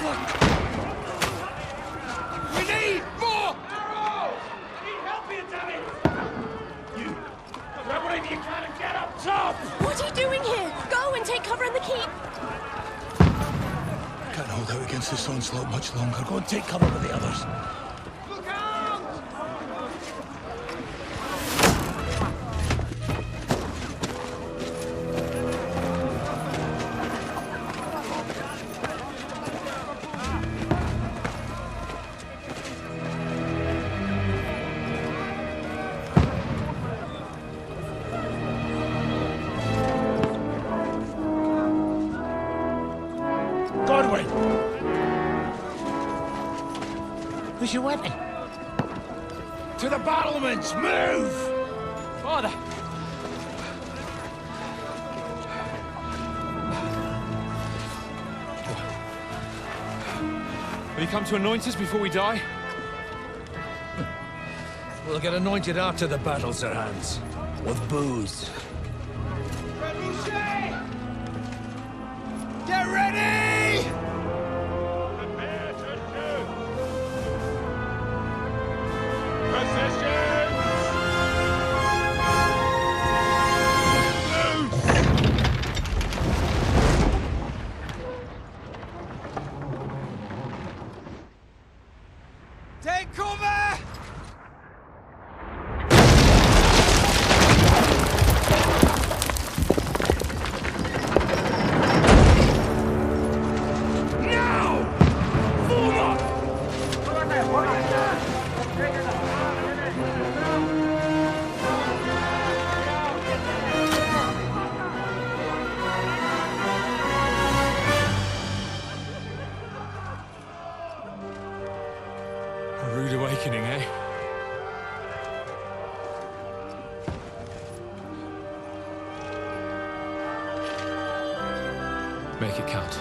Fuck! in the keep! Can't hold out against this onslaught much longer. Go and take cover with the others. Look out! Godwin! Who's your weapon? To the battlements! Move! Father! Will you come to anoint us before we die? We'll get anointed after the battles are hands. With booze. Get ready! Prepare to shoot! Positions! Take cover! A rude awakening, eh? Make it count.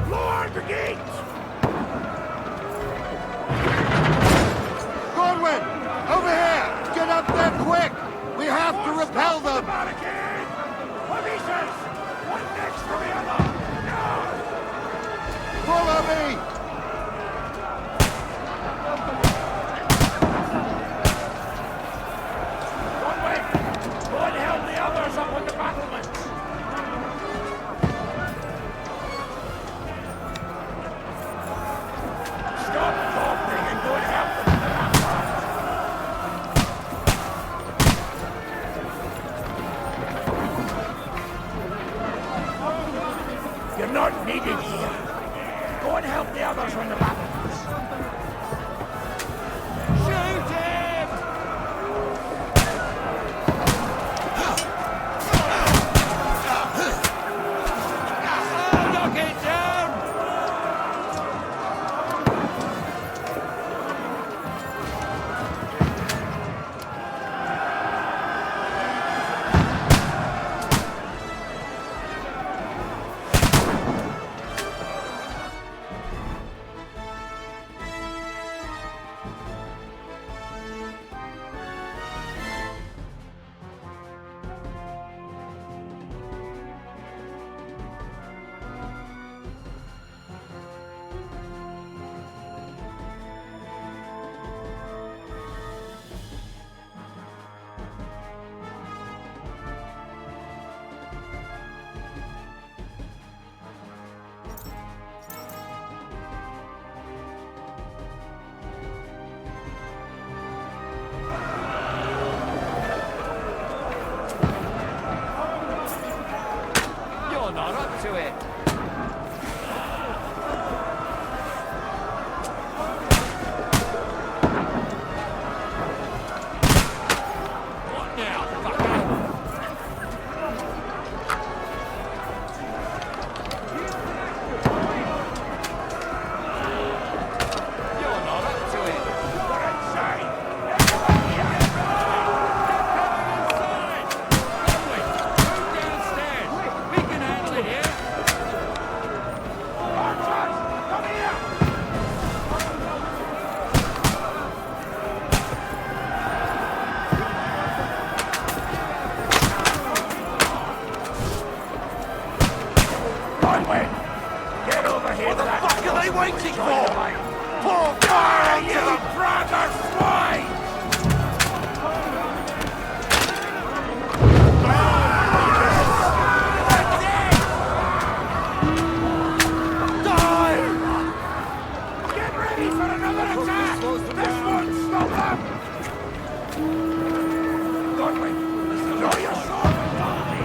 Lord Brigade! Godwin! Over here! Get up there quick! We have to repel them! Barricade! Polices! One next to the other! Follow me! Godwin! Go and help the others up on the battlements! Stop talking and go and help them in the ramparts. You're not needed here. Go and help the others on the battlements. Shoot him! Knock it down! waiting for? Pour fire into the brother swine! Get ready for another attack! This won't stop them! Godwin, draw your sword and follow me!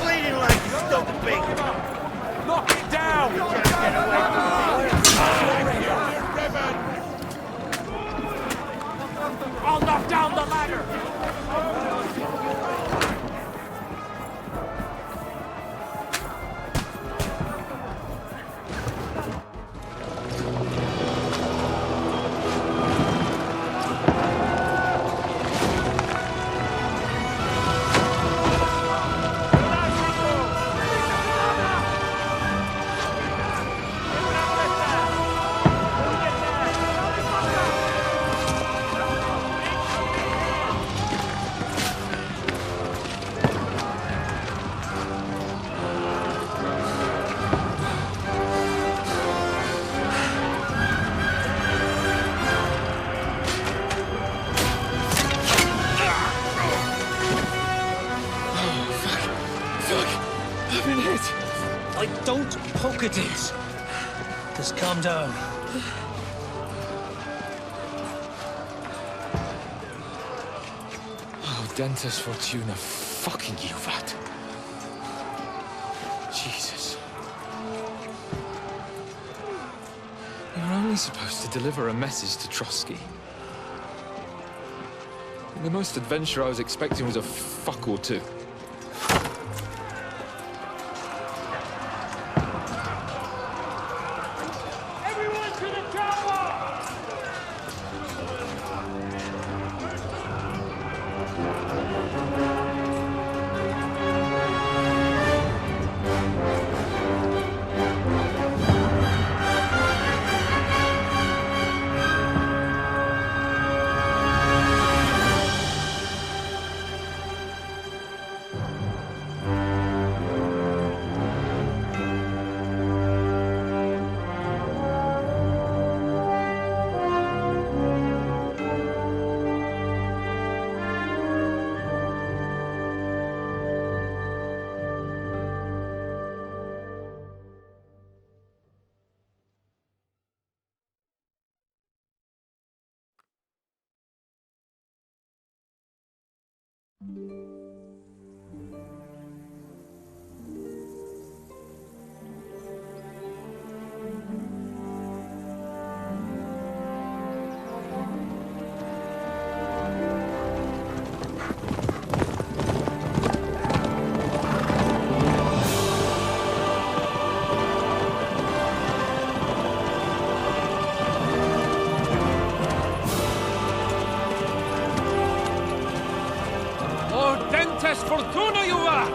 Bleeding like you stole the bacon. Knock it down! I'll knock down the ladder! poker deals. Just calm down. Oh, Dentes Fortuna, fucking you, Vat. Jesus. You're only supposed to deliver a message to Trotsky. The most adventure I was expecting was a fuck or two. Everyone to the chopper! Dentes Fortuna, you vat!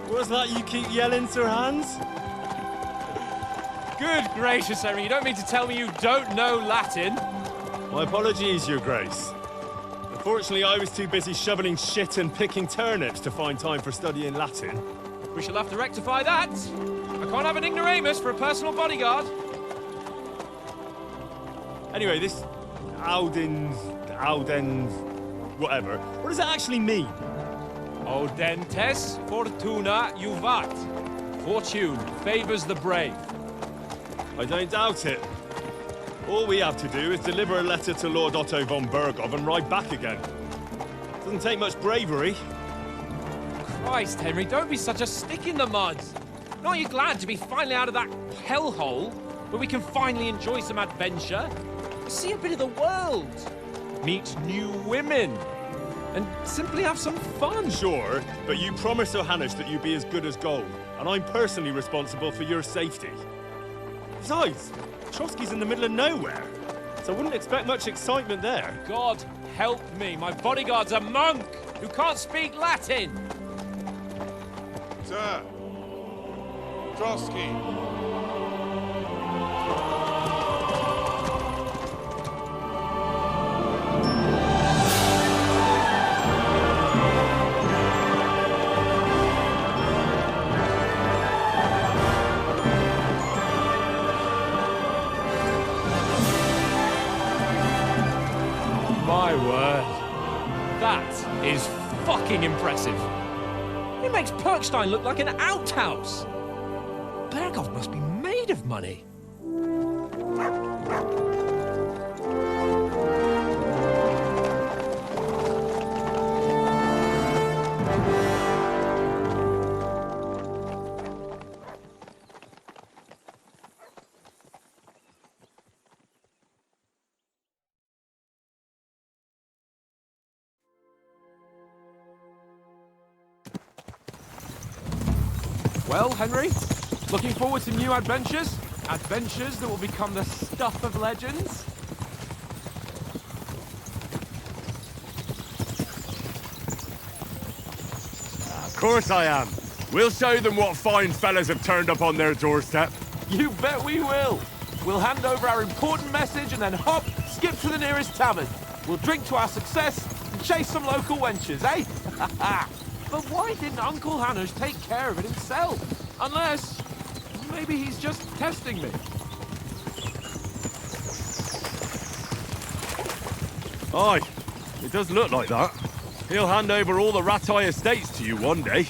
What's that you keep yelling, Sir Hans? Good gracious, Henry, you don't mean to tell me you don't know Latin? My apologies, Your Grace. Unfortunately, I was too busy shoveling shit and picking turnips to find time for studying Latin. We shall have to rectify that. I can't have an ignoramus for a personal bodyguard. Anyway, this Audens, whatever. What does that actually mean? O Dentes Fortuna Juvat. Fortune favors the brave. I don't doubt it. All we have to do is deliver a letter to Lord Otto von Bergov and ride back again. Doesn't take much bravery. Christ, Henry, don't be such a stick in the mud. Aren't you glad to be finally out of that hellhole where we can finally enjoy some adventure? See a bit of the world, meet new women, and simply have some fun. Sure, but you promised Johannes that you'd be as good as gold, and I'm personally responsible for your safety. Besides, Trotsky's in the middle of nowhere, so I wouldn't expect much excitement there. God help me, my bodyguard's a monk who can't speak Latin. Sir! Trotsky! My word. That is fucking impressive. It makes Perkstein look like an outhouse. Bergov must be made of money. Well, Henry, looking forward to new adventures? Adventures that will become the stuff of legends? Of course I am. We'll show them what fine fellas have turned up on their doorstep. You bet we will. We'll hand over our important message and then hop, skip to the nearest tavern. We'll drink to our success and chase some local wenches, eh? But why didn't Uncle Hanush take care of it himself? Unless, maybe he's just testing me. Aye, it does look like that. He'll hand over all the Ratai estates to you one day.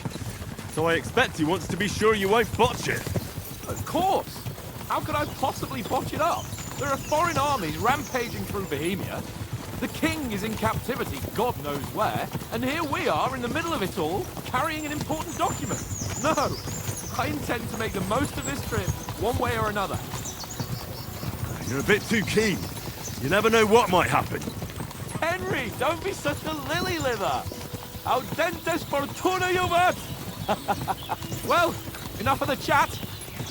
So I expect he wants to be sure you won't botch it. Of course! How could I possibly botch it up? There are foreign armies rampaging through Bohemia. The king is in captivity, God knows where, and here we are in the middle of it all, carrying an important document. No, I intend to make the most of this trip, one way or another. You're a bit too keen. You never know what might happen. Henry, don't be such a lily-liver! Audentes fortuna juvat! Well, enough of the chat.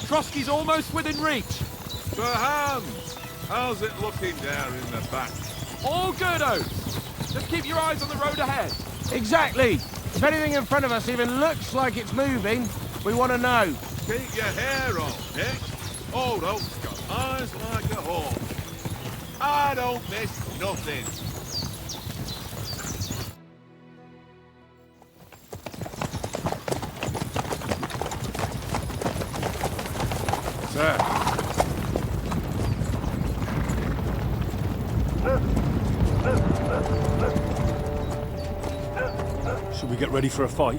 Trotsky's almost within reach. Sir Hans, how's it looking down in the back? All good, Oates. Just keep your eyes on the road ahead. Exactly. If anything in front of us even looks like it's moving, we want to know. Keep your hair on, Nick. Old Oak's got eyes like a hawk. I don't miss nothing. Sir. Should we get ready for a fight?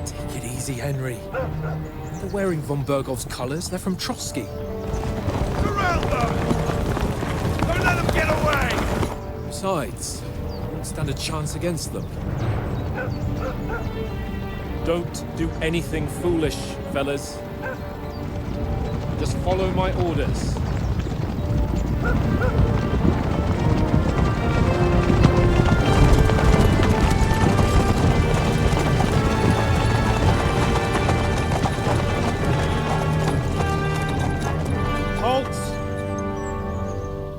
Take it easy, Henry. They're wearing von Bergov's colours. They're from Trotsky. Surround them! Don't let them get away! Besides, I won't stand a chance against them. Don't do anything foolish, fellas. Just follow my orders.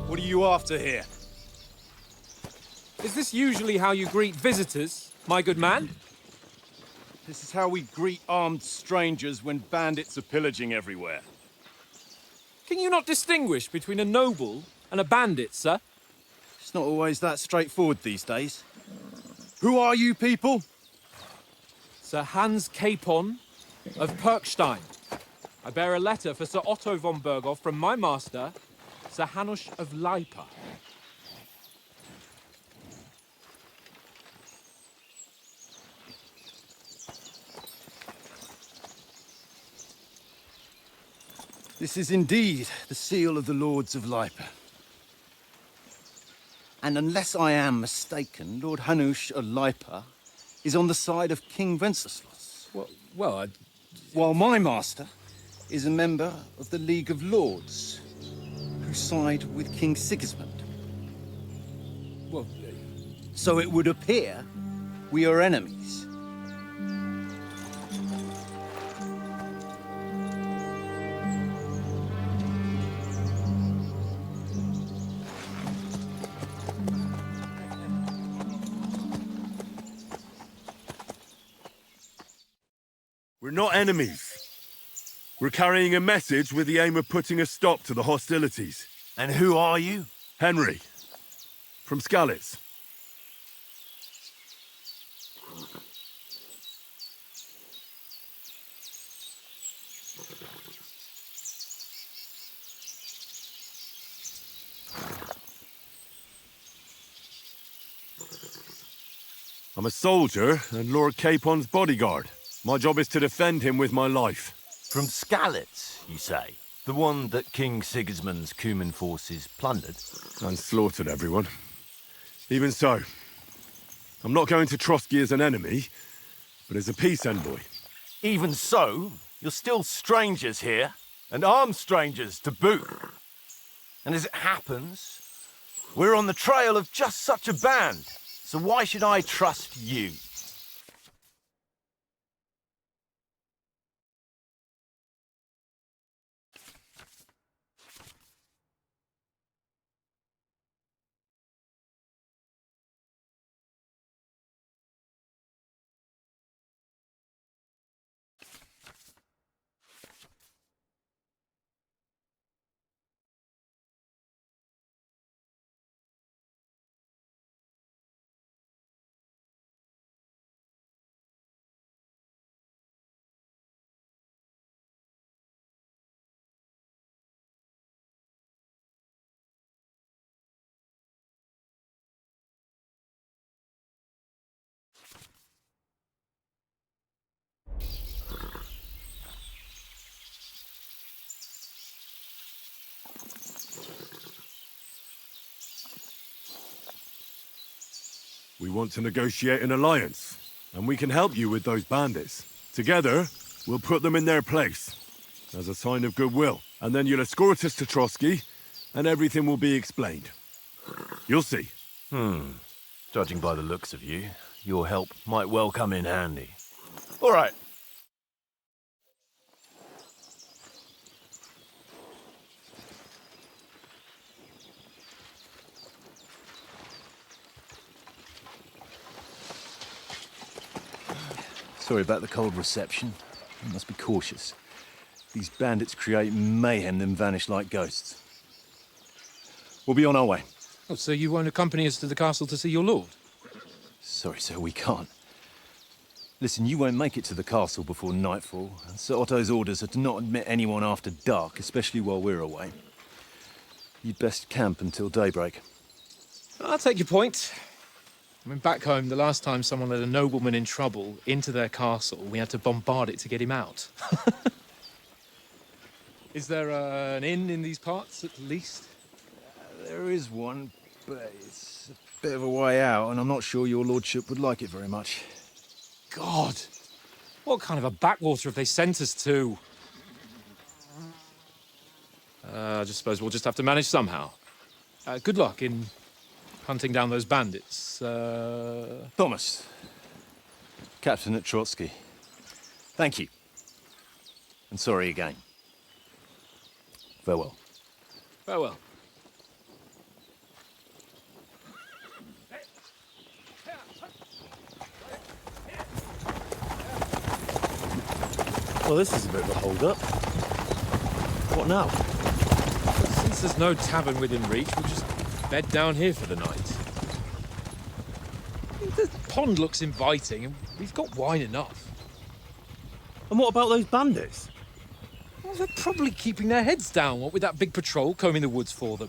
What are you after here? Is this usually how you greet visitors, my good man? This is how we greet armed strangers when bandits are pillaging everywhere. Can you not distinguish between a noble and a bandit, sir? It's not always that straightforward these days. Who are you people? Sir Hans Capon of Perkstein. I bear a letter for Sir Otto von Berghoff from my master, Sir Hanush of Lipa. This is indeed the seal of the Lords of Lipa. And unless I am mistaken, Lord Hanush of Lipa is on the side of King Wenceslas. Well, While my master is a member of the League of Lords, who side with King Sigismund. well, So it would appear we are enemies. We're not enemies. We're carrying a message with the aim of putting a stop to the hostilities. And who are you? Henry, from Skalitz. I'm a soldier and Lord Capon's bodyguard. My job is to defend him with my life. From Skalitz, you say? The one that King Sigismund's Cuman forces plundered? And slaughtered everyone. Even so, I'm not going to Trotsky as an enemy, but as a peace envoy. Even so, you're still strangers here, and armed strangers to boot. And as it happens, we're on the trail of just such a band, so why should I trust you? We want to negotiate an alliance, and we can help you with those bandits. Together, we'll put them in their place, as a sign of goodwill. And then you'll escort us to Trotsky, and everything will be explained. You'll see. Judging by the looks of you, your help might well come in handy. All right. Sorry about the cold reception. You must be cautious. These bandits create mayhem, then vanish like ghosts. We'll be on our way. Oh, so you won't accompany us to the castle to see your lord? Sorry, sir, we can't. Listen, you won't make it to the castle before nightfall, and Sir Otto's orders are to not admit anyone after dark, especially while we're away. You'd best camp until daybreak. I'll take your point. I mean, back home, the last time someone let a nobleman in trouble into their castle, we had to bombard it to get him out. Is there an inn in these parts, at least? There is one, but it's a bit of a way out, and I'm not sure your lordship would like it very much. God! What kind of a backwater have they sent us to? I just suppose we'll just have to manage somehow. Good luck in hunting down those bandits. Thomas, captain at Trotsky. Thank you. And sorry again. Farewell. Farewell. Well, this is a bit of a hold-up. What now? Since there's no tavern within reach, we'll just bed down here for the night. The pond looks inviting, and we've got wine enough. And what about those bandits? Well, they're probably keeping their heads down, what with that big patrol combing the woods for them.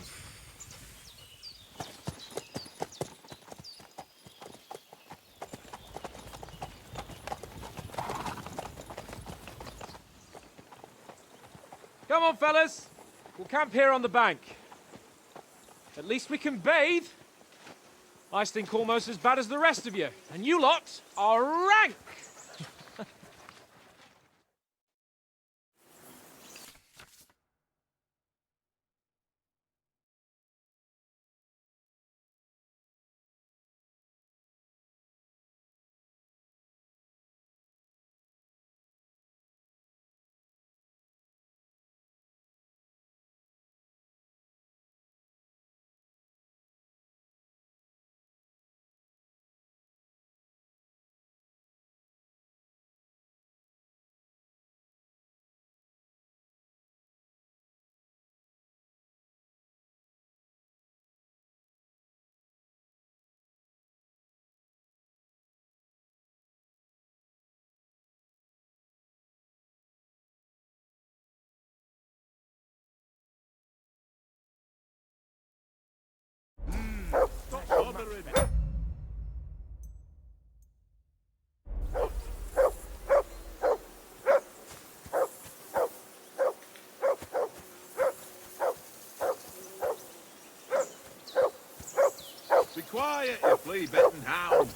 Come on, fellas. We'll camp here on the bank. At least we can bathe. I stink almost as bad as the rest of you, and you lot are rank! Be quiet, you flea-bitten hound.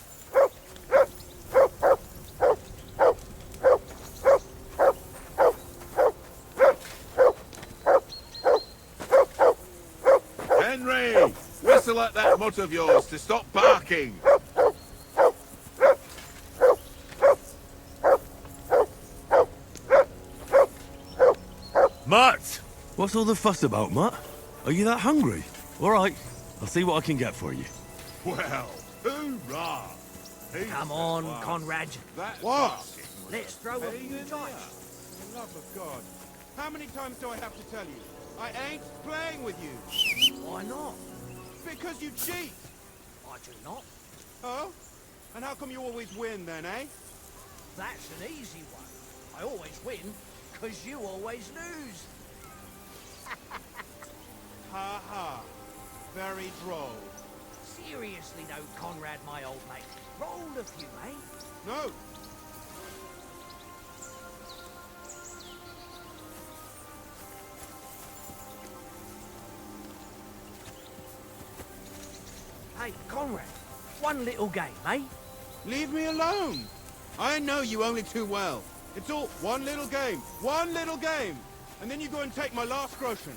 Henry, whistle at that mutt of yours to stop barking. Mutt! What's all the fuss about, Mutt? Are you that hungry? All right, I'll see what I can get for you. Well, hoorah! Come on, Conrad. What? Let's throw a few dice. For the love of God. How many times do I have to tell you? I ain't playing with you. Why not? Because you cheat. I do not. Oh? And how come you always win then, eh? That's an easy one. I always win, because you always lose. Ha ha. Very droll. Seriously though, Conrad, my old mate. Roll a few, eh? No. Hey, Conrad, one little game, eh? Leave me alone. I know you only too well. It's all one little game. One little game. And then you go and take my last groschen.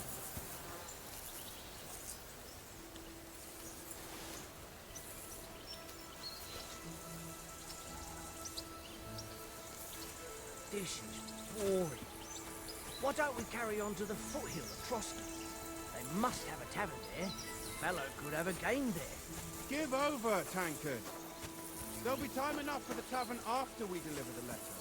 This is boring. Why don't we carry on to the foothill of Trosky? They must have a tavern there. A fellow could have a game there. Give over, tankard. There'll be time enough for the tavern after we deliver the letter.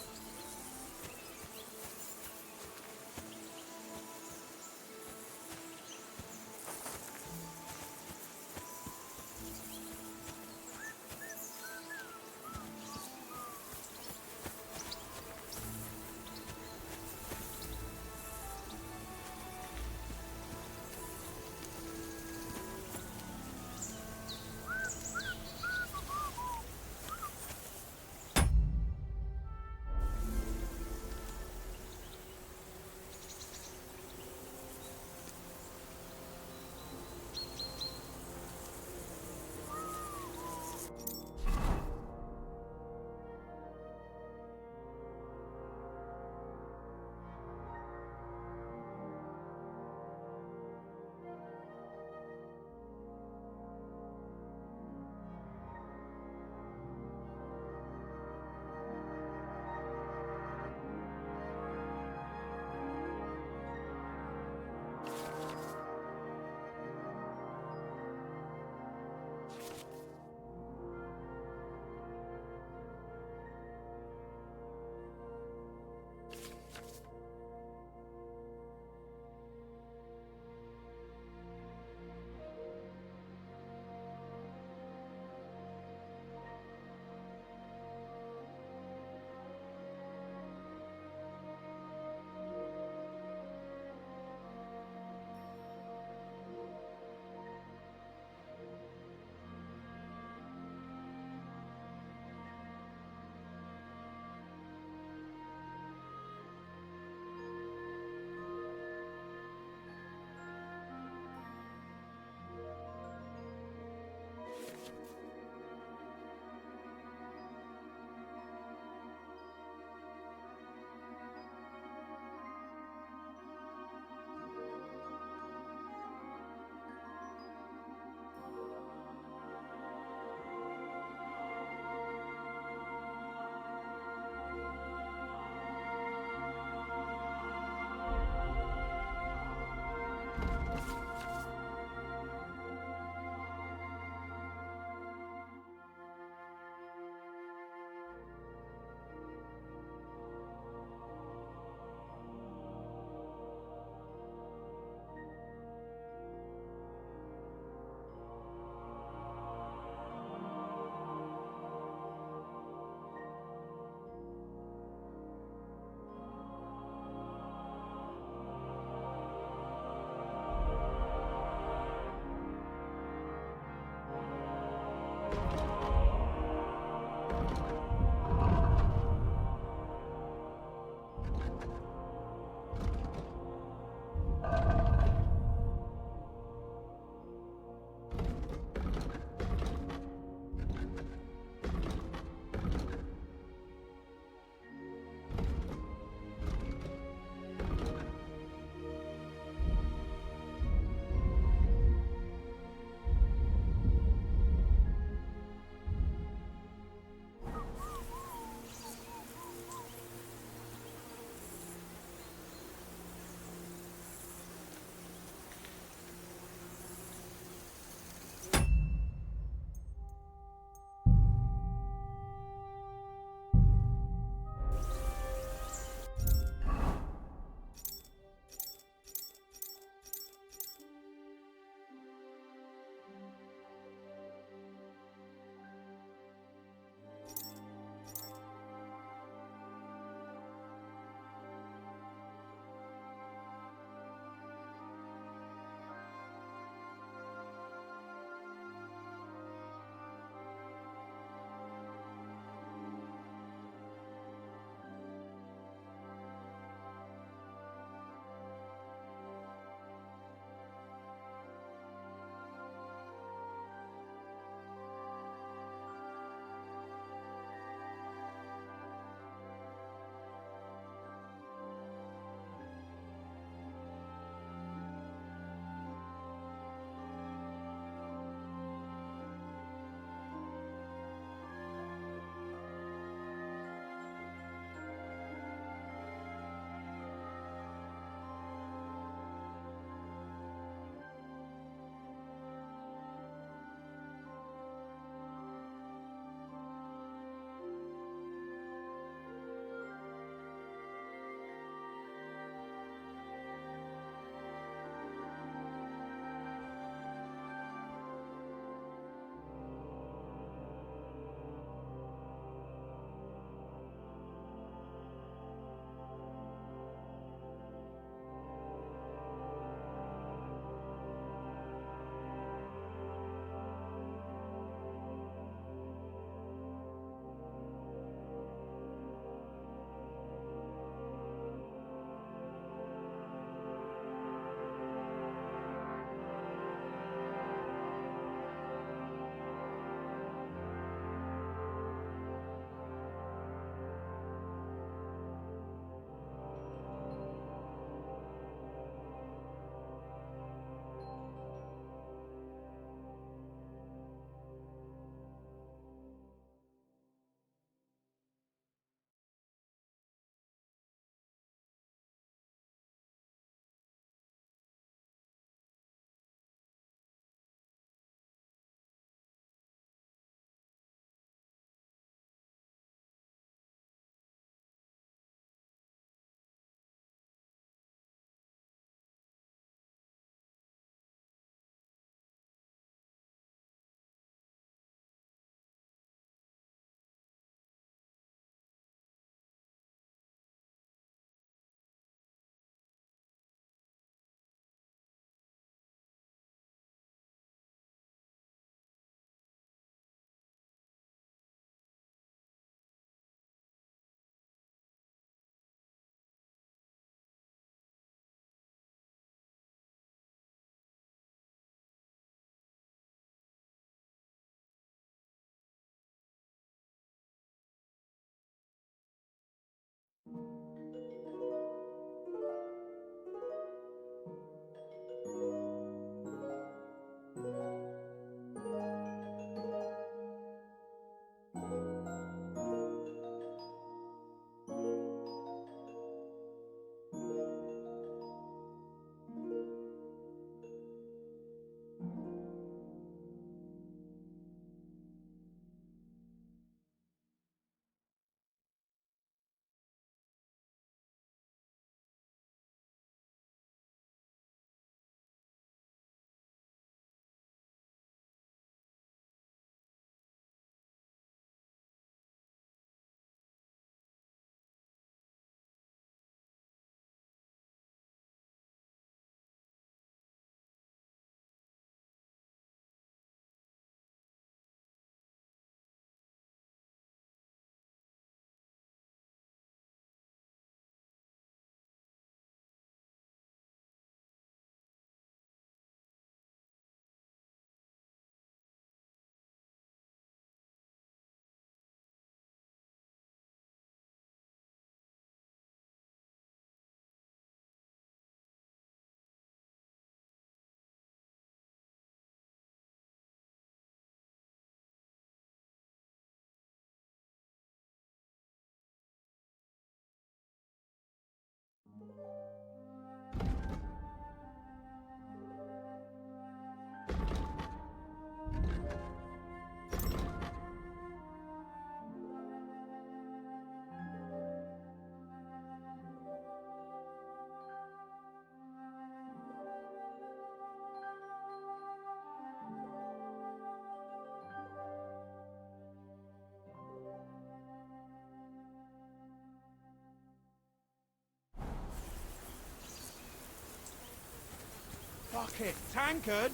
Fuck it, tankard!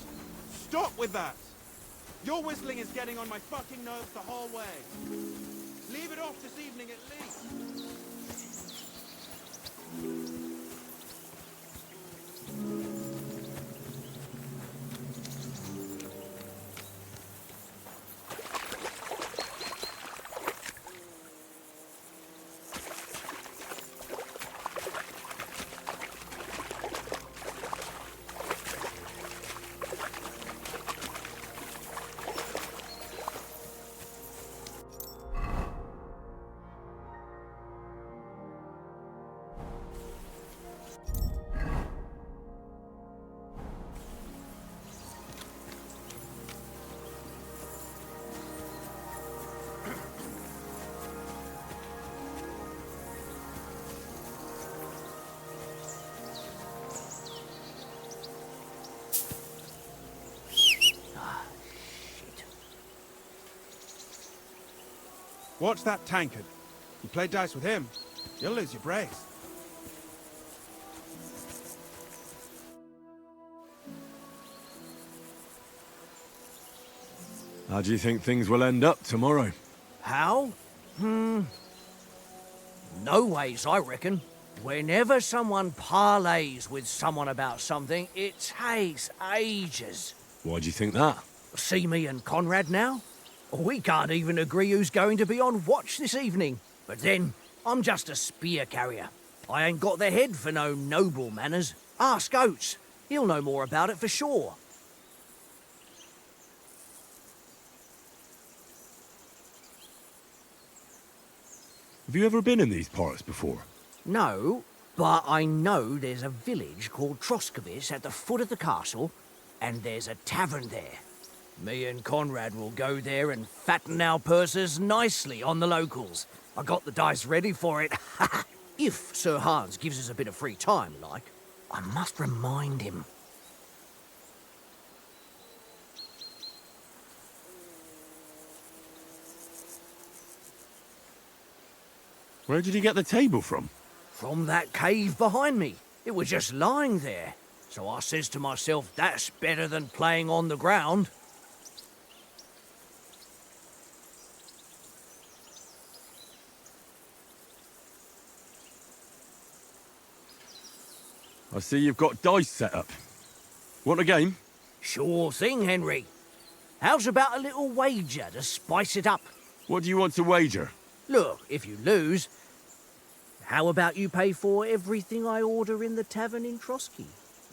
Stop with that! Your whistling is getting on my fucking nerves the whole way. Leave it off this evening at least. Watch that tankard. You play dice with him, you'll lose your brace. How do you think things will end up tomorrow? How? No ways, I reckon. Whenever someone parleys with someone about something, it takes ages. Why do you think that? See me and Conrad now? We can't even agree who's going to be on watch this evening. But then, I'm just a spear carrier. I ain't got the head for no noble manners. Ask Oates. He'll know more about it for sure. Have you ever been in these parts before? No, but I know there's a village called Troskovis at the foot of the castle, and there's a tavern there. Me and Conrad will go there and fatten our purses nicely on the locals. I got the dice ready for it. If Sir Hans gives us a bit of free time, like. I must remind him. Where did you get the table from? From that cave behind me. It was just lying there. So I says to myself, that's better than playing on the ground. I see you've got dice set up. Want a game? Sure thing, Henry. How's about a little wager to spice it up? What do you want to wager? Look, if you lose, how about you pay for everything I order in the tavern in Trotsky?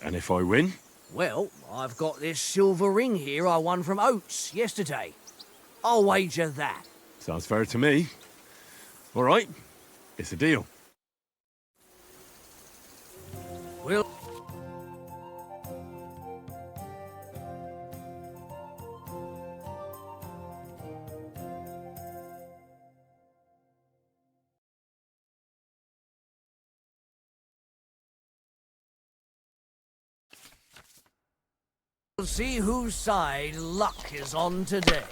And if I win? Well, I've got this silver ring here I won from Oates yesterday. I'll wager that. Sounds fair to me. All right, it's a deal. Well, we'll see whose side luck is on today.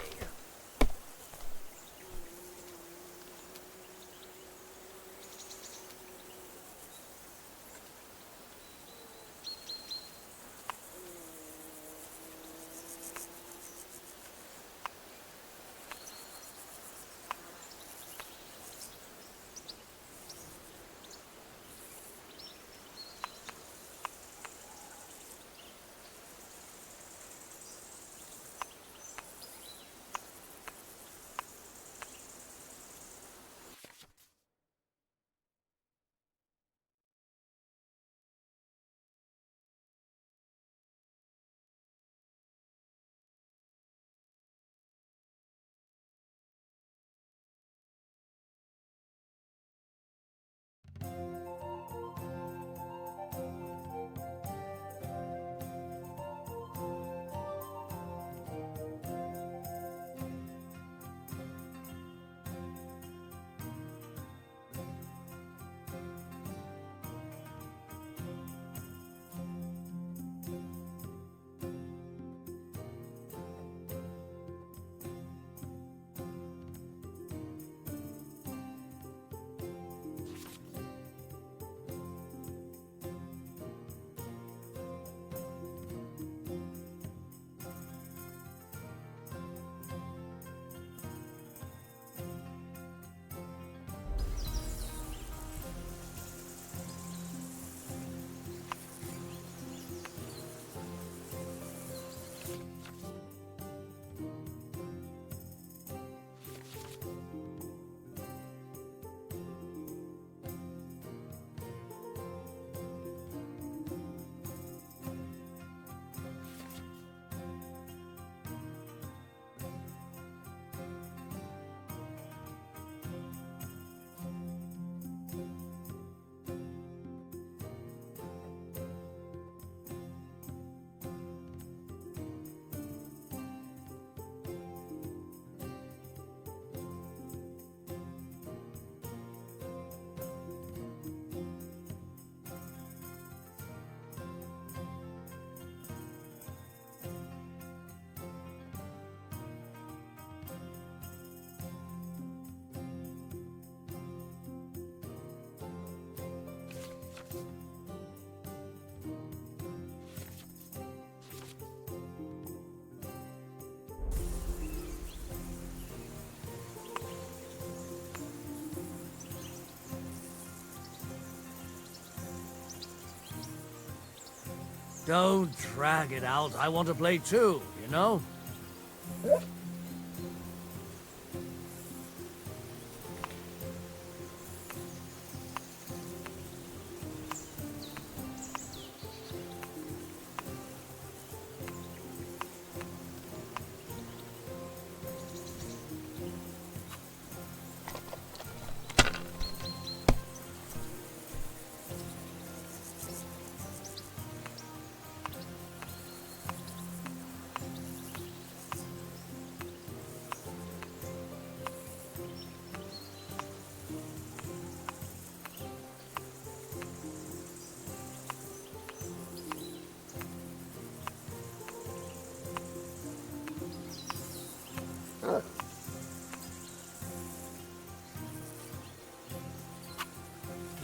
Don't drag it out. I want to play too, you know?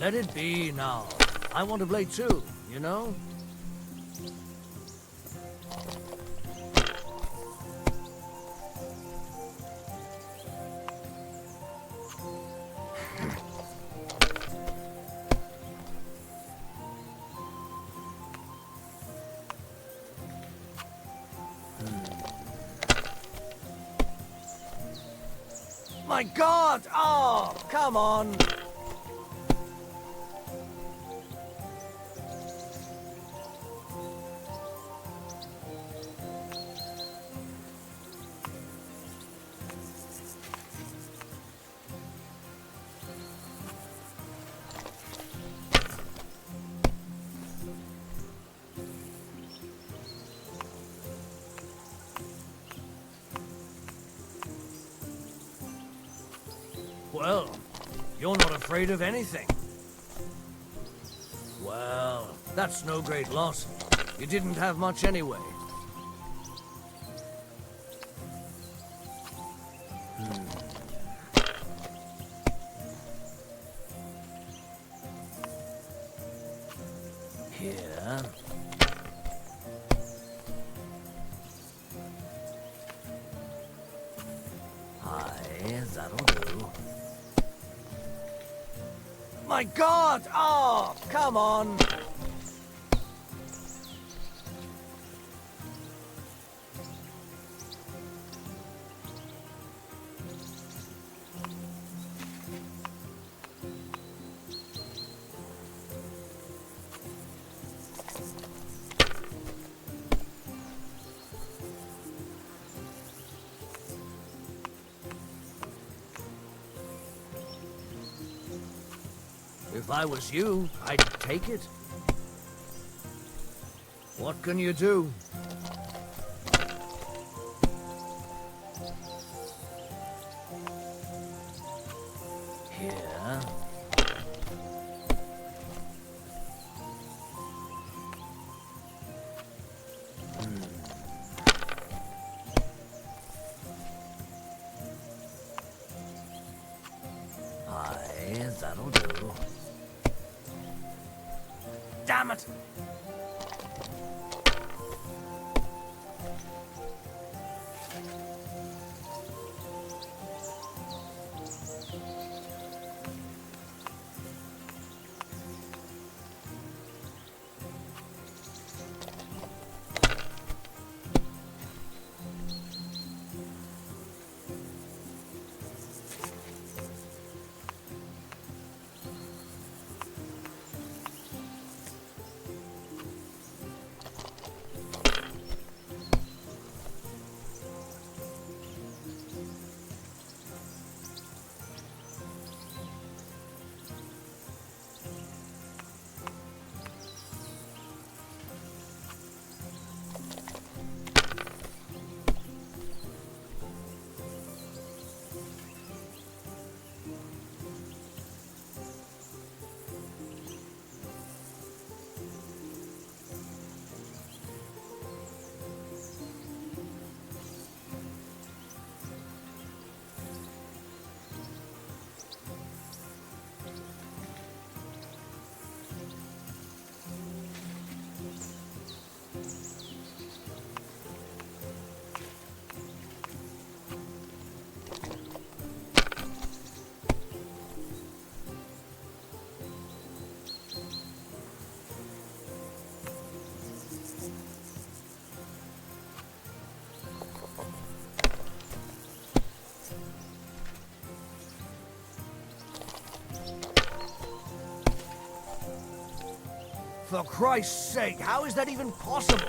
Let it be now. I want to play too, you know? My God! Oh, come on! Well, you're not afraid of anything. Well, that's no great loss. You didn't have much anyway. Here. Aye, that'll do. My God! Oh, come on! If I was you, I'd take it. What can you do? Here. Aye, that'll do. Damn it! For Christ's sake, how is that even possible?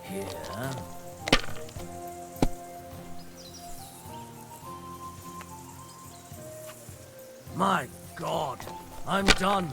Here. My God, I'm done.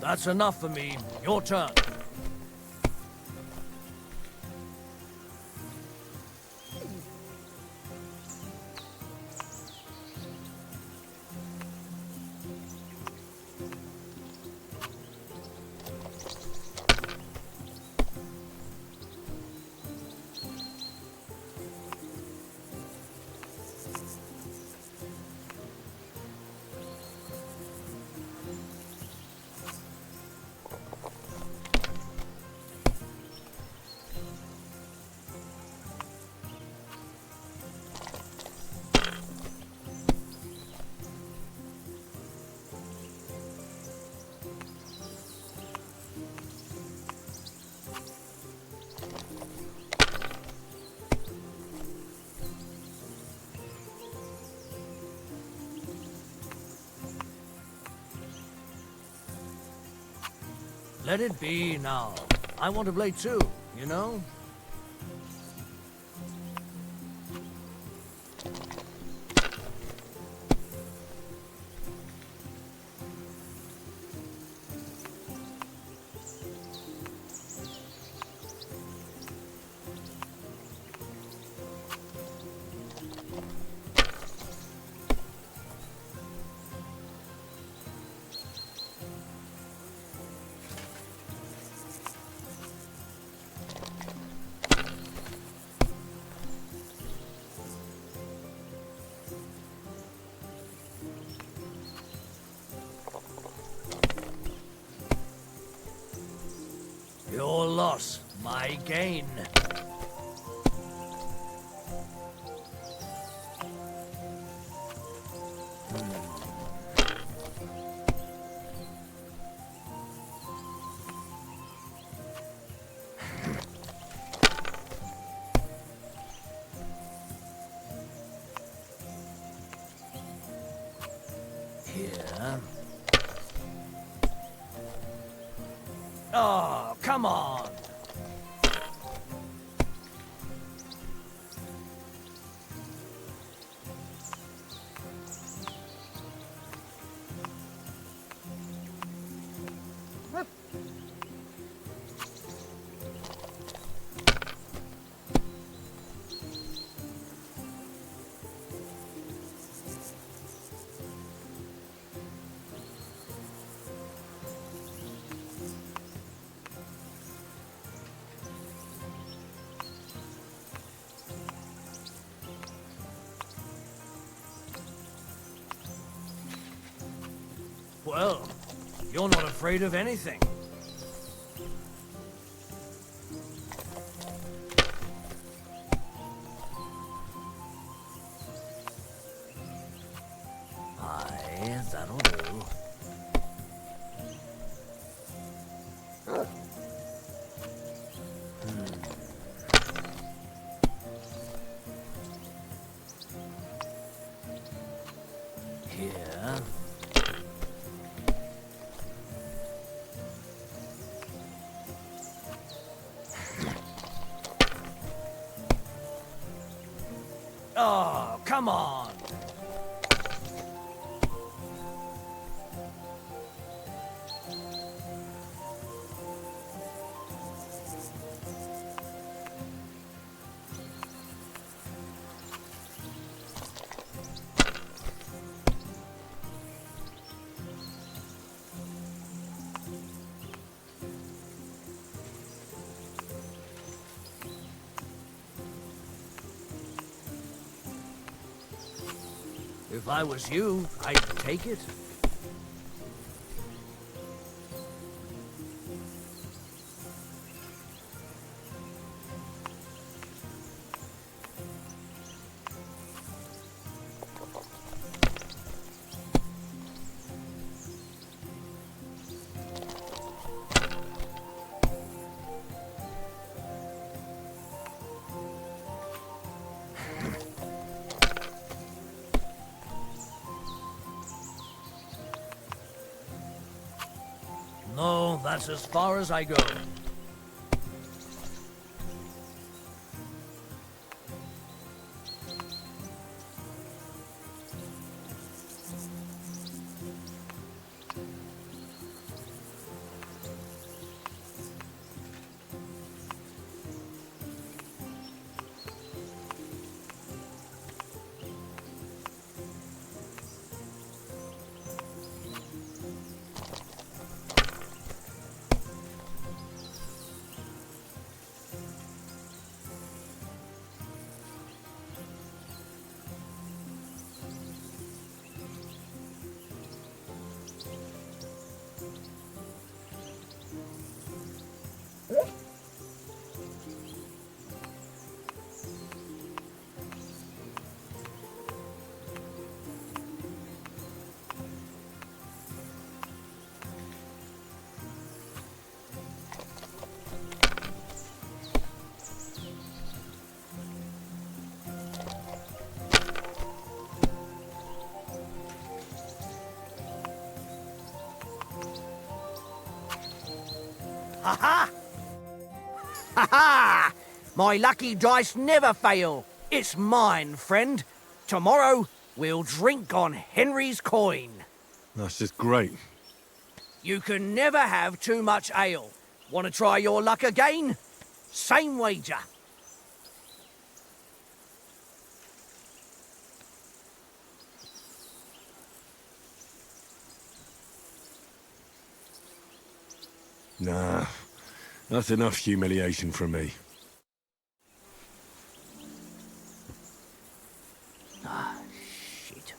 That's enough for me. Your turn. Let it be now. I want to play too, you know? Your loss, my gain. Here. Oh, come on! Well, you're not afraid of anything. Aye, that'll do. Here. Oh, come on! If I was you, I'd take it. No, that's as far as I go. Ha-ha! Ha-ha! My lucky dice never fail. It's mine, friend. Tomorrow, we'll drink on Henry's coin. That's just great. You can never have too much ale. Want to try your luck again? Same wager. Nah, that's enough humiliation from me. Ah, shit.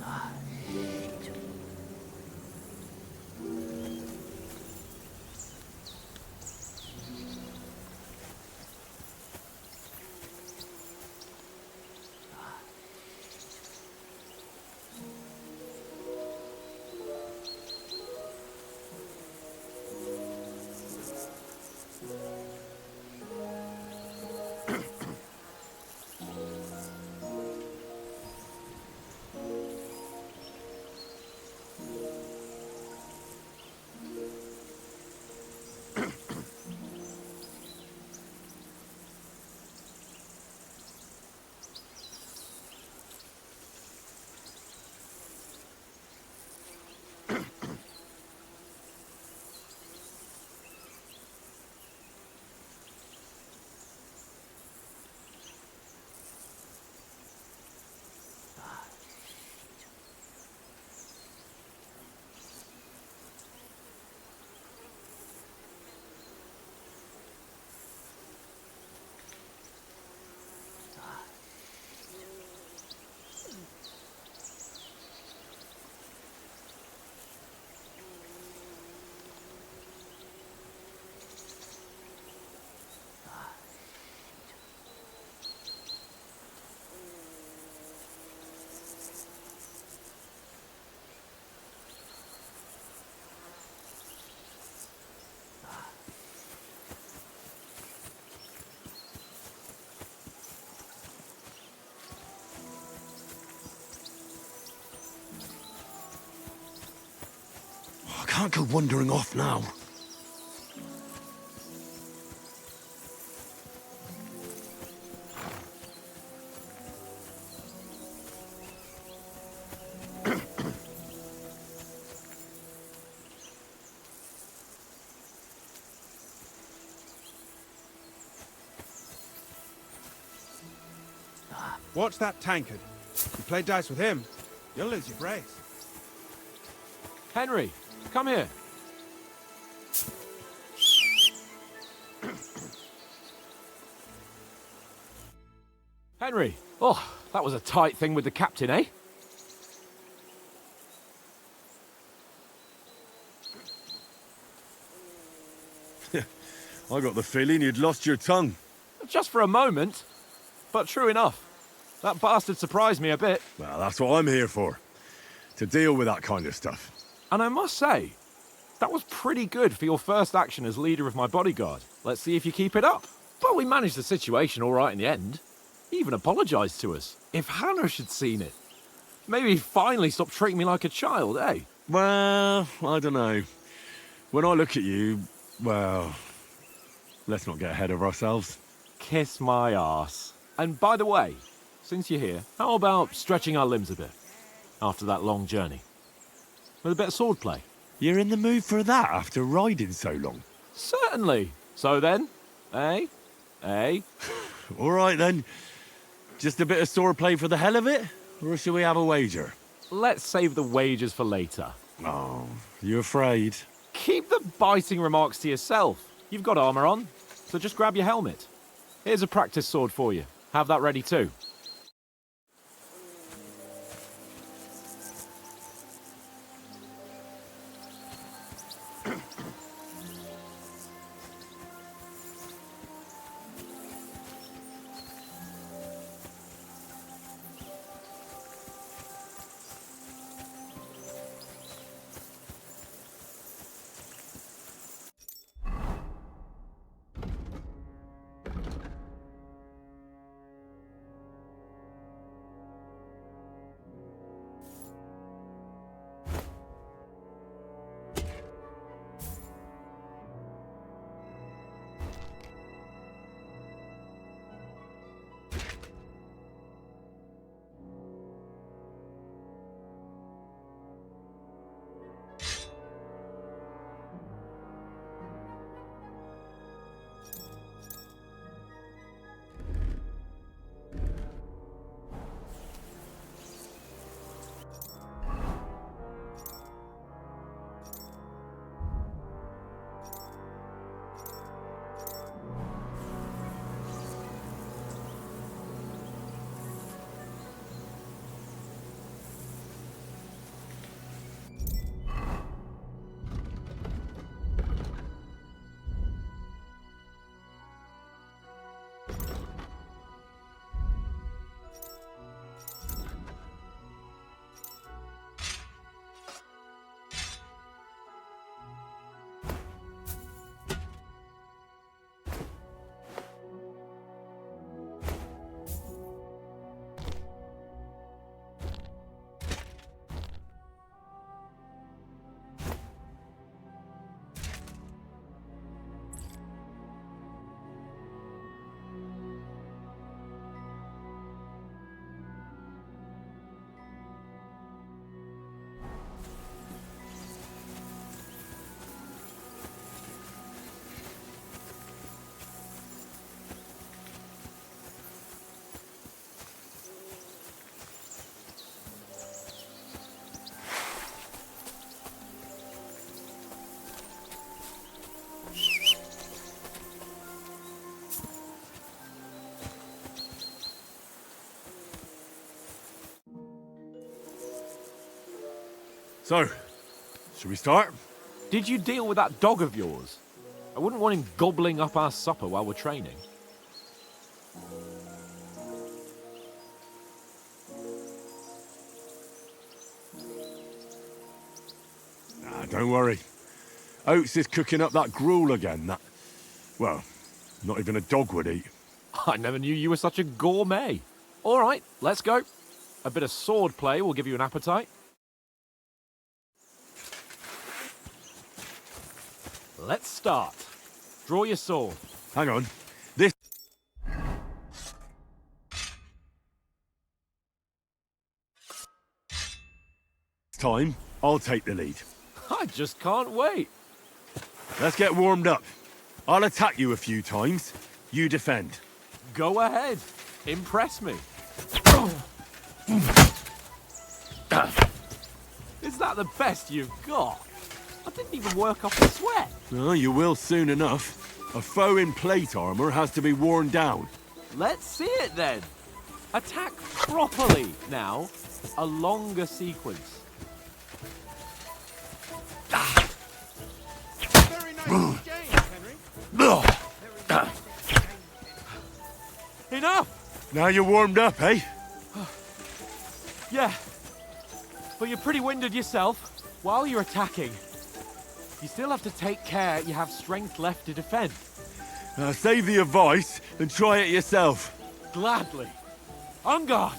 Ah, shit. can't go wandering off now. Watch that tankard. You play dice with him, you'll lose your brace. Henry, come here. Henry, oh, that was a tight thing with the captain, eh? I got the feeling you'd lost your tongue. Just for a moment, but true enough. That bastard surprised me a bit. Well, that's what I'm here for. To deal with that kind of stuff. And I must say, that was pretty good for your first action as leader of my bodyguard. Let's see if you keep it up. But we managed the situation all right in the end. He even apologized to us. If Hanush had seen it, maybe he'd finally stop treating me like a child, eh? Well, I don't know. When I look at you, well, let's not get ahead of ourselves. Kiss my arse. And by the way, since you're here, how about stretching our limbs a bit after that long journey? With a bit of swordplay. You're in the mood for that after riding so long? Certainly. So then, eh? Eh? All right then. Just a bit of swordplay for the hell of it? Or shall we have a wager? Let's save the wagers for later. Oh, you afraid? Keep the biting remarks to yourself. You've got armor on, so just grab your helmet. Here's a practice sword for you. Have that ready too. So, should we start? Did you deal with that dog of yours? I wouldn't want him gobbling up our supper while we're training. Don't worry. Oates is cooking up that gruel again, that... Well, not even a dog would eat. I never knew you were such a gourmet. All right, let's go. A bit of sword play will give you an appetite. Let's start. Draw your sword. Hang on. This time, I'll take the lead. I just can't wait. Let's get warmed up. I'll attack you a few times. You defend. Go ahead. Impress me. Is that the best you've got? I didn't even work off the sweat. Oh, you will soon enough. A foe in plate armor has to be worn down. Let's see it then. Attack properly now. A longer sequence. Very nice exchange, Henry. Enough! Now you're warmed up, eh? Yeah. But you're pretty winded yourself. While you're attacking, you still have to take care you have strength left to defend. Save the advice and try it yourself. Gladly. On guard.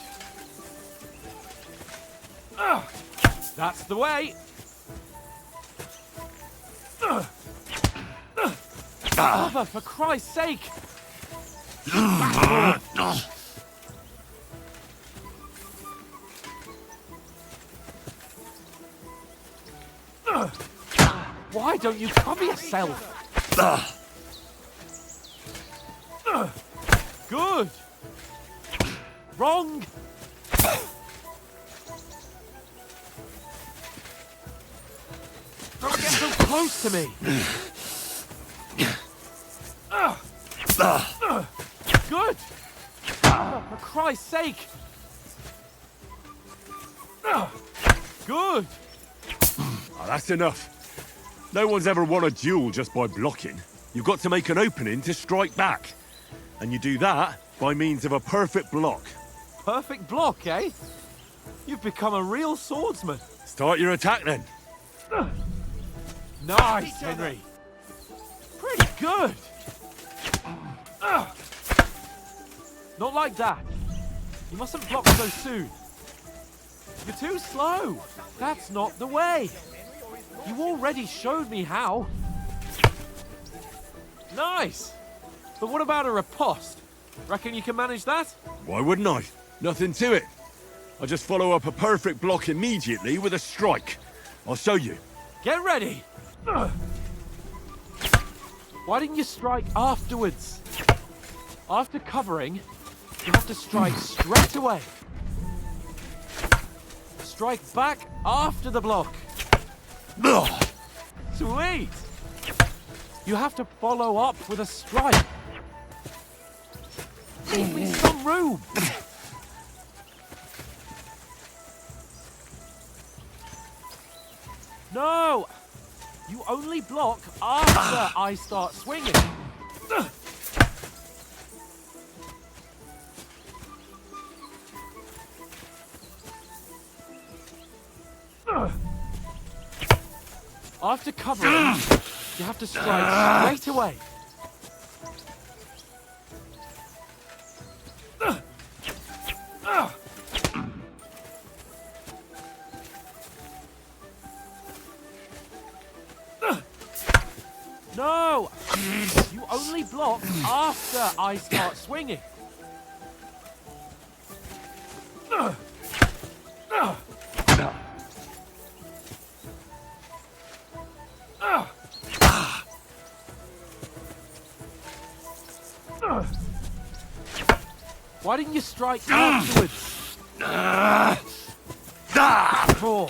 That's the way. Mother, for Christ's sake! Why don't you cover yourself? Good. Wrong. Don't get so close to me. Good. For Christ's sake. Good. Oh, that's enough. No one's ever won a duel just by blocking. You've got to make an opening to strike back. And you do that by means of a perfect block. Perfect block, eh? You've become a real swordsman. Start your attack then. Nice, Henry. Pretty good. Not like that. You mustn't block so soon. You're too slow. That's not the way. You already showed me how. Nice. But what about a riposte? Reckon you can manage that? Why wouldn't I? Nothing to it. I just follow up a perfect block immediately with a strike. I'll show you. Get ready. Why didn't you strike afterwards? After covering, you have to strike straight away. Strike back after the block. Sweet. You have to follow up with a strike. Leave me some room. No! You only block after I start swinging. After covering, you have to strike straight away. No! You only block after I start swinging. Why didn't you strike afterwards? Draw.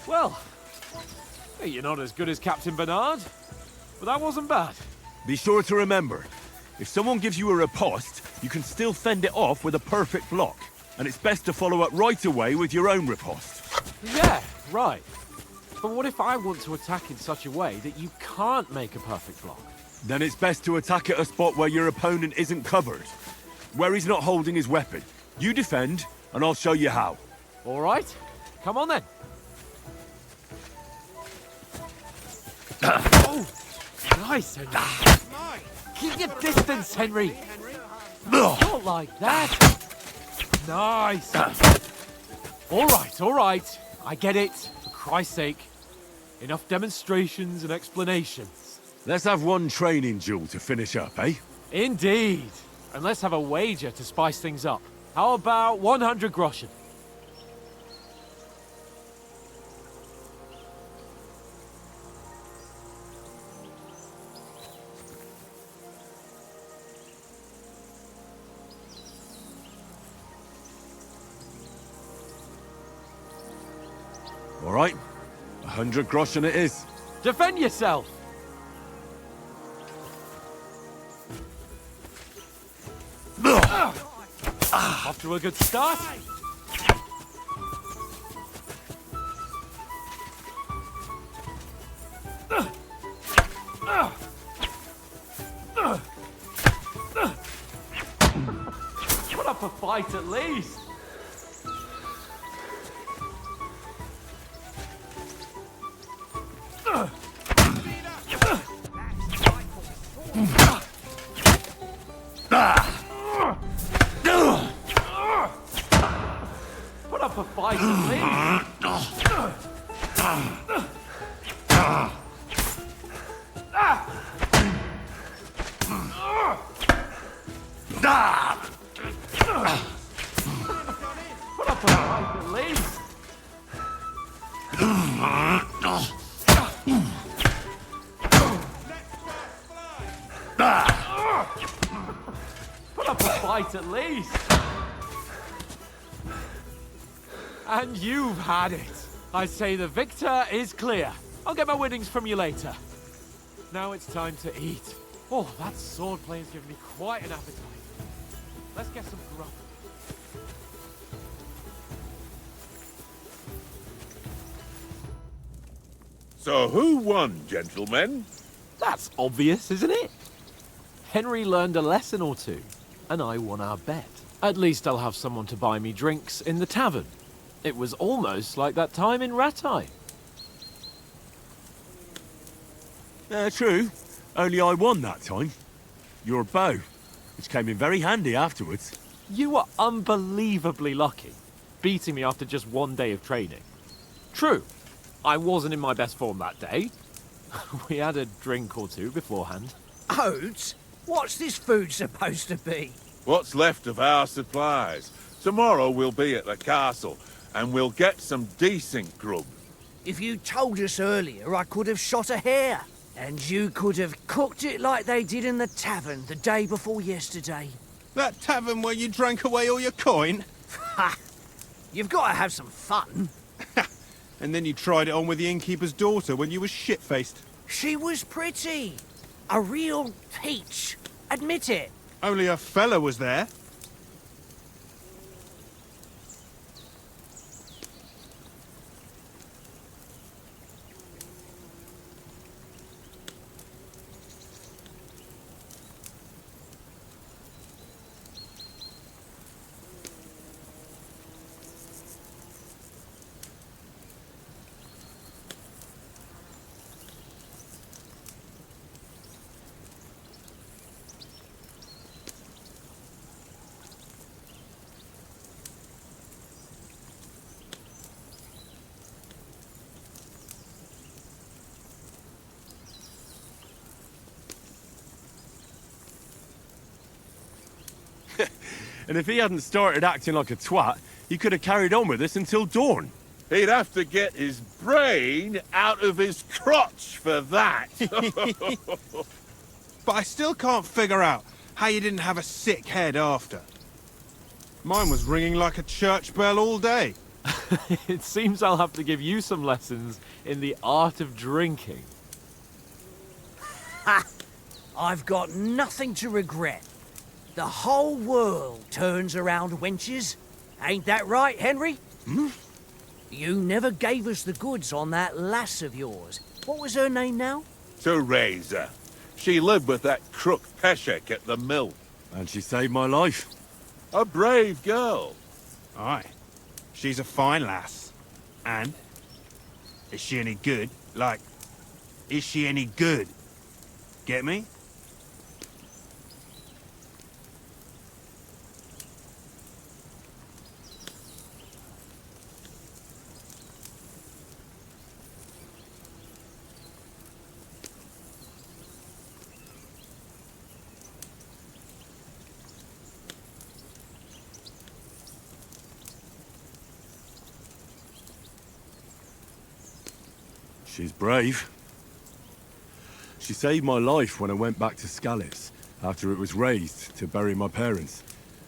Well, you're not as good as Captain Bernard, but that wasn't bad. Be sure to remember, if someone gives you a riposte, you can still fend it off with a perfect block. And it's best to follow up right away with your own riposte. Yeah, right. But what if I want to attack in such a way that you can't make a perfect block? Then it's best to attack at a spot where your opponent isn't covered. Where he's not holding his weapon. You defend, and I'll show you how. All right, come on then. Oh, nice, Henry. Nice. Keep your distance, Henry. Not like that. Nice. All right. I get it. For Christ's sake. Enough demonstrations and explanations. Let's have one training duel to finish up, eh? Indeed. And let's have a wager to spice things up. How about 100 groschen? All right, 100 groschen it is. Defend yourself! Off to a good start. Put up a fight at least. Put up a fight at least. Put up a fight at least. Put up a fight at least. And you've had it. I say the victor is clear. I'll get my winnings from you later. Now it's time to eat. Oh, that swordplay has given me quite an appetite. Let's get some grub. So who won, gentlemen? That's obvious, isn't it? Henry learned a lesson or two, and I won our bet. At least I'll have someone to buy me drinks in the tavern. It was almost like that time in Rattay. True. Only I won that time. Your bow, which came in very handy afterwards. You were unbelievably lucky, beating me after just one day of training. True, I wasn't in my best form that day. We had a drink or two beforehand. Oats? What's this food supposed to be? What's left of our supplies. Tomorrow we'll be at the castle, and we'll get some decent grub. If you told us earlier, I could have shot a hare. And you could have cooked it like they did in the tavern the day before yesterday. That tavern where you drank away all your coin? Ha! You've got to have some fun. And then you tried it on with the innkeeper's daughter when you were shit-faced. She was pretty. A real peach. Admit it. Only a fella was there. And if he hadn't started acting like a twat, he could have carried on with us until dawn. He'd have to get his brain out of his crotch for that. But I still can't figure out how you didn't have a sick head after. Mine was ringing like a church bell all day. It seems I'll have to give you some lessons in the art of drinking. Ha! I've got nothing to regret. The whole world turns around wenches. Ain't that right, Henry? Hmm? You never gave us the goods on that lass of yours. What was her name now? Teresa. She lived with that crook Peshek at the mill. And she saved my life. A brave girl. Aye. She's a fine lass. And? Is she any good? Like, is she any good? Get me? She's brave. She saved my life when I went back to Skalitz after it was razed to bury my parents,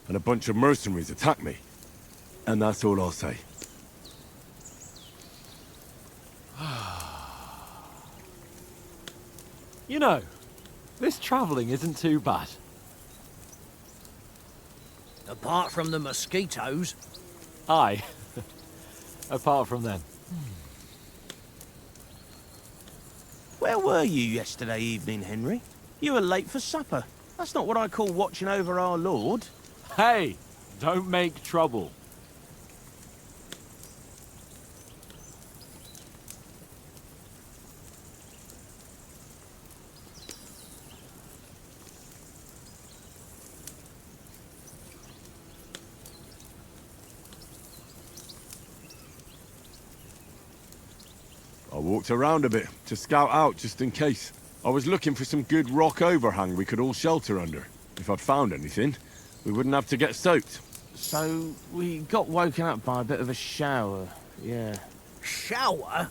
and a bunch of mercenaries attacked me. And that's all I'll say. You know, this travelling isn't too bad. Apart from the mosquitoes. Aye. Apart from them. Where were you yesterday evening, Henry? You were late for supper. That's not what I call watching over our Lord. Hey, don't make trouble. I walked around a bit to scout out just in case. I was looking for some good rock overhang we could all shelter under. If I'd found anything, we wouldn't have to get soaked. So, we got woken up by a bit of a shower, yeah. Shower?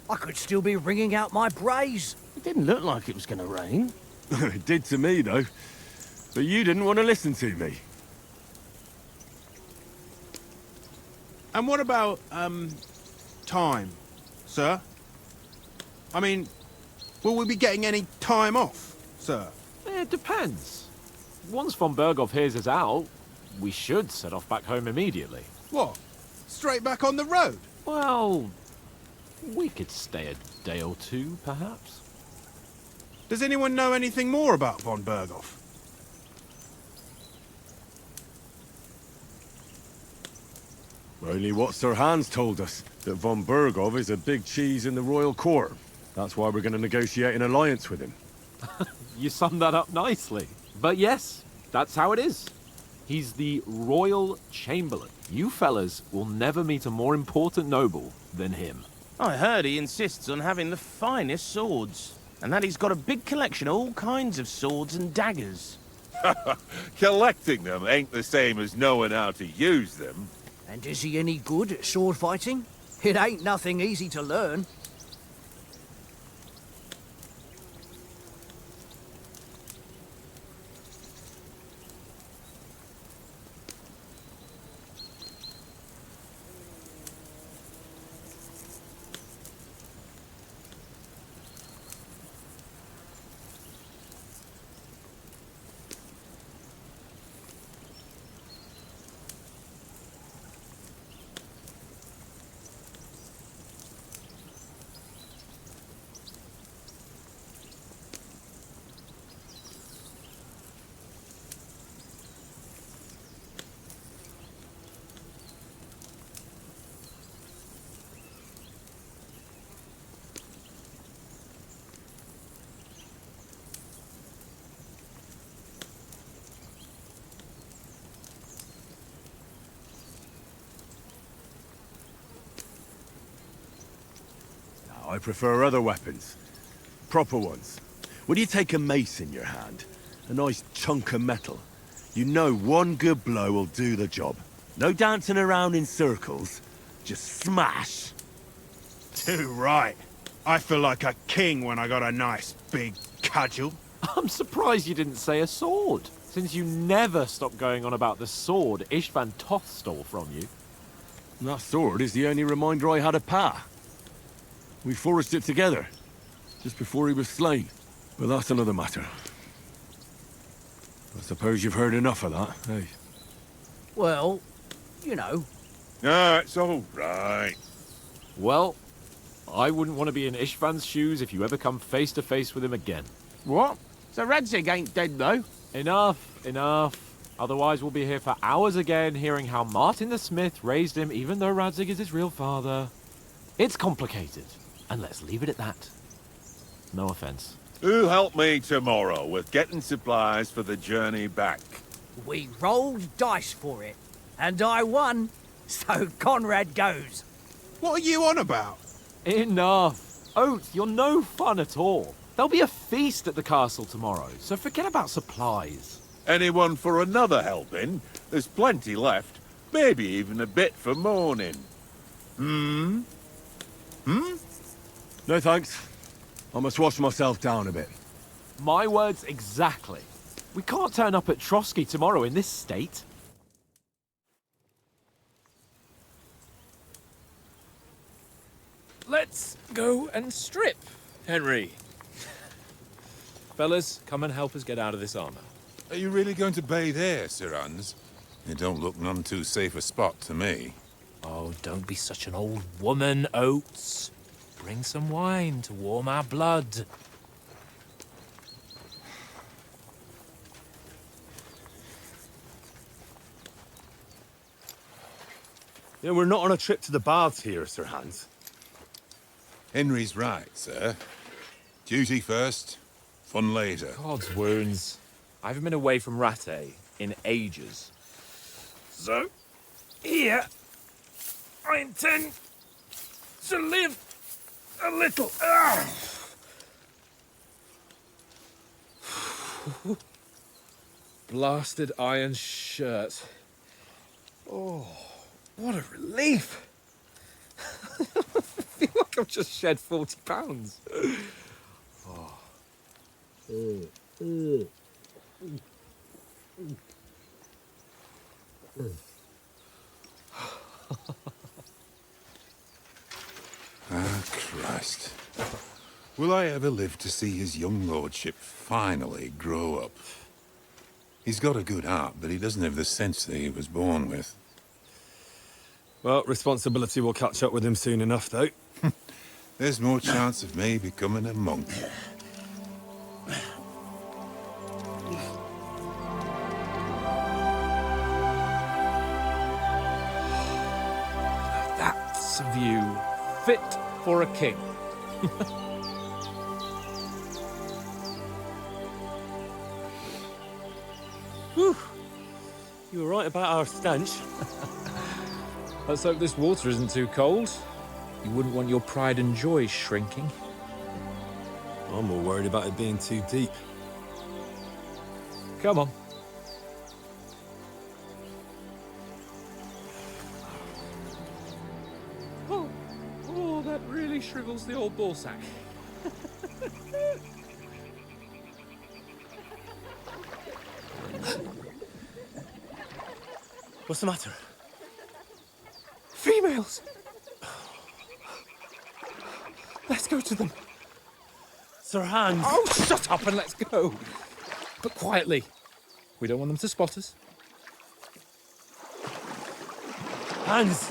I could still be wringing out my brays. It didn't look like it was gonna rain. It did to me, though. But you didn't want to listen to me. And what about, time, sir? I mean, will we be getting any time off, sir? It depends. Once von Berghoff hears us out, we should set off back home immediately. What? Straight back on the road? Well, we could stay a day or two, perhaps. Does anyone know anything more about von Berghoff? Only what Sir Hans told us, that von Berghoff is a big cheese in the royal court. That's why we're going to negotiate an alliance with him. You summed that up nicely. But yes, that's how it is. He's the Royal Chamberlain. You fellas will never meet a more important noble than him. I heard he insists on having the finest swords, and that he's got a big collection of all kinds of swords and daggers. Collecting them ain't the same as knowing how to use them. And is he any good at sword fighting? It ain't nothing easy to learn. I prefer other weapons. Proper ones. When you take a mace in your hand, a nice chunk of metal, you know one good blow will do the job. No dancing around in circles, just smash. Too right. I feel like a king when I got a nice big cudgel. I'm surprised you didn't say a sword, since you never stop going on about the sword Istvan Toth stole from you. That sword is the only reminder I had of Pa. We forged it together, just before he was slain. But that's another matter. I suppose you've heard enough of that, eh? Well, you know. Ah, it's all right. Well, I wouldn't want to be in Istvan's shoes if you ever come face to face with him again. What? So Radzig ain't dead, though? Enough, enough. Otherwise we'll be here for hours again hearing how Martin the Smith raised him even though Radzig is his real father. It's complicated, and let's leave it at that. No offense. Who'll help me tomorrow with getting supplies for the journey back? We rolled dice for it, and I won, so Conrad goes. What are you on about? Enough. Oath, you're no fun at all. There'll be a feast at the castle tomorrow, so forget about supplies. Anyone for another helping? There's plenty left. Maybe even a bit for morning. No, No thanks. I must wash myself down a bit. My words exactly. We can't turn up at Trotsky tomorrow in this state. Let's go and strip, Henry. Fellas, come and help us get out of this armor. Are you really going to bathe here, Sir Hans? It don't look none too safe a spot to me. Oh, don't be such an old woman, Oates. Bring some wine to warm our blood. Yeah, we're not on a trip to the baths here, Sir Hans. Henry's right, sir. Duty first, fun later. God's wounds. I haven't been away from Rattay in ages. So, here, I intend to live a little. Blasted iron shirt. Oh, what a relief. I feel like I've just shed 40 pounds. Ah, Christ. Will I ever live to see his young lordship finally grow up? He's got a good heart, but he doesn't have the sense that he was born with. Well, responsibility will catch up with him soon enough, though. There's more chance of me becoming a monk. That's a view fit for a king. Whew. You were right about our stench. Let's hope this water isn't too cold. You wouldn't want your pride and joy shrinking. I'm more worried about it being too deep. Come on. Oh, that really shrivels the old ball sack. What's the matter? Females! Let's go to them. Sir Hans! Oh, shut up and let's go. But quietly. We don't want them to spot us. Hans!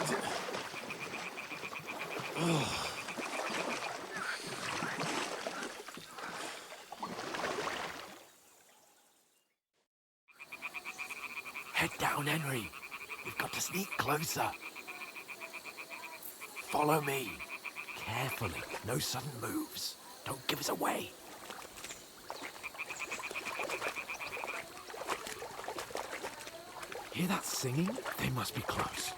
Head down, Henry. We've got to sneak closer. Follow me. Carefully. No sudden moves. Don't give us away. Hear that singing? They must be close.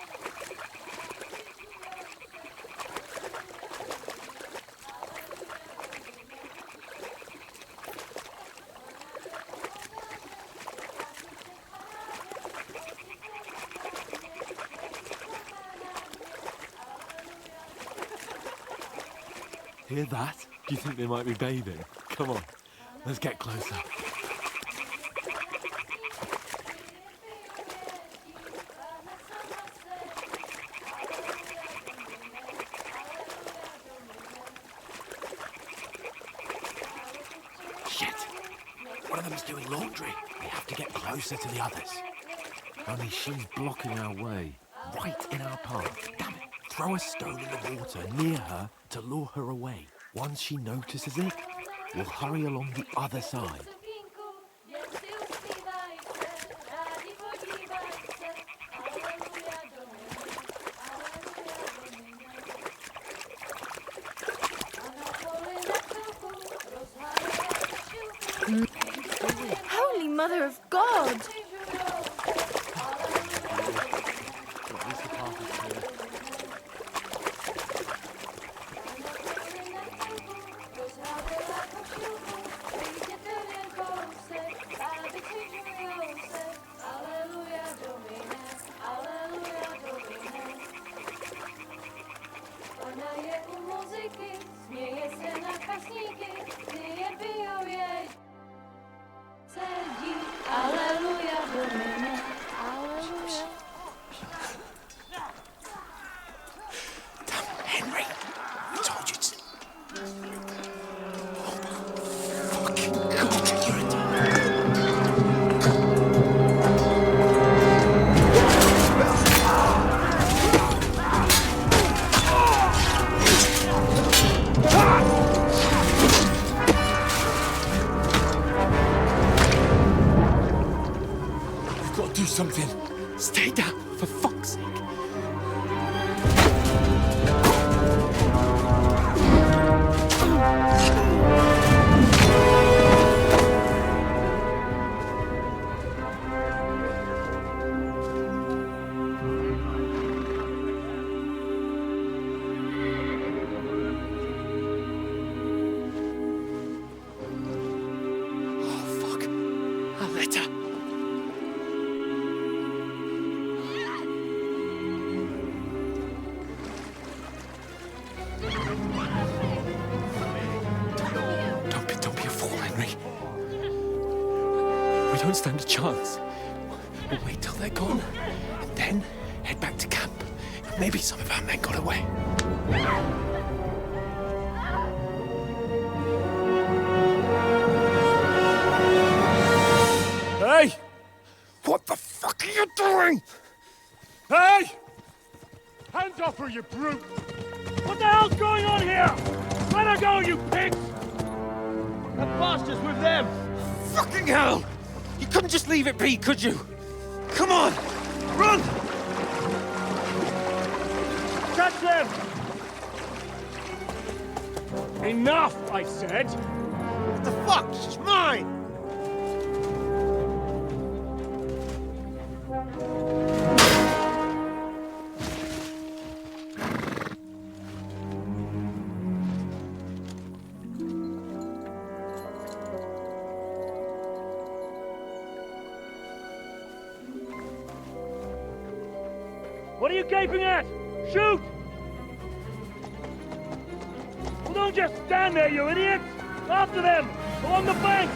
Hear that? Do you think they might be bathing? Come on, let's get closer. Shit! One of them's doing laundry. We have to get closer to the others. Only she's blocking our way, right in our path. Damn it! Throw a stone in the water near her to lure her away. Once she notices it, we'll hurry along the other side. Holy Mother of God! Ona je u muzyki, śmieje Do something. Stay down, for fuck's sake. Don't stand a chance. We'll wait till they're gone, and then head back to camp. Maybe some of our men got away. Hey! What the fuck are you doing? Hey! Hands off her, you brute! What the hell's going on here? Let her go, you pigs! The bastards with them! Fucking hell! You couldn't just leave it be, could you? Come on! Run! Catch them! Enough, I said! What the fuck? She's mine! What are you gaping at? Shoot! Well, don't just stand there, you idiots! After them! Along the bank!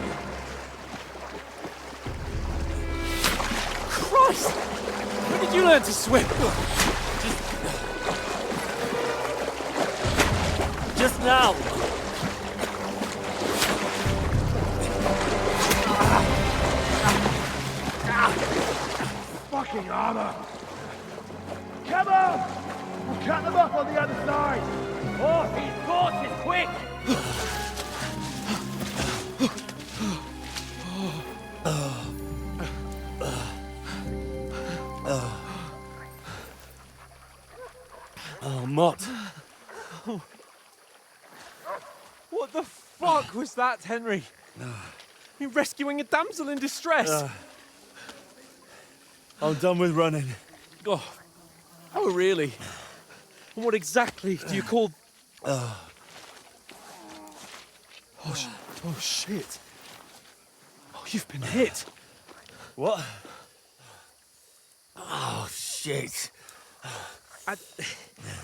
Christ! When did you learn to swim? Just now! Fucking armor! Come on! We'll cut them up on the other side! Oh, these horses, quick! Oh, Mott. What the fuck was that, Henry? You're rescuing a damsel in distress. I'm done with running. Oh, really? And what exactly do you call... Oh, shit. Oh, you've been hit. What? Oh, shit.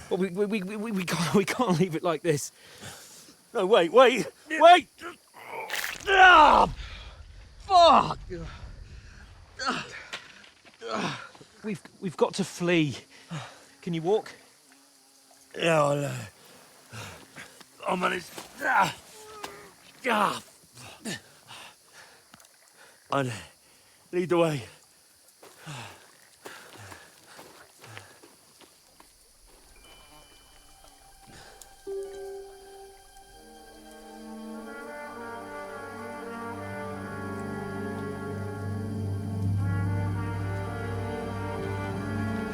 Well, we can't leave it like this. No, wait! Ah! Fuck! We've got to flee. Can you walk? Yeah, I'll manage. I'd lead the way.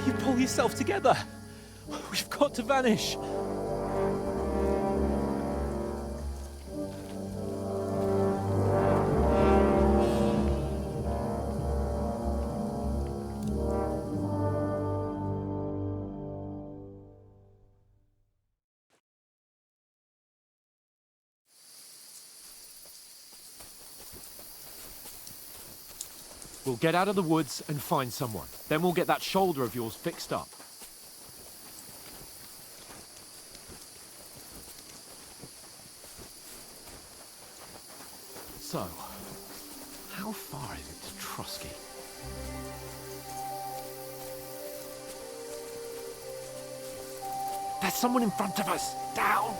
You pull yourself together. We've got to vanish. We'll get out of the woods and find someone. Then we'll get that shoulder of yours fixed up. So, how far is it to Trotsky? There's someone in front of us! Down!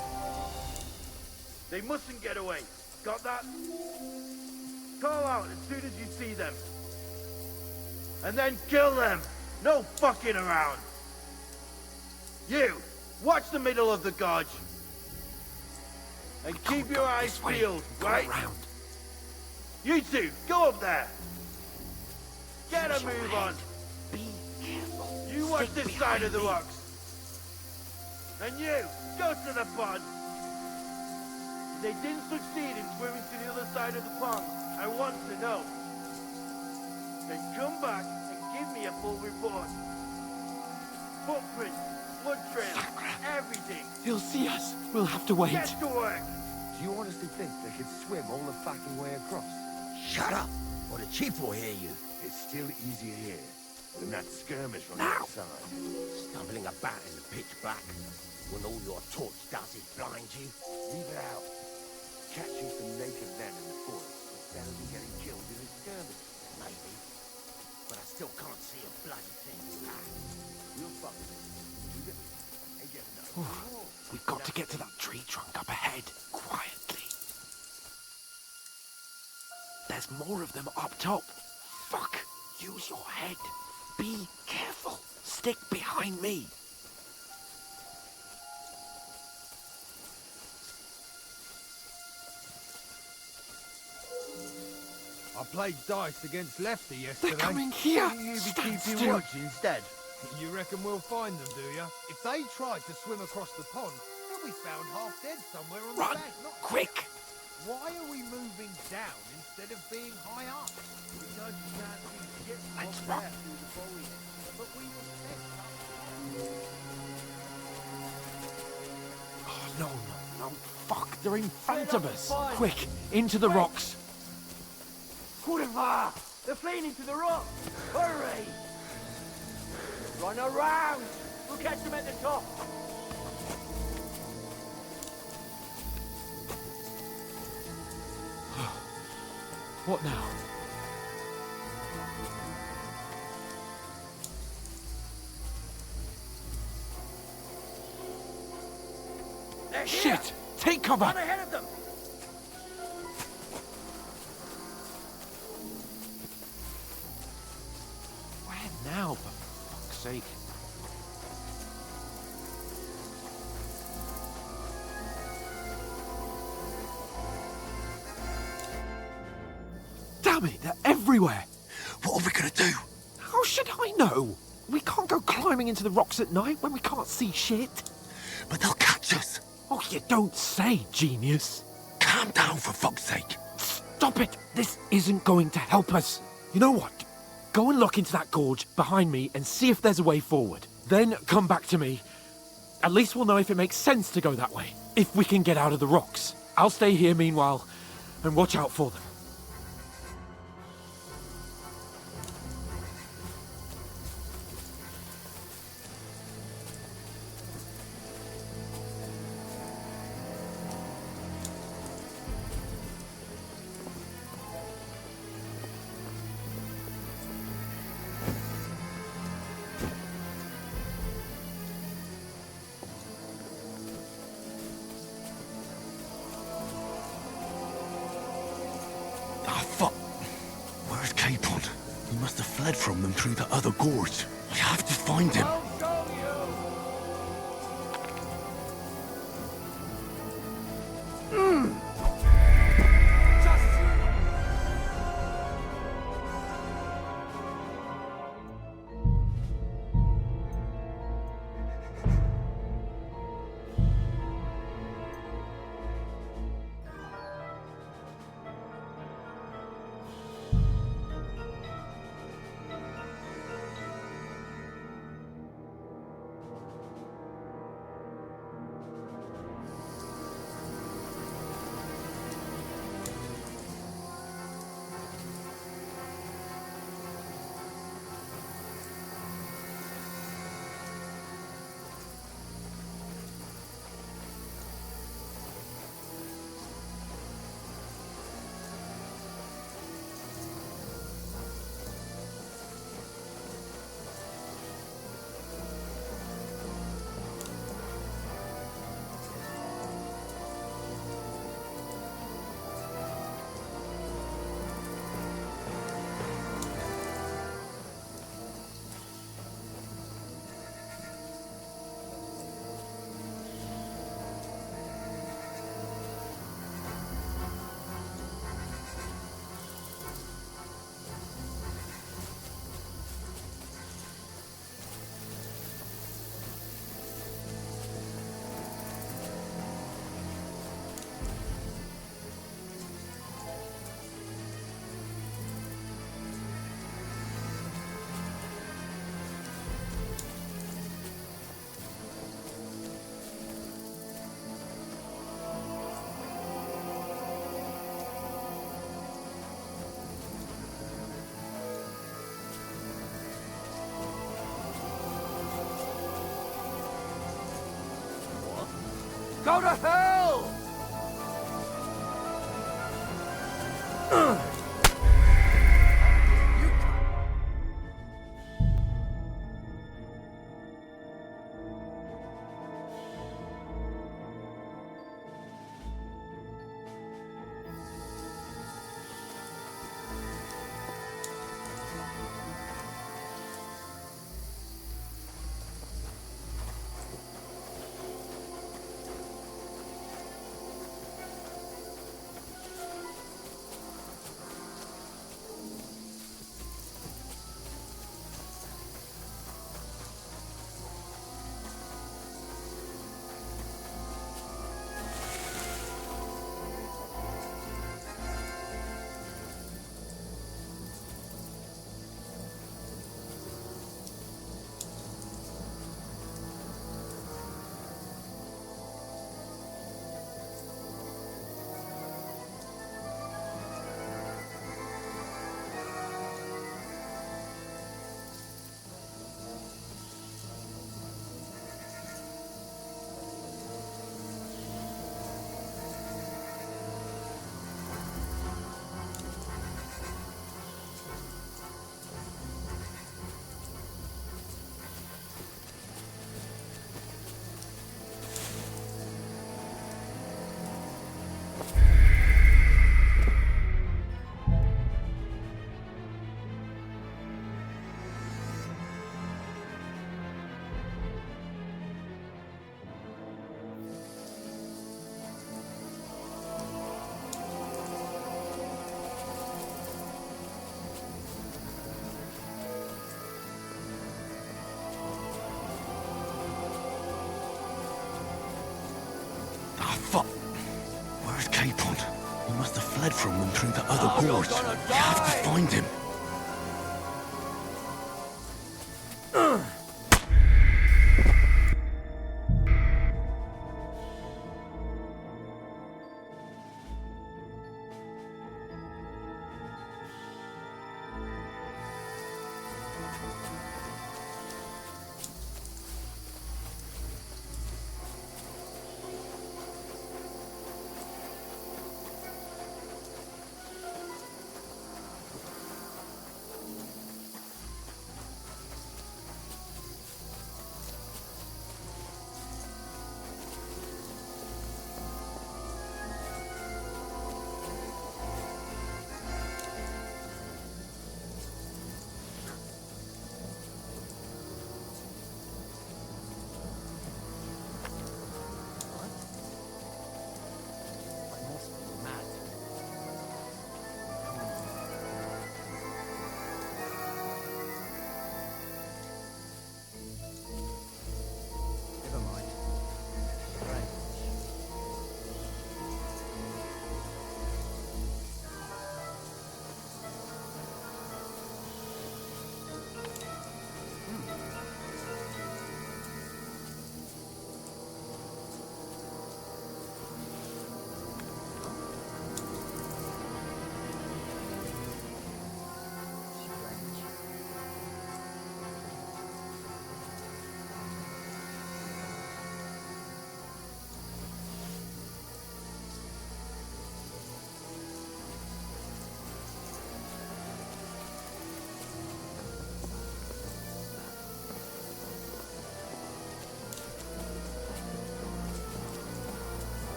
They mustn't get away. Got that? Call out as soon as you see them. And then kill them. No fucking around. You, watch the middle of the gorge. And keep your eyes peeled, right? You two, go up there. Get Get a move on. Be careful. You watch this side of the rocks. And you, go to the pond. If they didn't succeed in swimming to the other side of the pond, I want to know. Then come back and give me a full report. Footprints, blood trails, everything. He'll see us. We'll have to wait. Get to work. Do you honestly think they could swim all the fucking way across? Shut up, or the chief will hear you. It's still easier here than that skirmish on the Now. other side. Stumbling about in the pitch black, when all your torch does is blind you. Leave it out. Catching some naked men in the forest is better than getting killed in a skirmish. Maybe, but I still can't see a bloody thing. We'll fuck it. Ain't getting enough. We've got to get to that tree trunk up ahead, quietly. There's more of them up top. Fuck! Use your head. Be careful. Stick behind me. I played dice against Lefty yesterday. They're coming here. Shouldn't you be Stand keeping still. watch instead? You reckon we'll find them, do you? If they tried to swim across the pond, they'll be found half dead somewhere on Run! the bank. Not Quick! Why are we moving down instead of being high up? Because you can't see shit Let's up run. there through the foliage. But we were set up. Oh, no. Fuck, they're in front of us. Quick, into the rocks. Kurva! They're fleeing into the rock! Hurry! Run around! We'll catch them at the top! What now? They're here. Shit! Take cover! Run ahead of them. Where now, for fuck's sake? Damn it, they're everywhere! What are we gonna do? How should I know? We can't go climbing into the rocks at night when we can't see shit. But they'll catch us. Oh, you don't say, genius. Calm down, for fuck's sake. Stop it! This isn't going to help us. You know what? Go and look into that gorge behind me and see if there's a way forward. Then come back to me. At least we'll know if it makes sense to go that way. If we can get out of the rocks. I'll stay here meanwhile and watch out for them. Ah, fuck. Where's Capon? He must have fled from them through the other gorge. I have to find him. Go to hell! Fuck. Where's Capon? He must have fled from them through the other boards. We have to find him.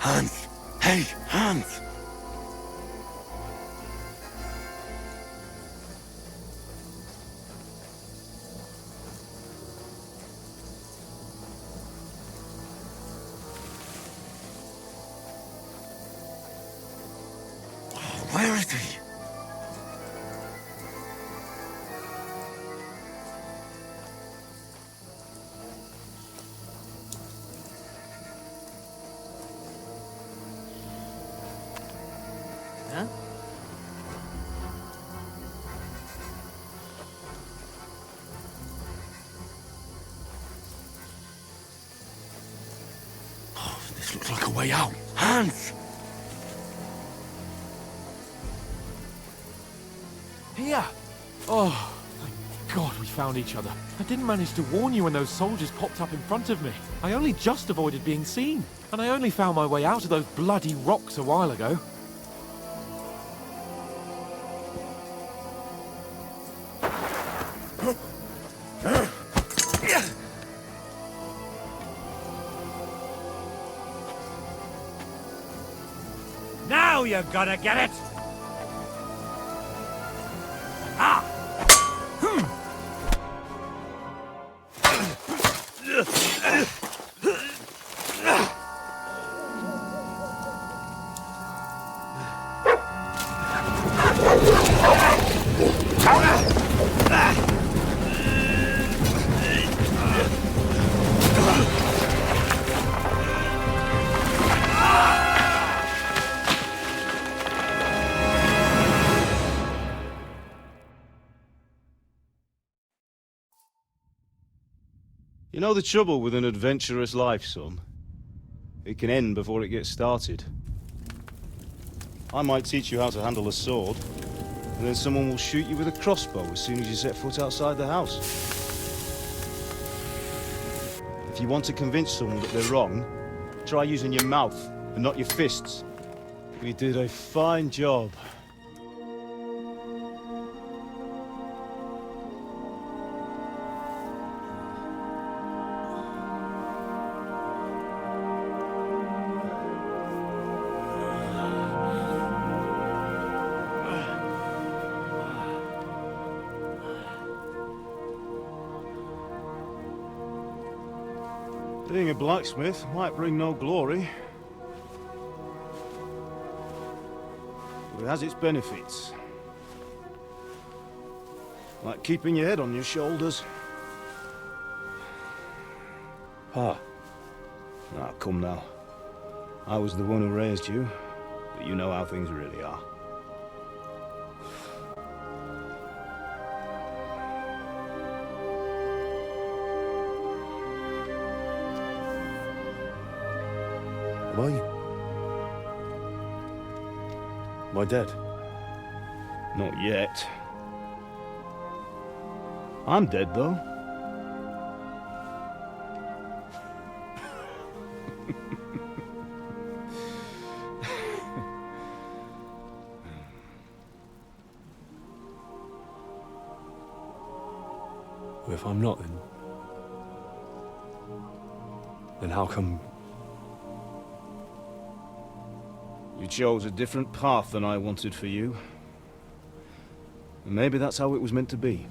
Hans! Hey, Hans! dirty. Huh? Oh, this looks like a way out. Hans! Here! Oh, thank God we found each other. I didn't manage to warn you when those soldiers popped up in front of me. I only just avoided being seen. And I only found my way out of those bloody rocks a while ago. Now you're gonna get it! Ah! You know the trouble with an adventurous life, son? It can end before it gets started. I might teach you how to handle a sword, and then someone will shoot you with a crossbow as soon as you set foot outside the house. If you want to convince someone that they're wrong, try using your mouth and not your fists. We did a fine job. Being a blacksmith might bring no glory, but it has its benefits. Like keeping your head on your shoulders. Pa. Now, come now. I was the one who raised you, but you know how things really are. Am I dead? Not yet. I'm dead, though. Well, if I'm not, then how come... You chose a different path than I wanted for you. And maybe that's how it was meant to be.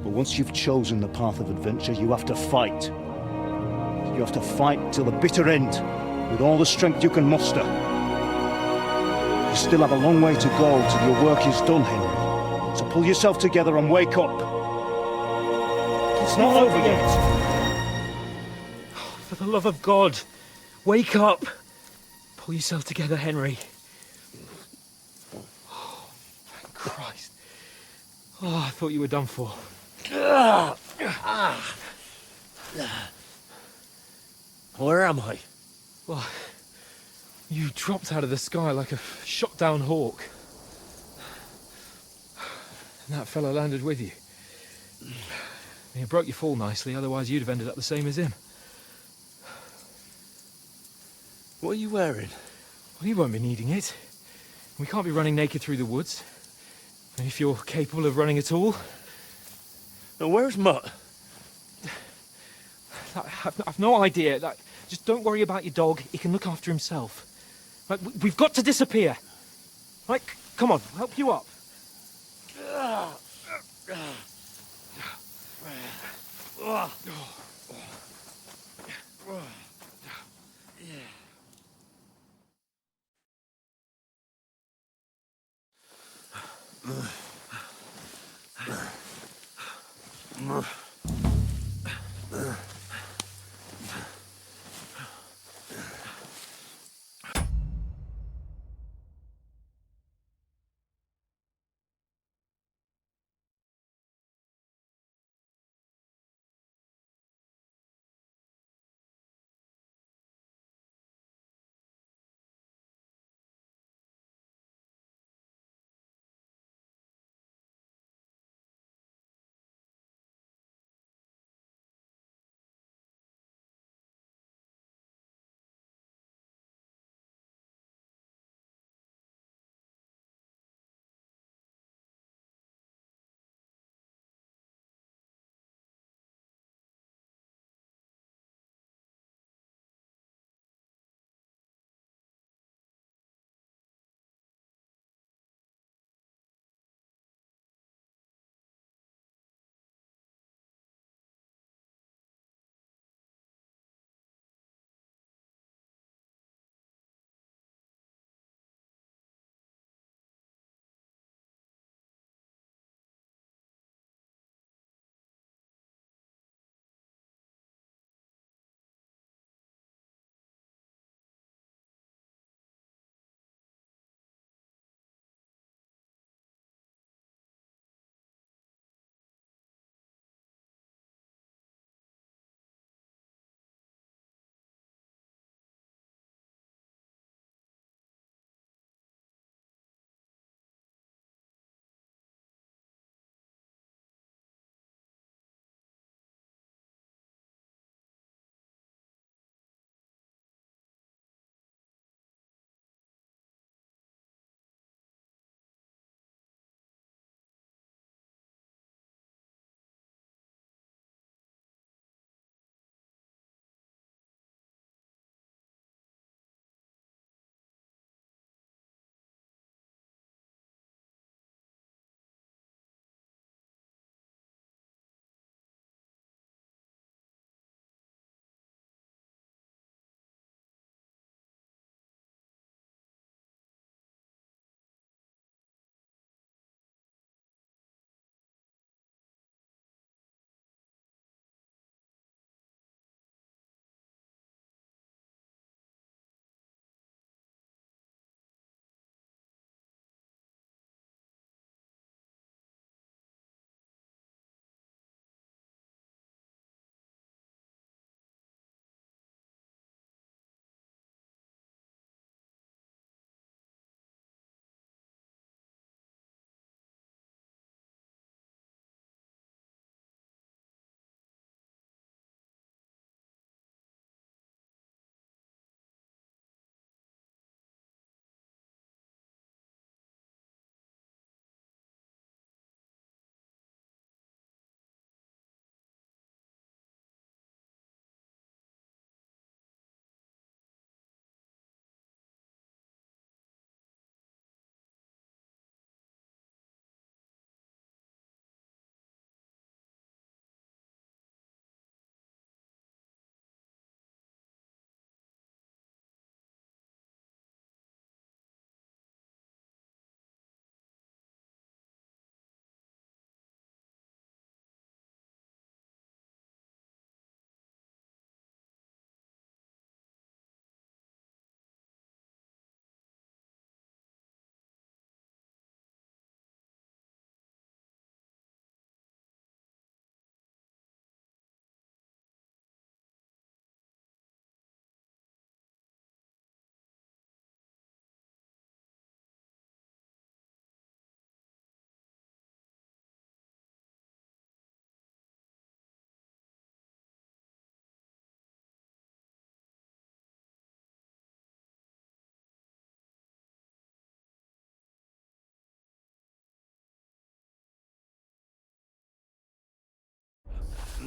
But once you've chosen the path of adventure, you have to fight. You have to fight till the bitter end, with all the strength you can muster. You still have a long way to go till your work is done, Henry. So pull yourself together and wake up. It's not over yet. For the love of God, wake up! Pull yourself together, Henry. Oh, thank Christ. Oh, I thought you were done for. Where am I? Well, you dropped out of the sky like a shot-down hawk. And that fella landed with you. He broke your fall nicely, otherwise you'd have ended up the same as him. What are you wearing? Well, you won't be needing it. We can't be running naked through the woods. And if you're capable of running at all... Now, where's Mutt? I've no idea. Just don't worry about your dog. He can look after himself. We've got to disappear. Right, come on, I'll help you up.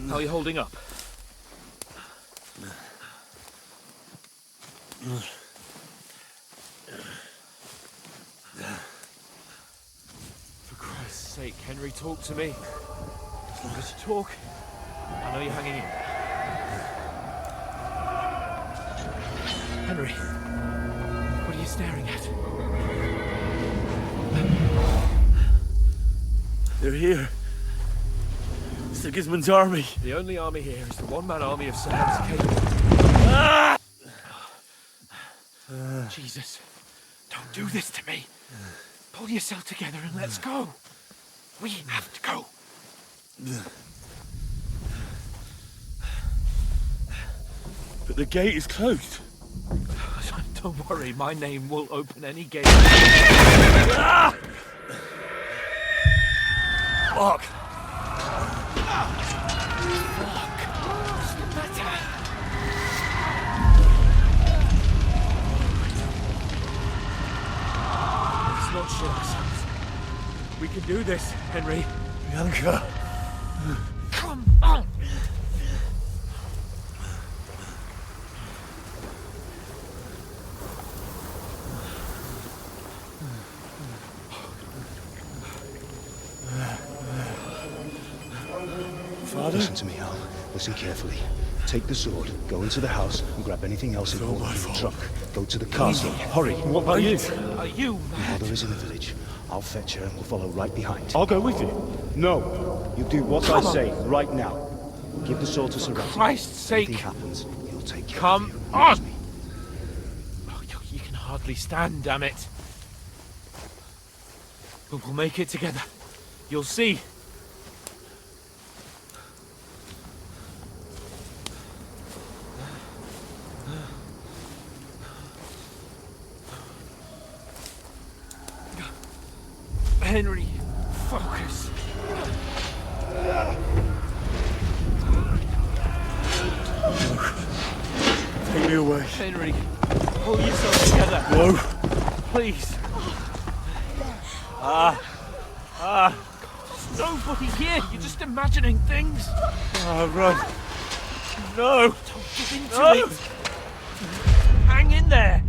How are you holding up? For Christ's sake, Henry, talk to me. As long as you talk, I know you're hanging in. Henry, what are you staring at? They're here. Sigismund's army. The only army here is the one-man army of Sir Hans Cable. Ah! Jesus, don't do this to me. Pull yourself together and let's go. We have to go. But the gate is closed. Don't worry, my name will open any gate. Ah! Fuck. What's the matter? Let's not shit ourselves. We can do this, Henry. Bianca. Come on! Father? Listen to me, Al. Listen carefully. Take the sword, go into the house, and grab anything else important in the truck. Go to the castle. Hurry. What about you? Are you Your mad? mother is in the village. I'll fetch her and we'll follow right behind. I'll go with you. No. You do what Come I on. say right now. Give the sword to Sir Ratty. Christ's sake. If anything happens, he'll take care Come of you. on! Oh, you can hardly stand, damn it. But we'll make it together. You'll see. Henry, focus. Take me away. Henry, pull yourself together. No. Please. There's nobody here. You're just imagining things. Run. No. Don't give in to it. Hang in there.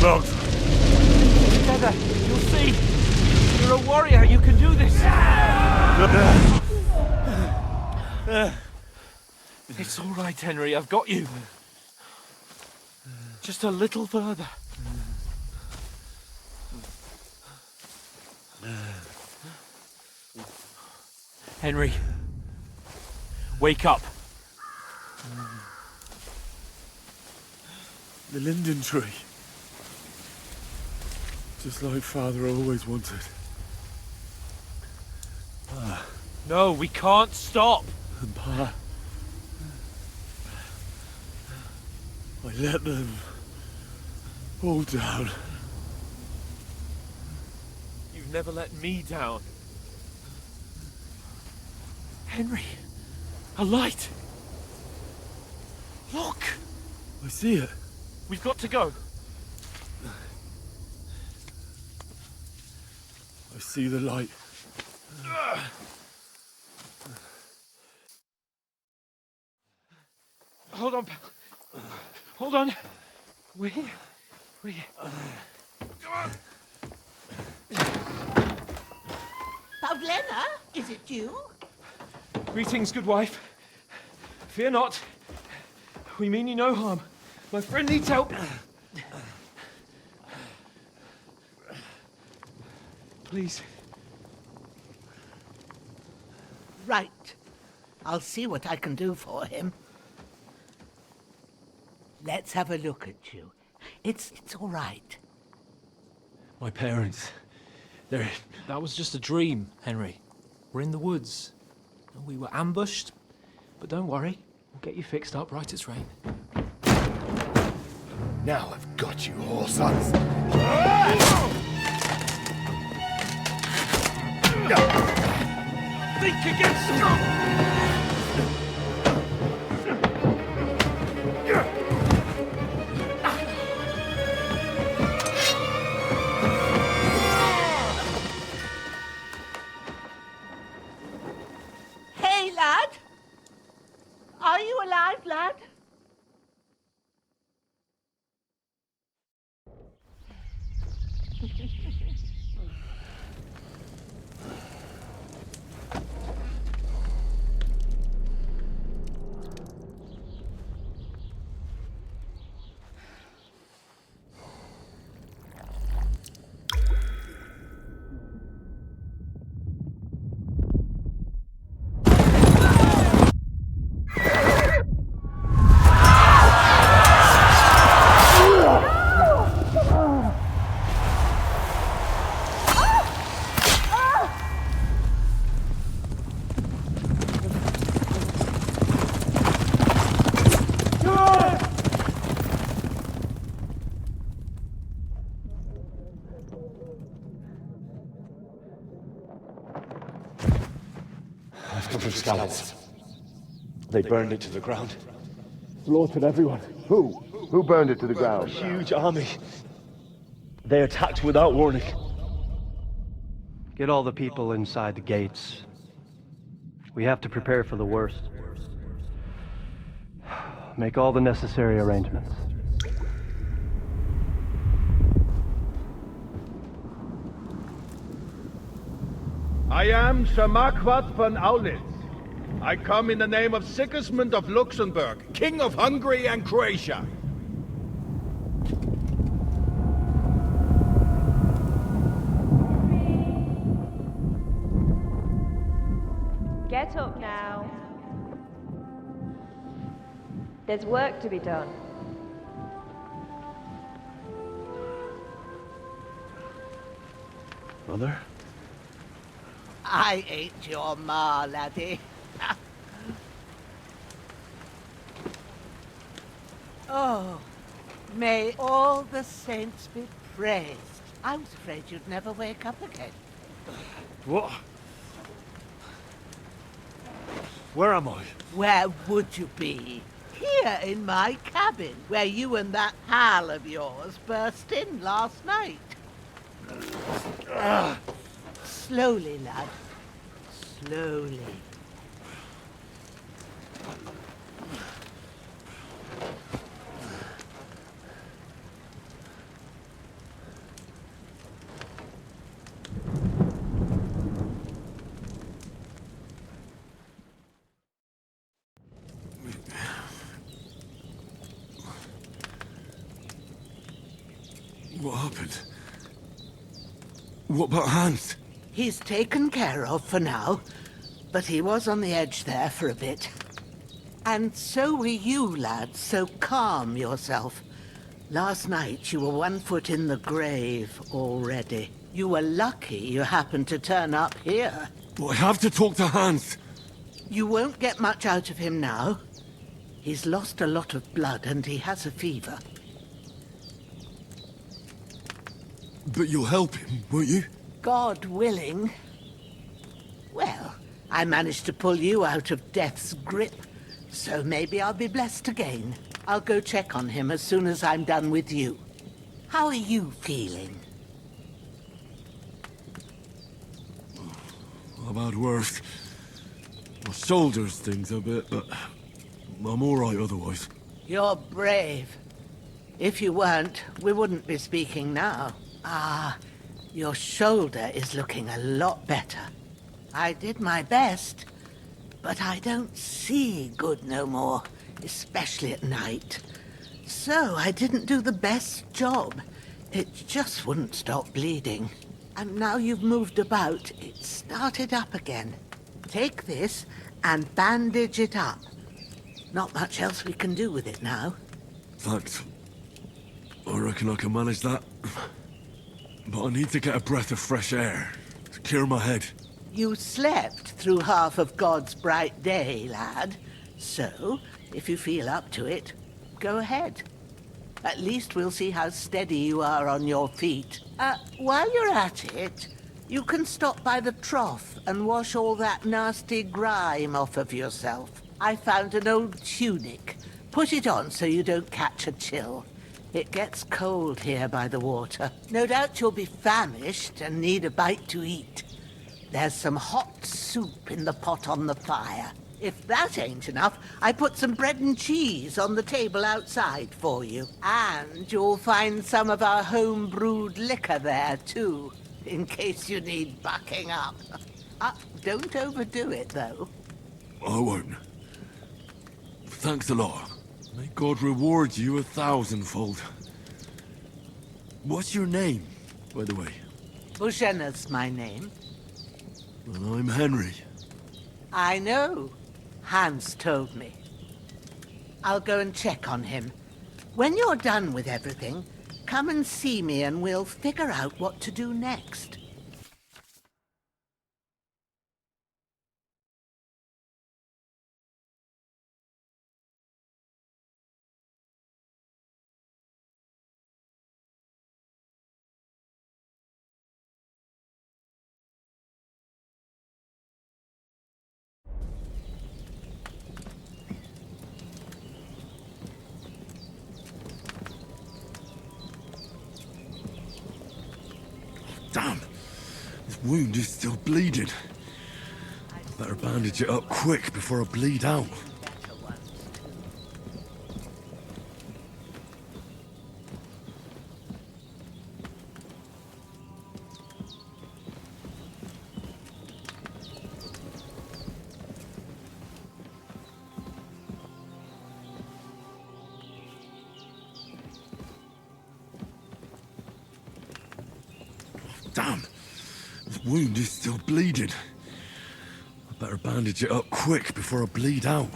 No. Together. You'll see. You're a warrior. You can do this. It's all right, Henry. I've got you. Just a little further. Henry, wake up. The linden tree. Just like Father always wanted. No, we can't stop. And Pa. I let them all down. You've never let me down. Henry, a light. Look. I see it. We've got to go. I see the light. Hold on, pal. Hold on. We're here. We're here. Come on. Pavlena, is it you? Greetings, good wife. Fear not. We mean you no harm. My friend needs help. Please. Right. I'll see what I can do for him. Let's have a look at you. It's all right. My parents. That was just a dream, Henry. We're in the woods. We were ambushed. But don't worry. We'll get you fixed up right as rain. Now I've got you, whore sons. Think again, Hey, lad! Are you alive, lad? from scouts. They burned it to the ground. Slaughtered everyone. Who? Who burned it to the ground? Huge army. They attacked without warning. Get all the people inside the gates. We have to prepare for the worst. Make all the necessary arrangements. I am Sir Marquardt von Aulitz. I come in the name of Sigismund of Luxembourg, King of Hungary and Croatia. Get up now. There's work to be done. Mother? I ain't your ma, laddie. Oh, may all the saints be praised. I was afraid you'd never wake up again. What? Where am I? Where would you be? Here in my cabin, where you and that pal of yours burst in last night. Slowly, lad. Slowly. What happened? What about Hans? He's taken care of for now, but he was on the edge there for a bit. And so were you, lad, so calm yourself. Last night you were 1 foot in the grave already. You were lucky you happened to turn up here. But I have to talk to Hans. You won't get much out of him now. He's lost a lot of blood and he has a fever. But you'll help him, won't you? God willing. Well, I managed to pull you out of death's grip, so maybe I'll be blessed again. I'll go check on him as soon as I'm done with you. How are you feeling? I've had worse. My shoulders stings a bit, but I'm all right otherwise. You're brave. If you weren't, we wouldn't be speaking now. Ah, your shoulder is looking a lot better. I did my best, but I don't see good no more, especially at night. So I didn't do the best job. It just wouldn't stop bleeding. And now you've moved about, it started up again. Take this and bandage it up. Not much else we can do with it now. Thanks. I reckon I can manage that. But I need to get a breath of fresh air to clear my head. You slept through half of God's bright day, lad. So, if you feel up to it, go ahead. At least we'll see how steady you are on your feet. While you're at it, you can stop by the trough and wash all that nasty grime off of yourself. I found an old tunic. Put it on so you don't catch a chill. It gets cold here by the water. No doubt you'll be famished and need a bite to eat. There's some hot soup in the pot on the fire. If that ain't enough, I put some bread and cheese on the table outside for you. And you'll find some of our home-brewed liquor there, too, in case you need bucking up. Don't overdo it, though. I won't. Thanks a lot. May God reward you 1,000-fold. What's your name, by the way? Bushenna's my name. And I'm Henry. I know. Hans told me. I'll go and check on him. When you're done with everything, come and see me and we'll figure out what to do next. Damn! This wound is still bleeding. I better bandage it up quick before I bleed out. Damn! This wound is still bleeding. I better bandage it up quick before I bleed out.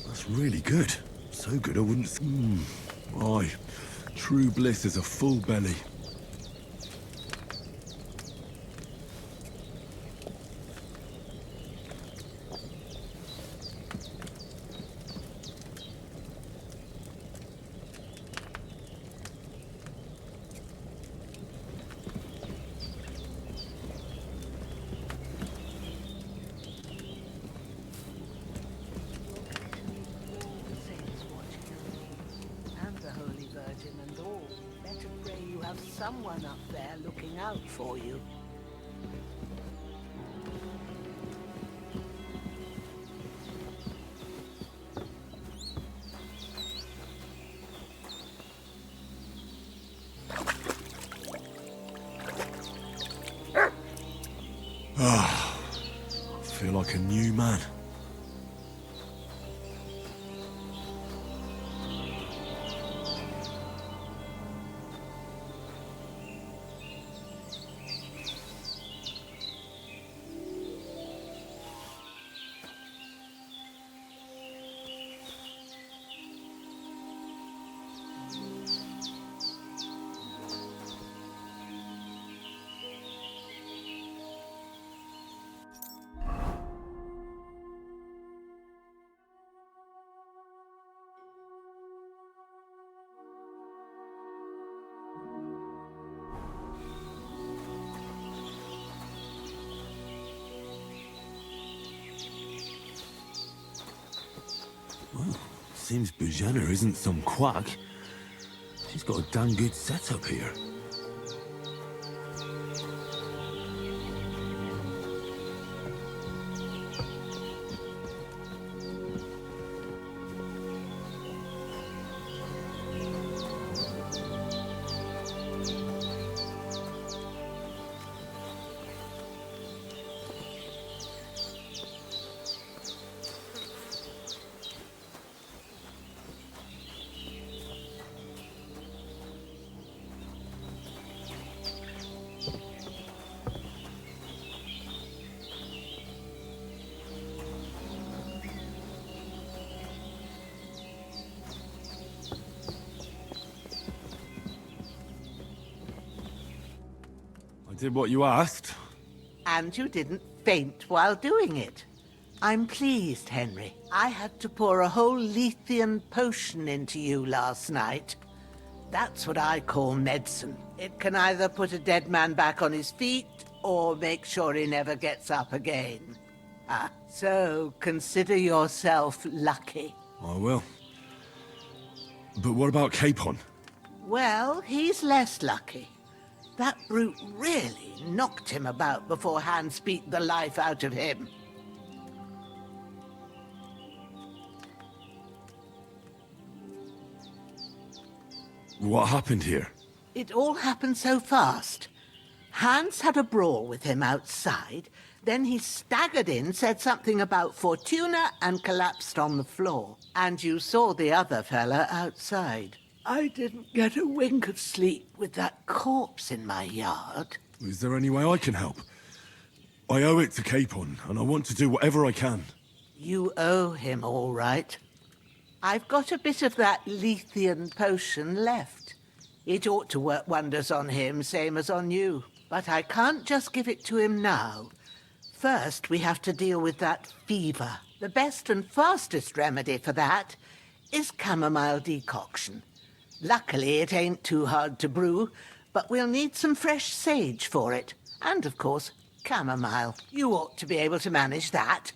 That's really good. So good I wouldn't... Aye. True bliss is a full belly. Someone up there looking out for you. Ah, I feel like a new man. Well, seems Bujana isn't some quack. She's got a damn good setup here. I did what you asked. And you didn't faint while doing it. I'm pleased, Henry. I had to pour a whole Lethean potion into you last night. That's what I call medicine. It can either put a dead man back on his feet, or make sure he never gets up again. So consider yourself lucky. I will. But what about Capon? Well, he's less lucky. That brute really knocked him about before Hans beat the life out of him. What happened here? It all happened so fast. Hans had a brawl with him outside, then he staggered in, said something about Fortuna, and collapsed on the floor. And you saw the other fella outside. I didn't get a wink of sleep with that corpse in my yard. Is there any way I can help? I owe it to Capon, and I want to do whatever I can. You owe him, all right. I've got a bit of that Lethean potion left. It ought to work wonders on him, same as on you. But I can't just give it to him now. First, we have to deal with that fever. The best and fastest remedy for that is chamomile decoction. Luckily, it ain't too hard to brew, but we'll need some fresh sage for it. And, of course, chamomile. You ought to be able to manage that.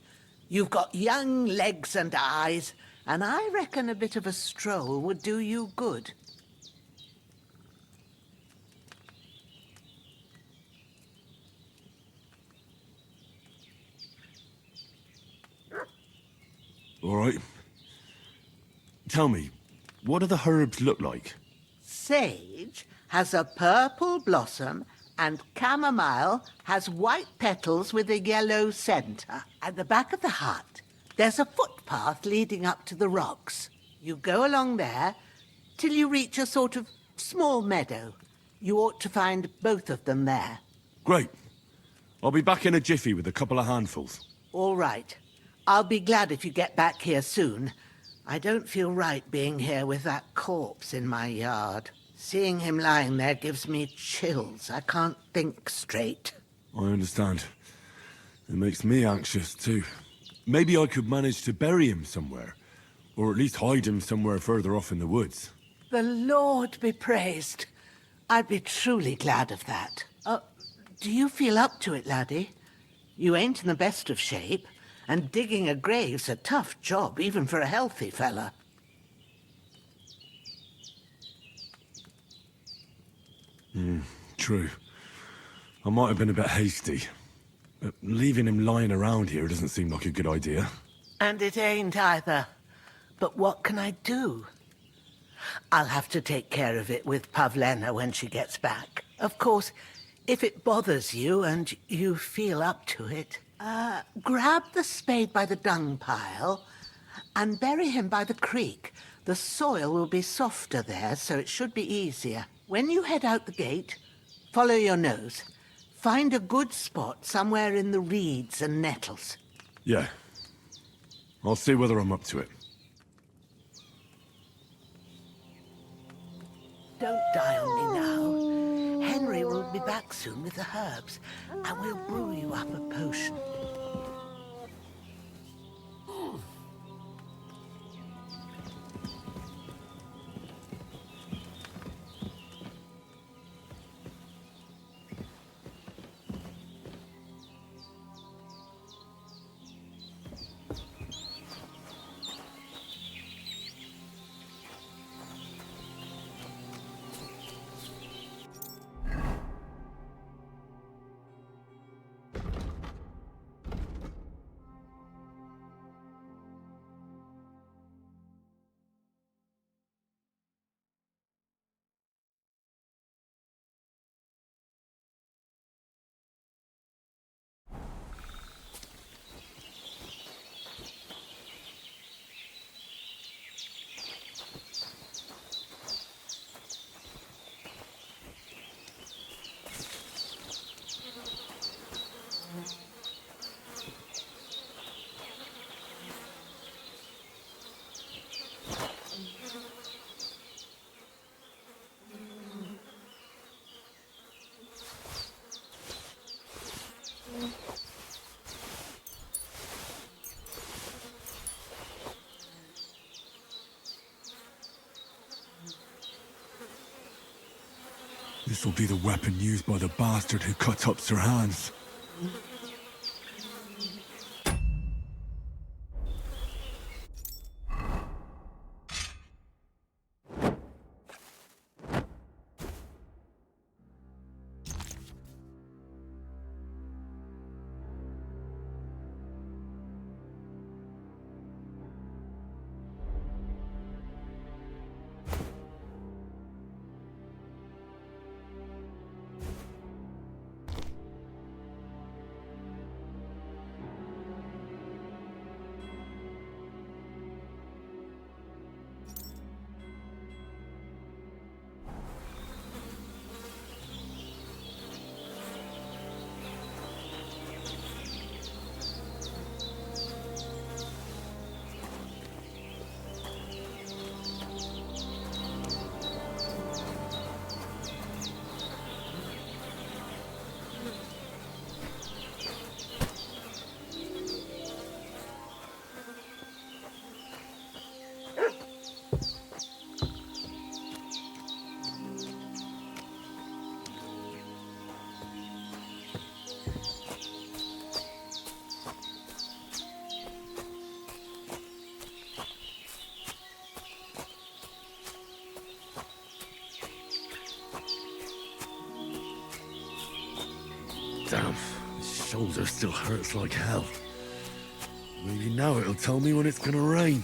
You've got young legs and eyes, and I reckon a bit of a stroll would do you good. All right. Tell me, what do the herbs look like? Sage has a purple blossom, and chamomile has white petals with a yellow centre. At the back of the hut, there's a footpath leading up to the rocks. You go along there till you reach a sort of small meadow. You ought to find both of them there. Great. I'll be back in a jiffy with a couple of handfuls. All right. I'll be glad if you get back here soon. I don't feel right being here with that corpse in my yard. Seeing him lying there gives me chills. I can't think straight. I understand. It makes me anxious, too. Maybe I could manage to bury him somewhere. Or at least hide him somewhere further off in the woods. The Lord be praised. I'd be truly glad of that. Do you feel up to it, laddie? You ain't in the best of shape. And digging a grave's a tough job, even for a healthy fella. True. I might have been a bit hasty. But leaving him lying around here doesn't seem like a good idea. And it ain't either. But what can I do? I'll have to take care of it with Pavlena when she gets back. Of course, if it bothers you and you feel up to it, grab the spade by the dung pile and bury him by the creek. The soil will be softer there, so it should be easier. When you head out the gate, follow your nose. Find a good spot somewhere in the reeds and nettles. Yeah. I'll see whether I'm up to it. Don't die on me now. Henry will be back soon with the herbs, and we'll brew you up a potion. This'll be the weapon used by the bastard who cut up Sir Hans. Damn, this shoulder still hurts like hell. Maybe now it'll tell me when it's gonna rain.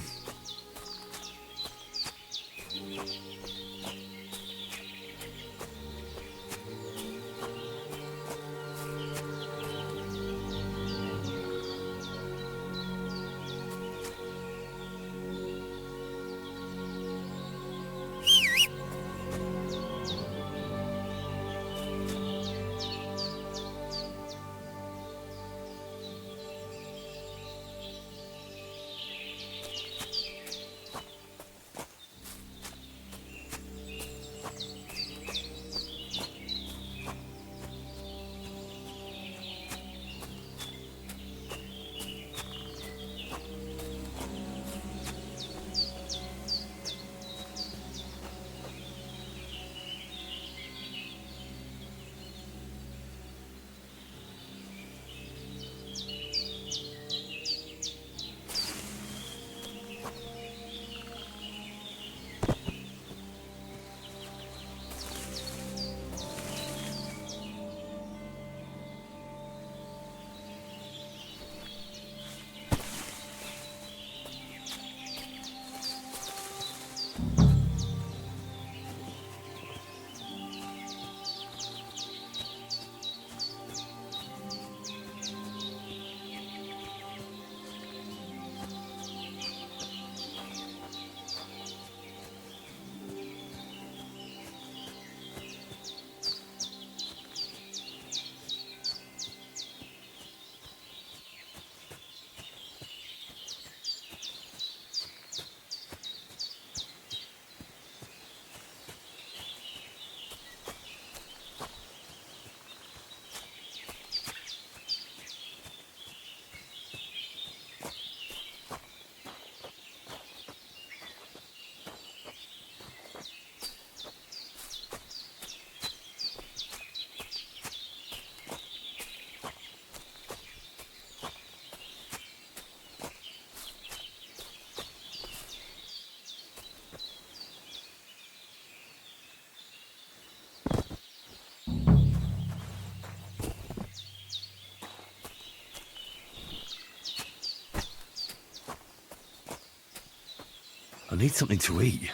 I need something to eat.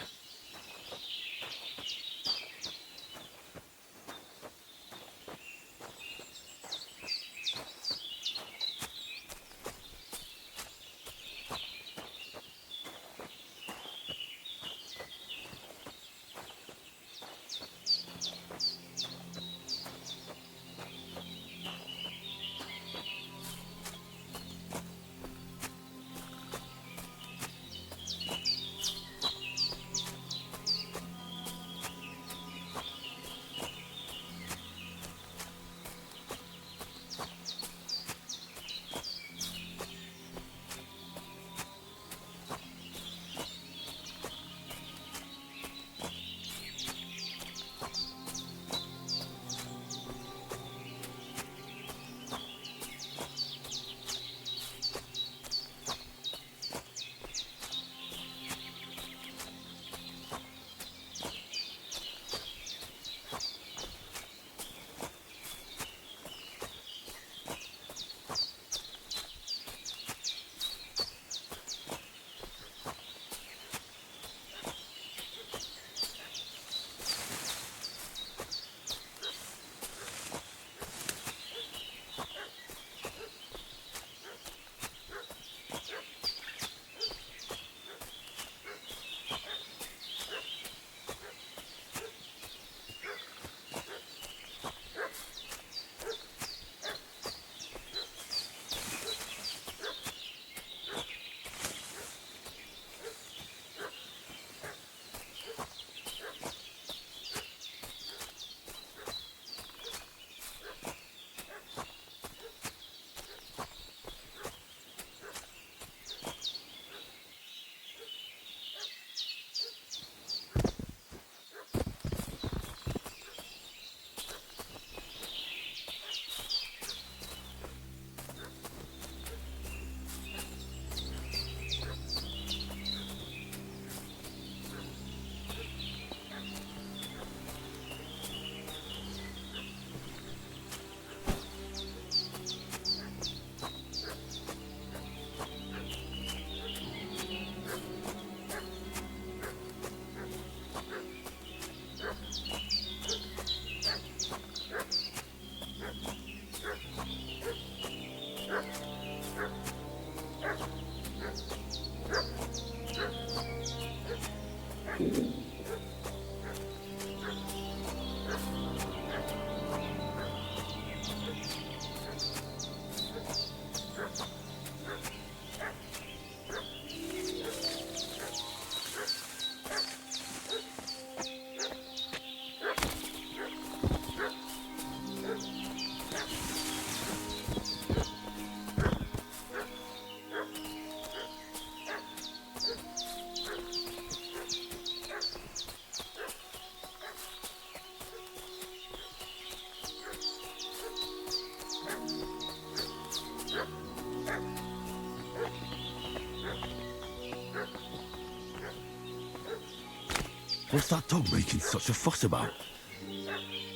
What's that dog making such a fuss about?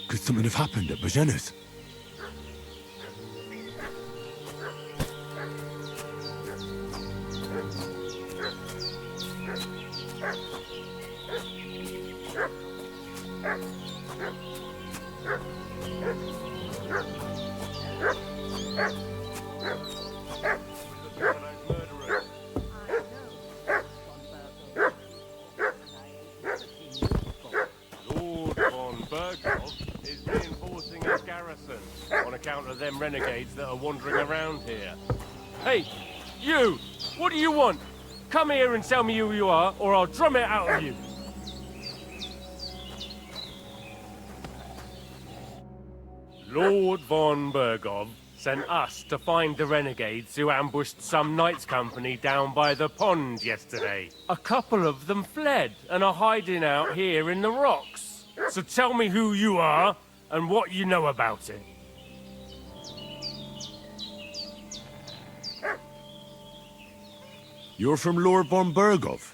Could something have happened at Bajena's? Them renegades that are wandering around here. Hey, you! What do you want? Come here and tell me who you are, or I'll drum it out of you. Lord von Bergov sent us to find the renegades who ambushed some knights' company down by the pond yesterday. A couple of them fled and are hiding out here in the rocks. So tell me who you are and what you know about it. You're from Lord von Bergov.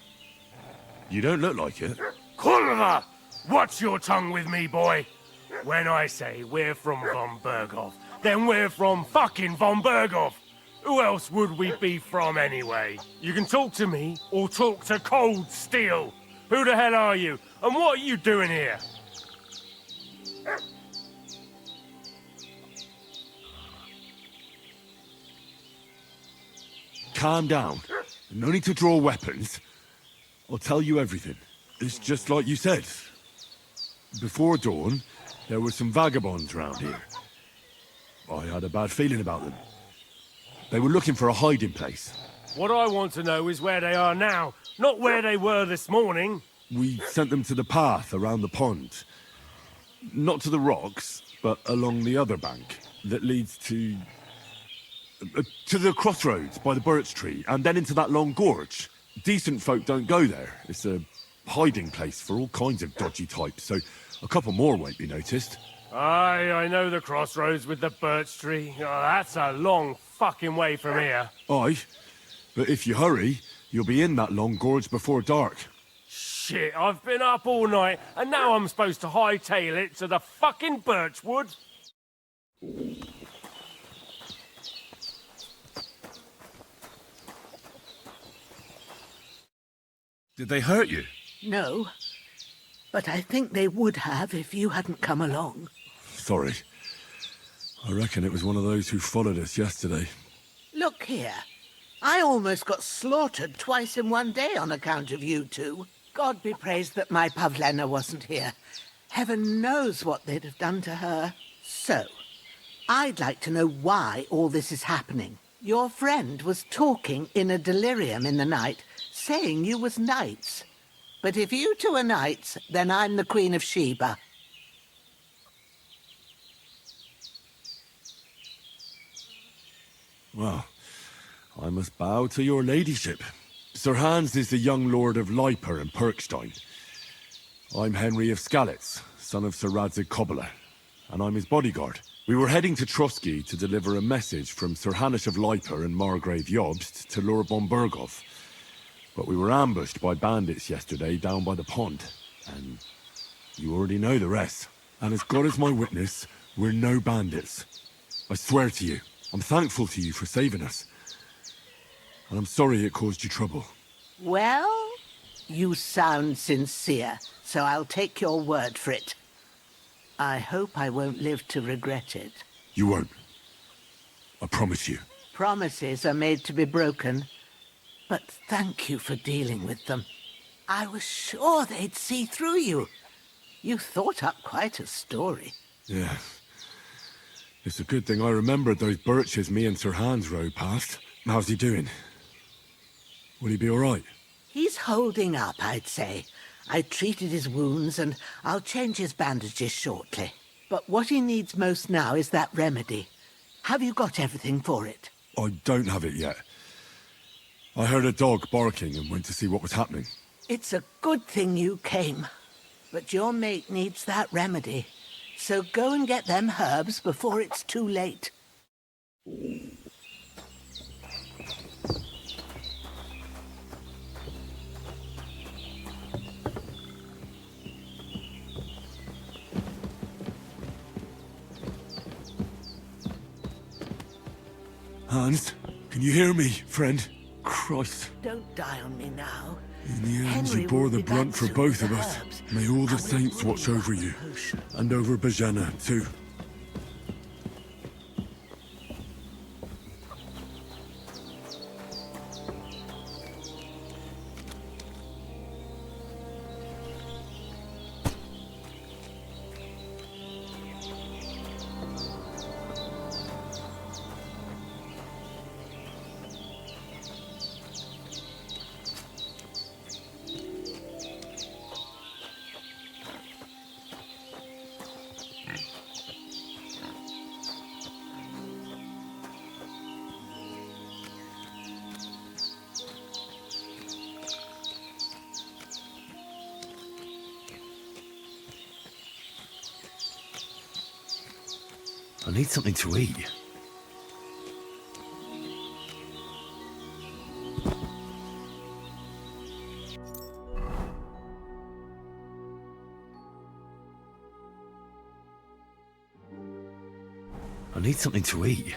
You don't look like it. Kulva! Watch your tongue with me, boy. When I say we're from von Bergov, then we're from fucking von Bergov. Who else would we be from anyway? You can talk to me or talk to cold steel. Who the hell are you? And what are you doing here? Calm down. No need to draw weapons. I'll tell you everything. It's just like you said. Before dawn, there were some vagabonds round here. I had a bad feeling about them. They were looking for a hiding place. What I want to know is where they are now, not where they were this morning. We sent them to the path around the pond. Not to the rocks, but along the other bank that leads to the crossroads by the birch tree, and then into that long gorge. Decent folk don't go there. It's a hiding place for all kinds of dodgy types, so a couple more won't be noticed. Aye, I know the crossroads with the birch tree. Oh, that's a long fucking way from here. Aye, but if you hurry, you'll be in that long gorge before dark. Shit, I've been up all night, and now I'm supposed to hightail it to the fucking birchwood? Did they hurt you? No, but I think they would have if you hadn't come along. Sorry. I reckon it was one of those who followed us yesterday. Look here. I almost got slaughtered twice in one day on account of you two. God be praised that my Pavlena wasn't here. Heaven knows what they'd have done to her. So, I'd like to know why all this is happening. Your friend was talking in a delirium in the night, saying you was knights. But if you two are knights, then I'm the Queen of Sheba. Well, I must bow to your ladyship. Sir Hans is the young lord of Leiper and Perkstein. I'm Henry of Skalitz, son of Sir Radzig Kobyla, and I'm his bodyguard. We were heading to Trotsky to deliver a message from Sir Hanush of Leiper and Margrave Jobst to Lord von Bergov. But we were ambushed by bandits yesterday down by the pond, and you already know the rest. And as God is my witness, we're no bandits. I swear to you, I'm thankful to you for saving us. And I'm sorry it caused you trouble. Well, you sound sincere, so I'll take your word for it. I hope I won't live to regret it. You won't. I promise you. Promises are made to be broken. But thank you for dealing with them. I was sure they'd see through you. You thought up quite a story. Yeah. It's a good thing I remembered those birches me and Sir Hans rode past. How's he doing? Will he be all right? He's holding up, I'd say. I treated his wounds and I'll change his bandages shortly. But what he needs most now is that remedy. Have you got everything for it? I don't have it yet. I heard a dog barking and went to see what was happening. It's a good thing you came. But your mate needs that remedy. So go and get them herbs before it's too late. Hans, can you hear me, friend? Christ. Don't die on me now. In the end, Henry you bore will the be brunt back for soon both with of the us. herbs. May all the I will saints bring watch you over a you. potion. And over Bajana, too. I need something to eat. I need something to eat.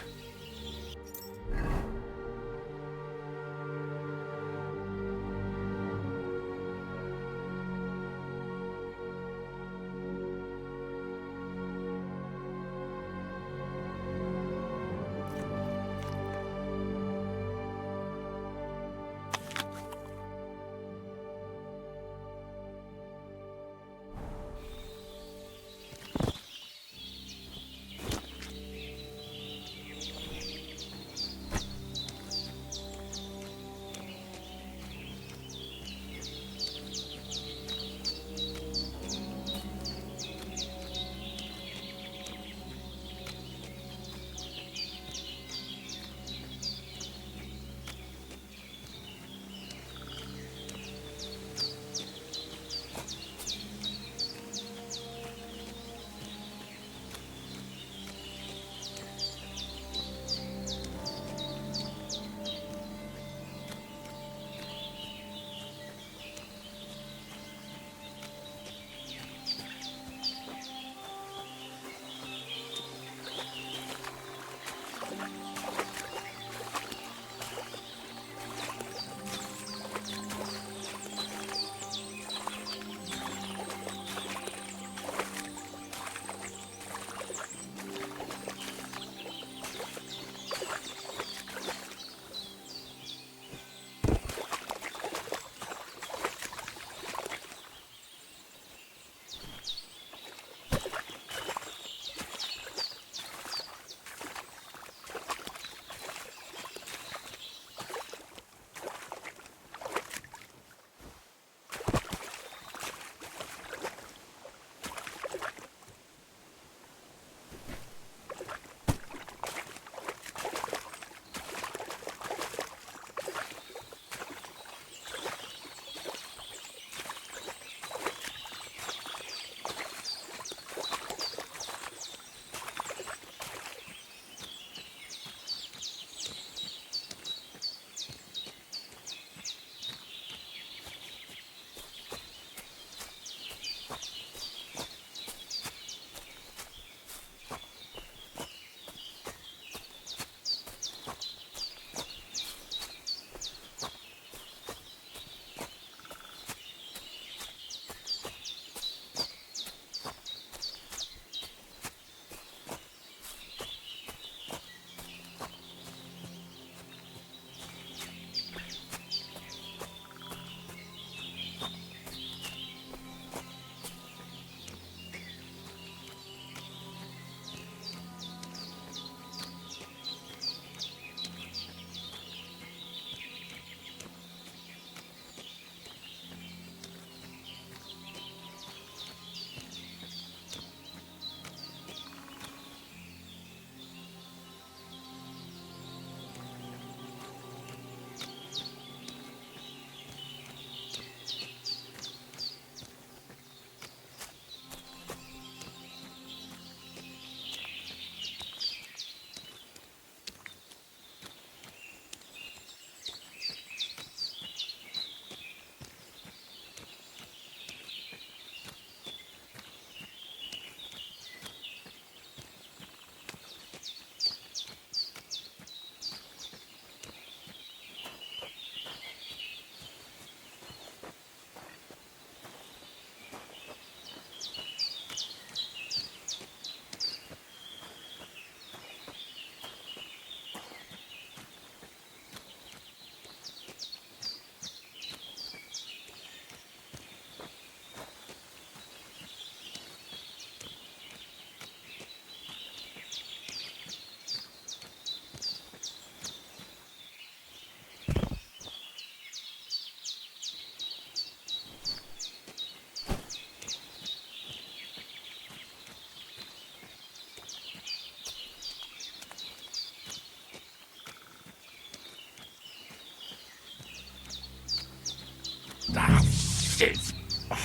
Shit! My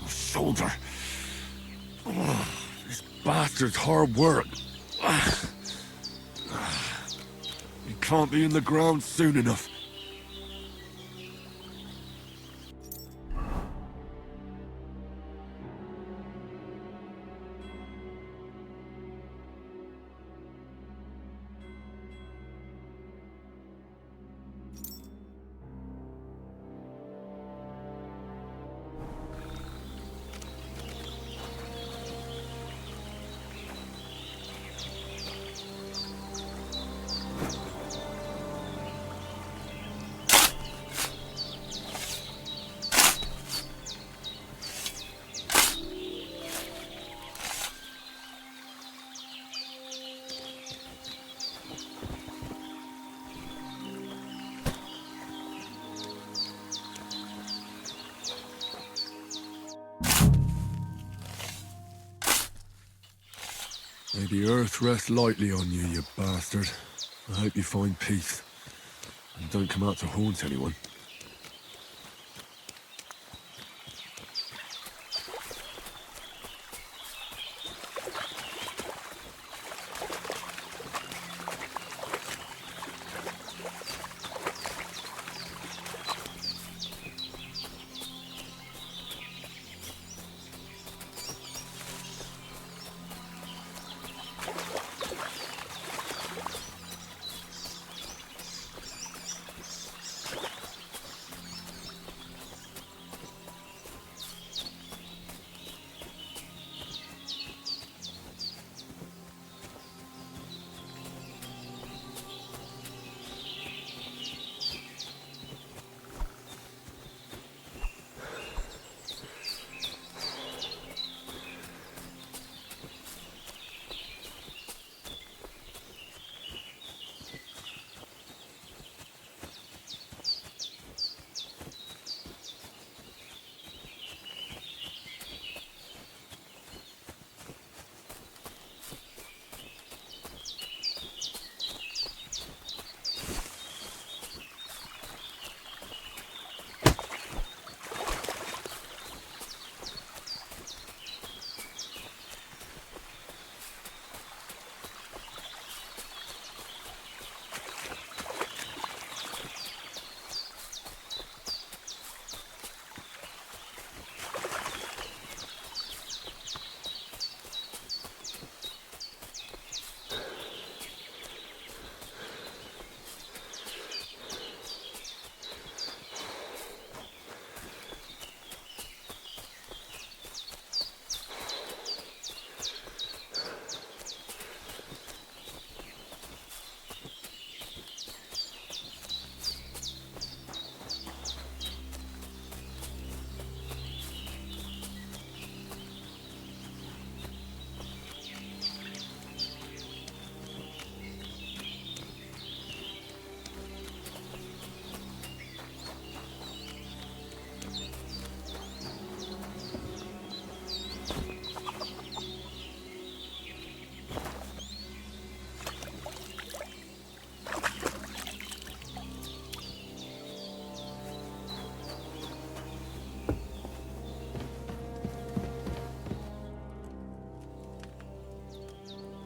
shoulder. This bastard's hard work. He can't be in the ground soon enough. May the earth rest lightly on you, you bastard. I hope you find peace. And don't come out to haunt anyone.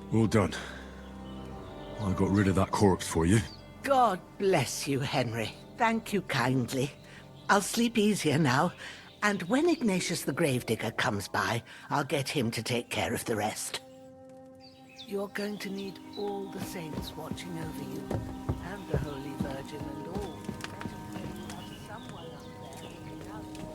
Well done. I got rid of that corpse for you. God bless you, Henry. Thank you kindly. I'll sleep easier now, and when Ignatius the Gravedigger comes by, I'll get him to take care of the rest. You're going to need all the saints watching over you, and the Holy Virgin and all. Someone up there looking out for you.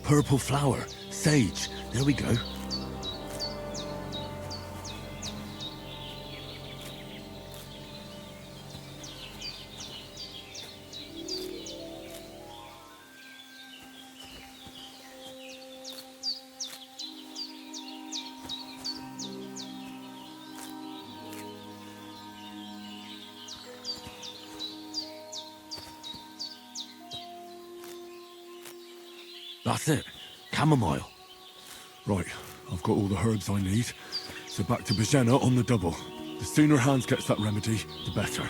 Purple flower, sage, There we go. That's it. Chamomile. Right, I've got all the herbs I need. So back to Bajena on the double. The sooner Hans gets that remedy, the better.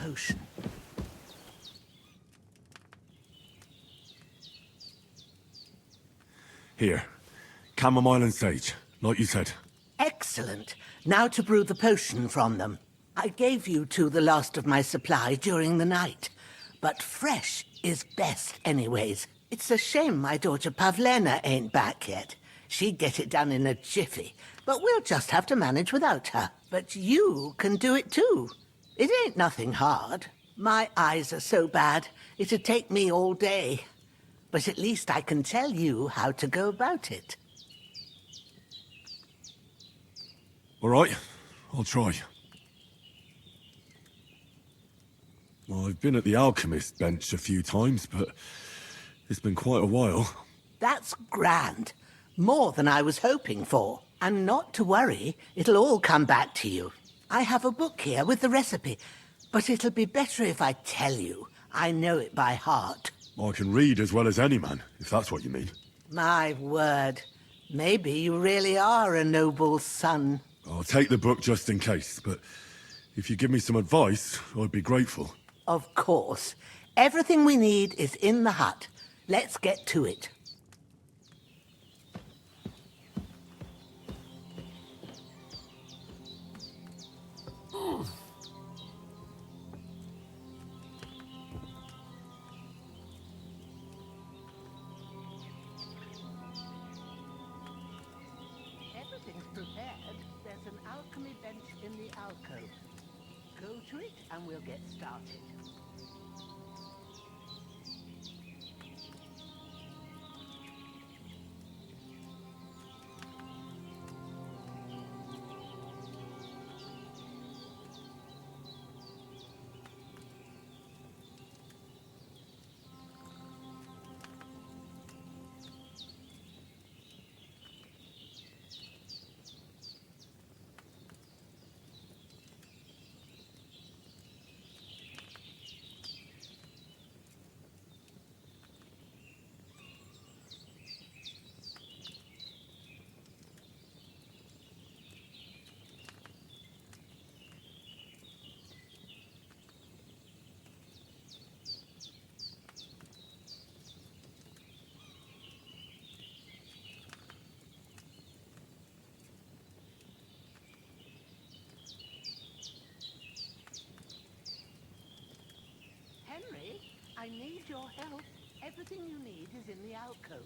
Potion. Here. Chamomile and sage, like you said. Excellent. Now to brew the potion from them. I gave you two the last of my supply during the night. But fresh is best anyways. It's a shame my daughter Pavlena ain't back yet. She'd get it done in a jiffy. But we'll just have to manage without her. But you can do it too. It ain't nothing hard. My eyes are so bad, it'd take me all day. But at least I can tell you how to go about it. All right, I'll try. Well, I've been at the alchemist bench a few times, but it's been quite a while. That's grand. More than I was hoping for. And not to worry, it'll all come back to you. I have a book here with the recipe, but it'll be better if I tell you. I know it by heart. I can read as well as any man, if that's what you mean. My word. Maybe you really are a noble son. I'll take the book just in case, but if you give me some advice, I'd be grateful. Of course. Everything we need is in the hut. Let's get to it. Everything's prepared. There's an alchemy bench in the alcove. Go to it and we'll get started. I need your help. Everything you need is in the alcove.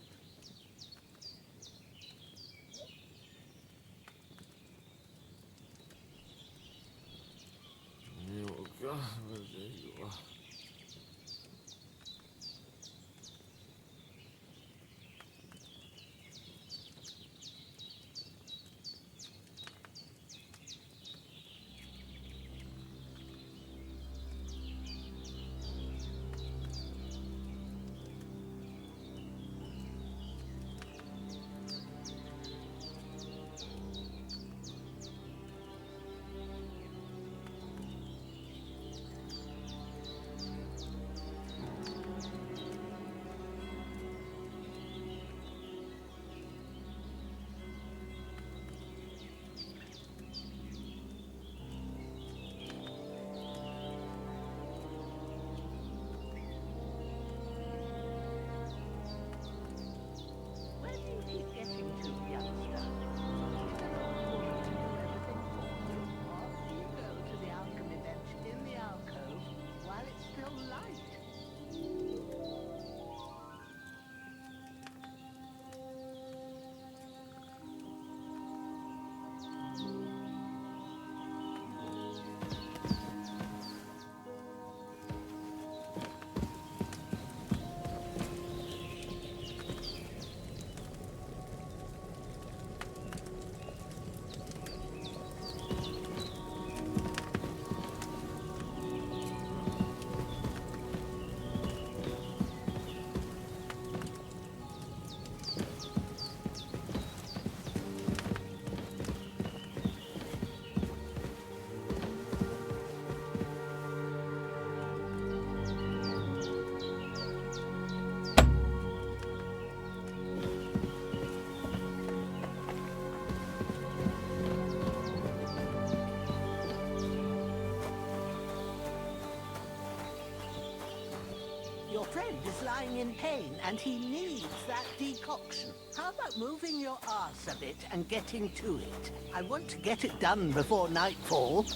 Your friend is lying in pain, and he needs that decoction. How about moving your arse a bit and getting to it? I want to get it done before nightfall.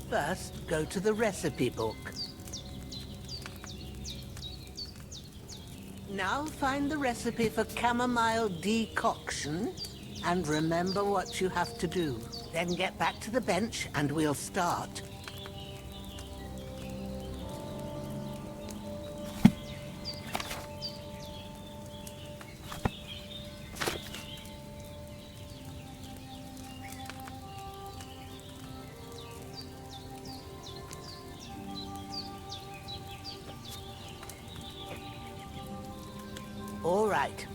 First, go to the recipe book. Now find the recipe for chamomile decoction and remember what you have to do. Then get back to the bench and we'll start. All right.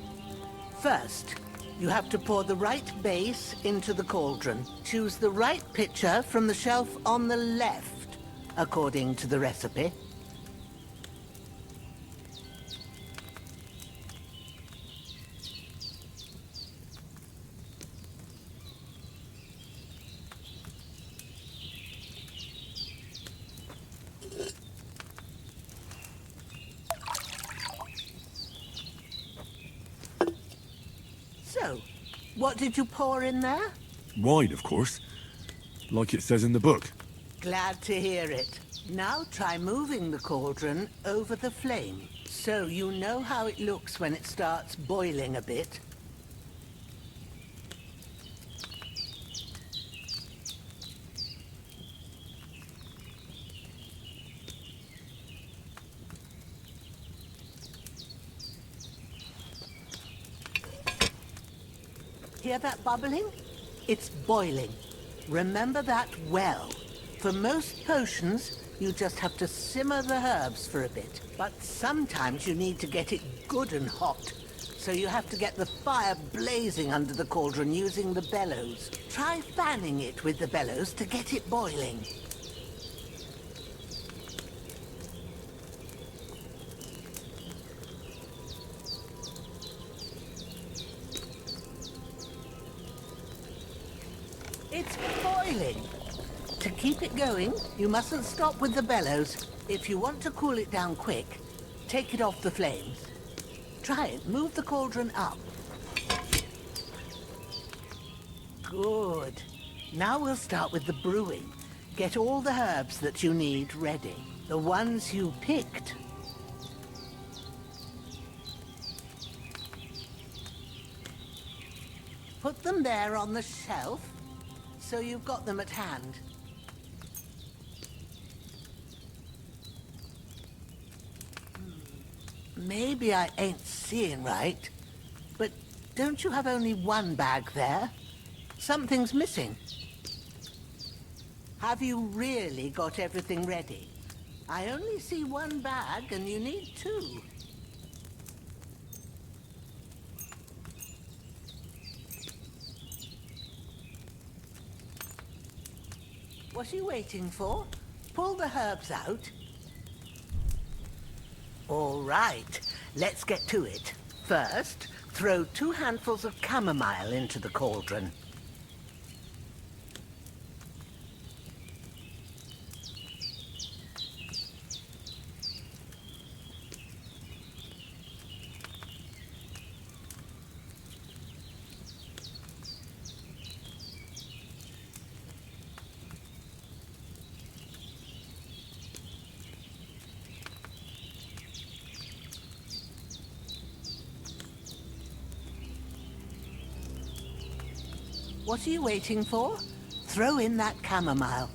First, you have to pour the right base into the cauldron. Choose the right pitcher from the shelf on the left, according to the recipe. So, what did you pour in there? Wine, of course. Like it says in the book. Glad to hear it. Now try moving the cauldron over the flame, so you know how it looks when it starts boiling a bit. Hear that bubbling? It's boiling. Remember that well. For most potions, you just have to simmer the herbs for a bit. But sometimes you need to get it good and hot. So you have to get the fire blazing under the cauldron using the bellows. Try fanning it with the bellows to get it boiling. It's boiling. To keep it going, you mustn't stop with the bellows. If you want to cool it down quick, take it off the flames. Try it. Move the cauldron up. Good. Now we'll start with the brewing. Get all the herbs that you need ready. The ones you picked. Put them there on the shelf, so you've got them at hand. Maybe I ain't seeing right, but don't you have only one bag there? Something's missing. Have you really got everything ready? I only see one bag and you need two. What are you waiting for? Pull the herbs out. All right, let's get to it. First, throw 2 handfuls of chamomile into the cauldron. What are you waiting for? Throw in that chamomile.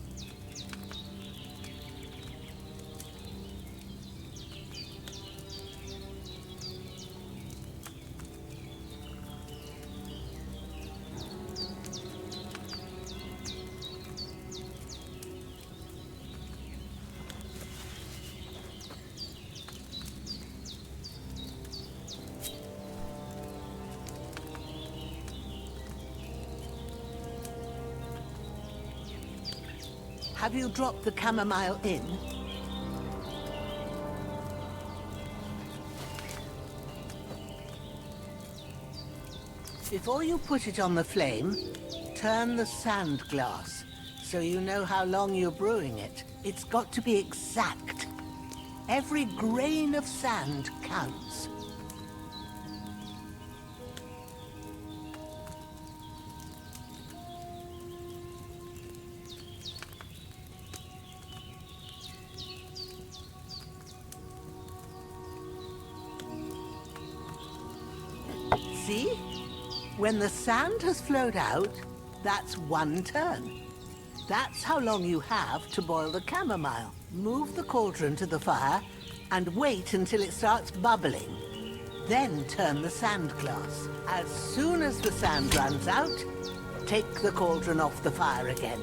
Have you dropped the chamomile in? Before you put it on the flame, turn the sand glass so you know how long you're brewing it. It's got to be exact. Every grain of sand counts. See? When the sand has flowed out, that's 1 turn. That's how long you have to boil the chamomile. Move the cauldron to the fire and wait until it starts bubbling. Then turn the sand glass. As soon as the sand runs out, take the cauldron off the fire again.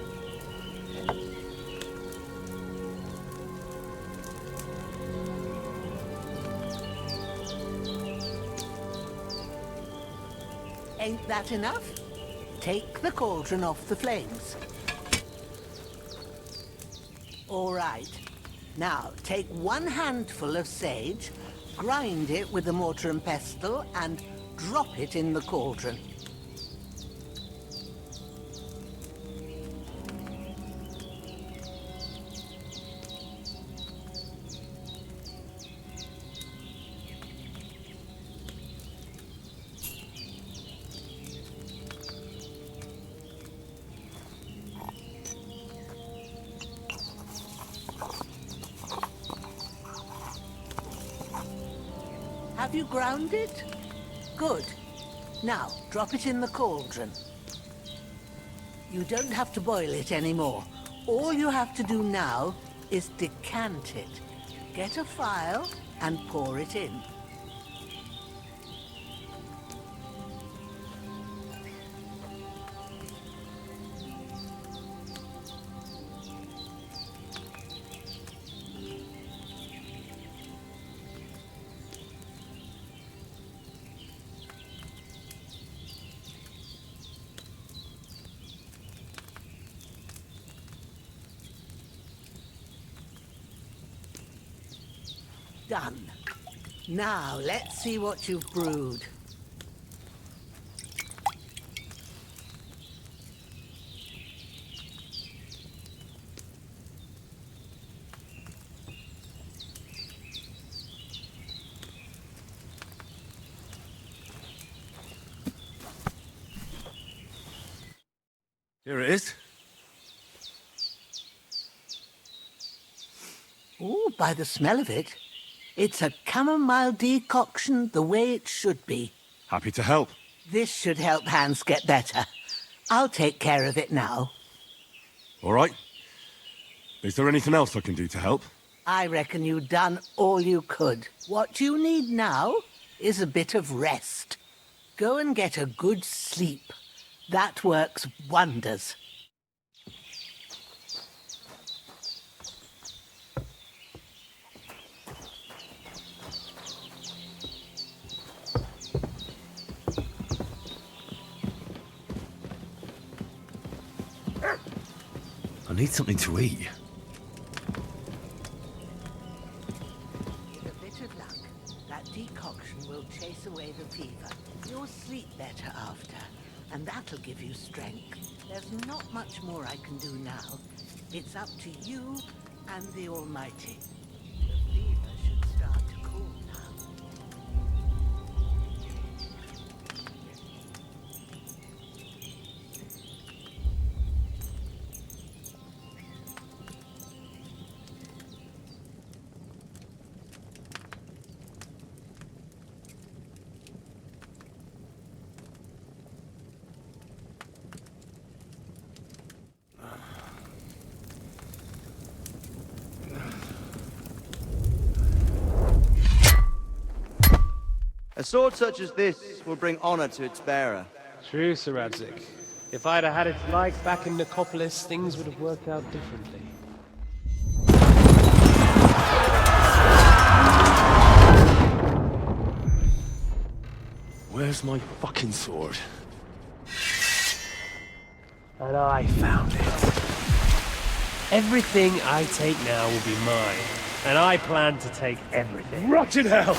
Ain't that enough? Take the cauldron off the flames. All right. Now, take 1 handful of sage, grind it with a mortar and pestle, and drop it in the cauldron. Have you ground it? Good. Now, drop it in the cauldron. You don't have to boil it anymore. All you have to do now is decant it. Get a phial and pour it in. Done. Now, let's see what you've brewed. Here it is. Oh, by the smell of it, it's a chamomile decoction the way it should be. Happy to help. This should help Hans get better. I'll take care of it now. All right. Is there anything else I can do to help? I reckon you've done all you could. What you need now is a bit of rest. Go and get a good sleep. That works wonders. I need something to eat. With a bit of luck, that decoction will chase away the fever. You'll sleep better after, and that'll give you strength. There's not much more I can do now. It's up to you and the Almighty. The fever should start to cool now. A sword such as this will bring honor to its bearer. True, Sir Radzik. If I'd have had its like back in Nicopolis, things would have worked out differently. Where's my fucking sword? And I found it. Everything I take now will be mine, and I plan to take everything. Rot in hell!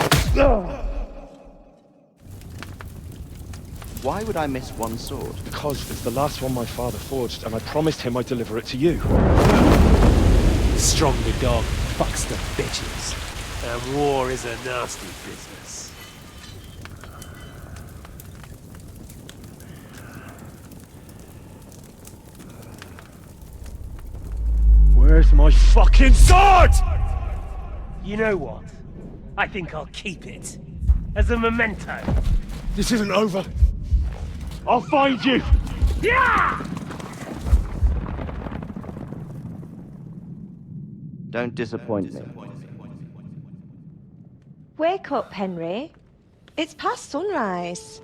Why would I miss one sword? Because it's the last one my father forged, and I promised him I'd deliver it to you. Stronger dog fucks the bitches. And war is a nasty business. Where's my fucking sword? You know what? I think I'll keep it. As a memento. This isn't over. I'll find you! Yeah! Don't disappoint me. Wake up, Henry. It's past sunrise.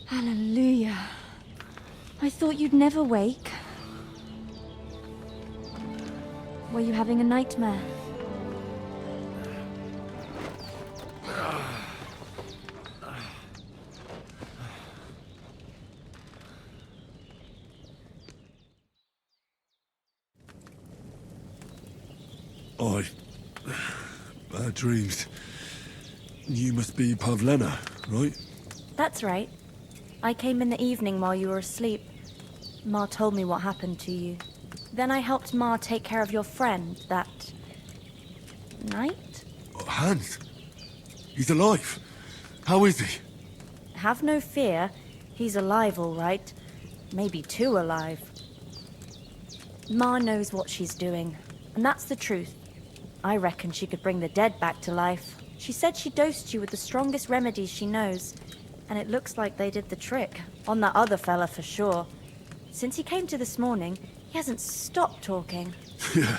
Hallelujah. I thought you'd never wake. Were you having a nightmare? Bad dreams. You must be Pavlena, right? That's right. I came in the evening while you were asleep. Ma told me what happened to you. Then I helped Ma take care of your friend that night? Hans? He's alive. How is he? Have no fear. He's alive, all right. Maybe too alive. Ma knows what she's doing, and that's the truth. I reckon she could bring the dead back to life. She said she dosed you with the strongest remedies she knows, and it looks like they did the trick. On that other fella for sure. Since he came to this morning, he hasn't stopped talking. Yeah,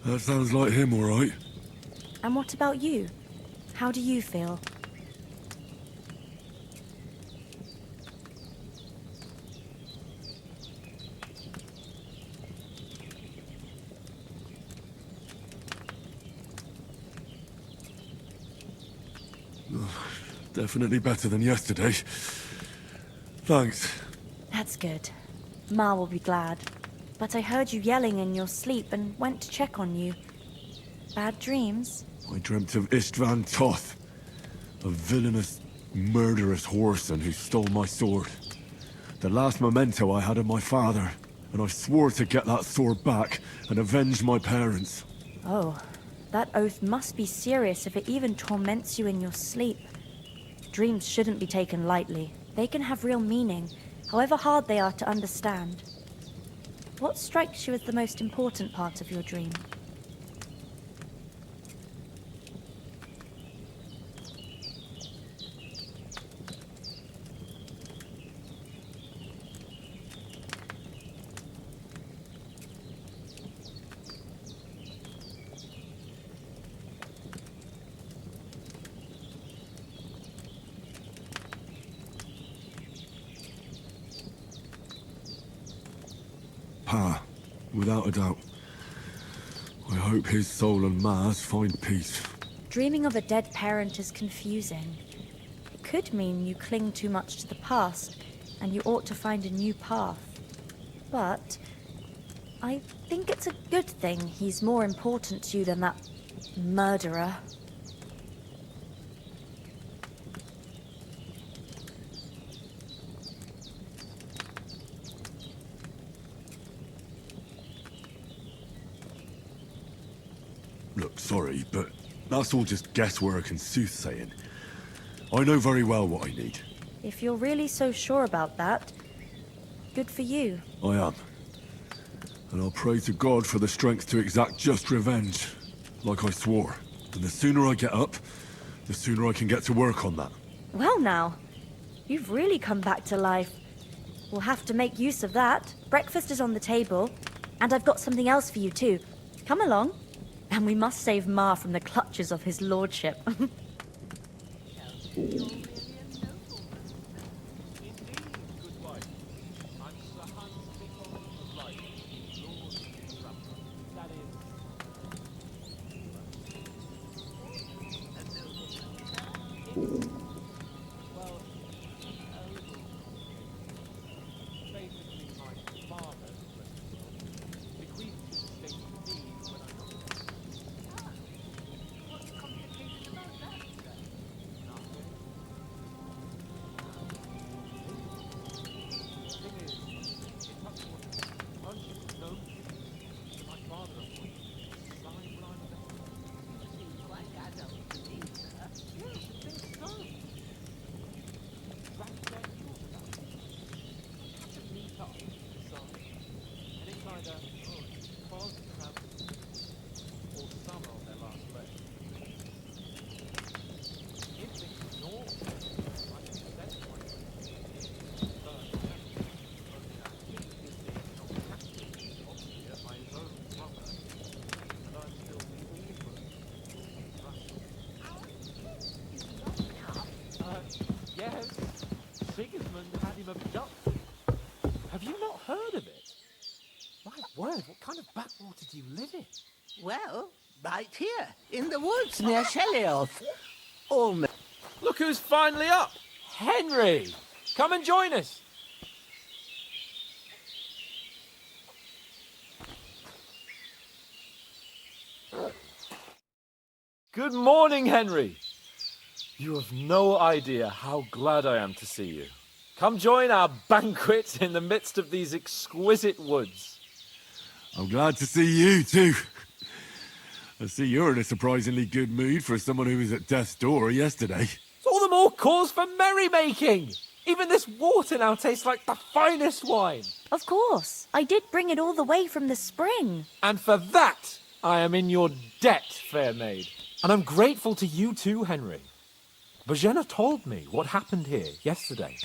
that sounds like him, all right. And what about you? How do you feel? Definitely better than yesterday. Thanks. That's good. Ma will be glad. But I heard you yelling in your sleep and went to check on you. Bad dreams? I dreamt of Istvan Toth, a villainous, murderous whoreson who stole my sword. The last memento I had of my father, and I swore to get that sword back and avenge my parents. Oh, that oath must be serious if it even torments you in your sleep. Dreams shouldn't be taken lightly. They can have real meaning, however hard they are to understand. What strikes you as the most important part of your dream? Pa, without a doubt. I hope his soul and Ma's find peace. Dreaming of a dead parent is confusing. It could mean you cling too much to the past, and you ought to find a new path. But I think it's a good thing he's more important to you than that murderer. Look, sorry, but that's all just guesswork and soothsaying. I know very well what I need. If you're really so sure about that, good for you. I am. And I'll pray to God for the strength to exact just revenge, like I swore. And the sooner I get up, the sooner I can get to work on that. Well now, you've really come back to life. We'll have to make use of that. Breakfast is on the table, and I've got something else for you too. Come along. And we must save Ma from the clutches of his lordship. Yes, Sigismund had him abducted. Have you not heard of it? My word, what kind of backwater do you live in? Well, right here, in the woods near Shelioth. Almost. Look who's finally up! Henry! Come and join us! Good morning, Henry! You have no idea how glad I am to see you. Come join our banquet in the midst of these exquisite woods. I'm glad to see you, too. I see you're in a surprisingly good mood for someone who was at death's door yesterday. It's all the more cause for merrymaking! Even this water now tastes like the finest wine. Of course. I did bring it all the way from the spring. And for that, I am in your debt, fair maid. And I'm grateful to you too, Henry. Bojena told me what happened here yesterday.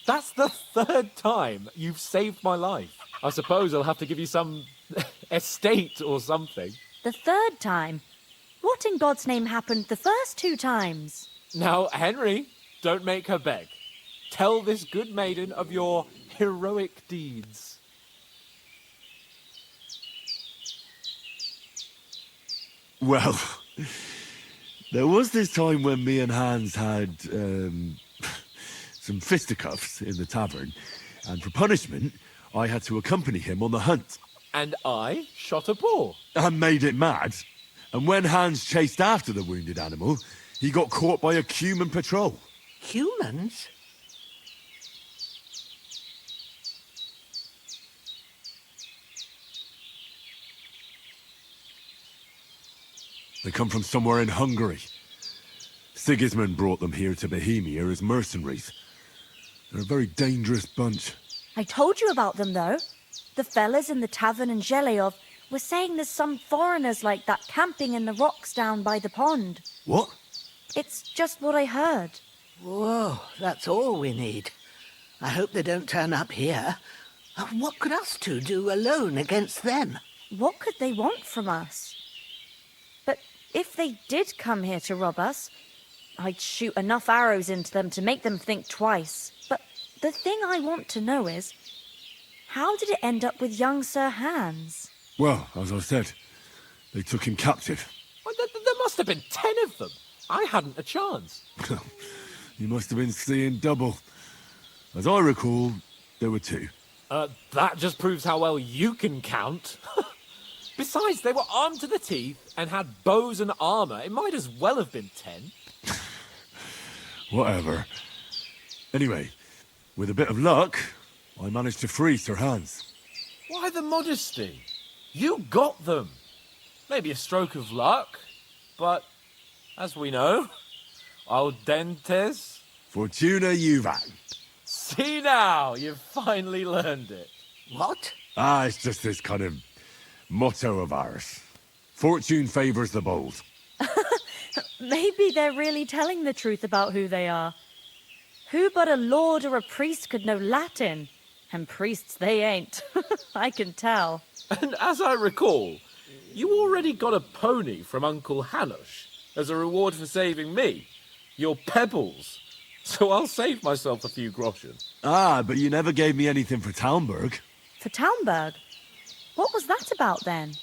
That's the third time you've saved my life. I suppose I'll have to give you some estate or something. The third time? What in God's name happened the first 2 times? Now, Henry, don't make her beg. Tell this good maiden of your heroic deeds. Well, there was this time when me and Hans had some fisticuffs in the tavern, and for punishment, I had to accompany him on the hunt. And I shot a boar. And made it mad. And when Hans chased after the wounded animal, he got caught by a human patrol. Humans? They come from somewhere in Hungary. Sigismund brought them here to Bohemia as mercenaries. They're a very dangerous bunch. I told you about them, though. The fellas in the tavern in Zheleov were saying there's some foreigners like that camping in the rocks down by the pond. What? It's just what I heard. Whoa, that's all we need. I hope they don't turn up here. What could us two do alone against them? What could they want from us? But if they did come here to rob us, I'd shoot enough arrows into them to make them think twice. But the thing I want to know is, how did it end up with young Sir Hans? Well, as I said, they took him captive. Well, there must have been 10 of them. I hadn't a chance. You must have been seeing double. As I recall, there were 2. That just proves how well you can count. Besides, they were armed to the teeth and had bows and armor. It might as well have been 10. Whatever. Anyway, with a bit of luck, I managed to free Sir Hans. Why the modesty? You got them. Maybe a stroke of luck, but as we know, audentes. Fortuna juvat. See now, you've finally learned it. What? It's just this kind of motto of ours. Fortune favours the bold. Maybe they're really telling the truth about who they are. Who but a lord or a priest could know Latin? And priests they ain't. I can tell. And as I recall, you already got a pony from Uncle Hanush as a reward for saving me. Your pebbles. So I'll save myself a few groschen. But you never gave me anything for Talmberg. For Talmberg? What was that about then?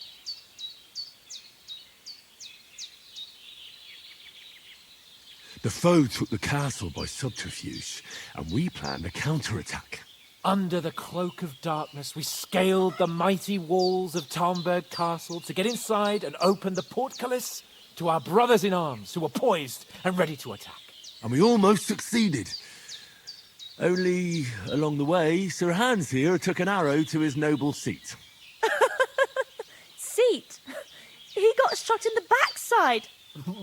The foe took the castle by subterfuge, and we planned a counterattack. Under the cloak of darkness, we scaled the mighty walls of Talmberg Castle to get inside and open the portcullis to our brothers in arms who were poised and ready to attack. And we almost succeeded. Only, along the way, Sir Hans here took an arrow to his noble seat. Seat? He got shot in the backside.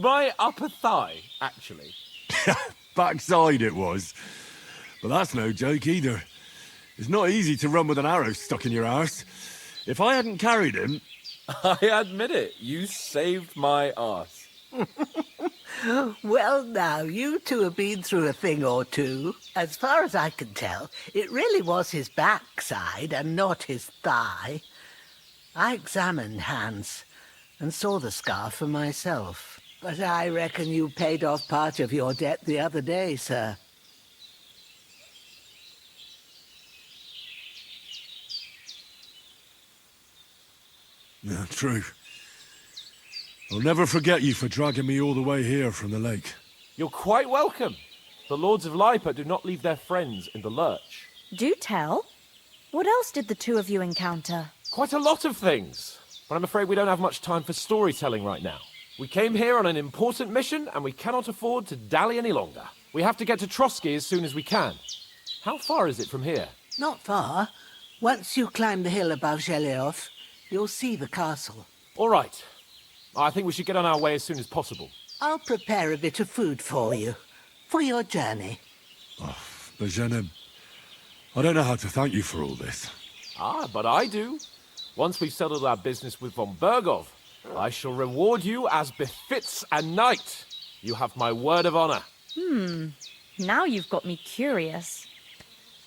My upper thigh, actually. Backside it was. But that's no joke either. It's not easy to run with an arrow stuck in your arse. If I hadn't carried him... I admit it, you saved my arse. Well, now, you two have been through a thing or two. As far as I can tell, it really was his backside and not his thigh. I examined Hans and saw the scar for myself. But I reckon you paid off part of your debt the other day, sir. Yeah, true. I'll never forget you for dragging me all the way here from the lake. You're quite welcome. The Lords of Lipa do not leave their friends in the lurch. Do tell. What else did the two of you encounter? Quite a lot of things. But I'm afraid we don't have much time for storytelling right now. We came here on an important mission, and we cannot afford to dally any longer. We have to get to Trotsky as soon as we can. How far is it from here? Not far. Once you climb the hill above Zheleov, you'll see the castle. All right. I think we should get on our way as soon as possible. I'll prepare a bit of food for you, for your journey. Bozhena, I don't know how to thank you for all this. But I do. Once we've settled our business with von Bergov, I shall reward you as befits a knight. You have my word of honor. Now you've got me curious.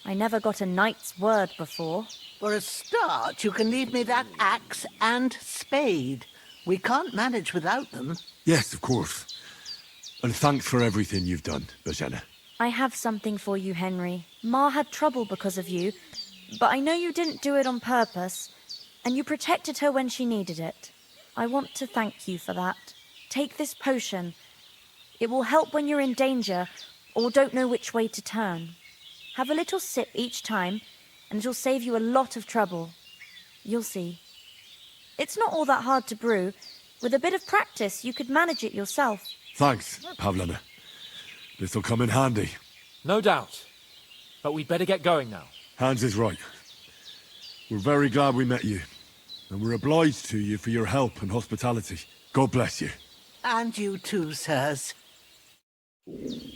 I never got a knight's word before. For a start, you can leave me that axe and spade. We can't manage without them. Yes, of course. And thanks for everything you've done, Bozhena. I have something for you, Henry. Ma had trouble because of you, but I know you didn't do it on purpose, and you protected her when she needed it. I want to thank you for that. Take this potion. It will help when you're in danger or don't know which way to turn. Have a little sip each time, and it'll save you a lot of trouble. You'll see. It's not all that hard to brew. With a bit of practice, you could manage it yourself. Thanks, Pavlena. This'll come in handy. No doubt. But we'd better get going now. Hans is right. We're very glad we met you. And we're obliged to you for your help and hospitality. God bless you. And you too, sirs.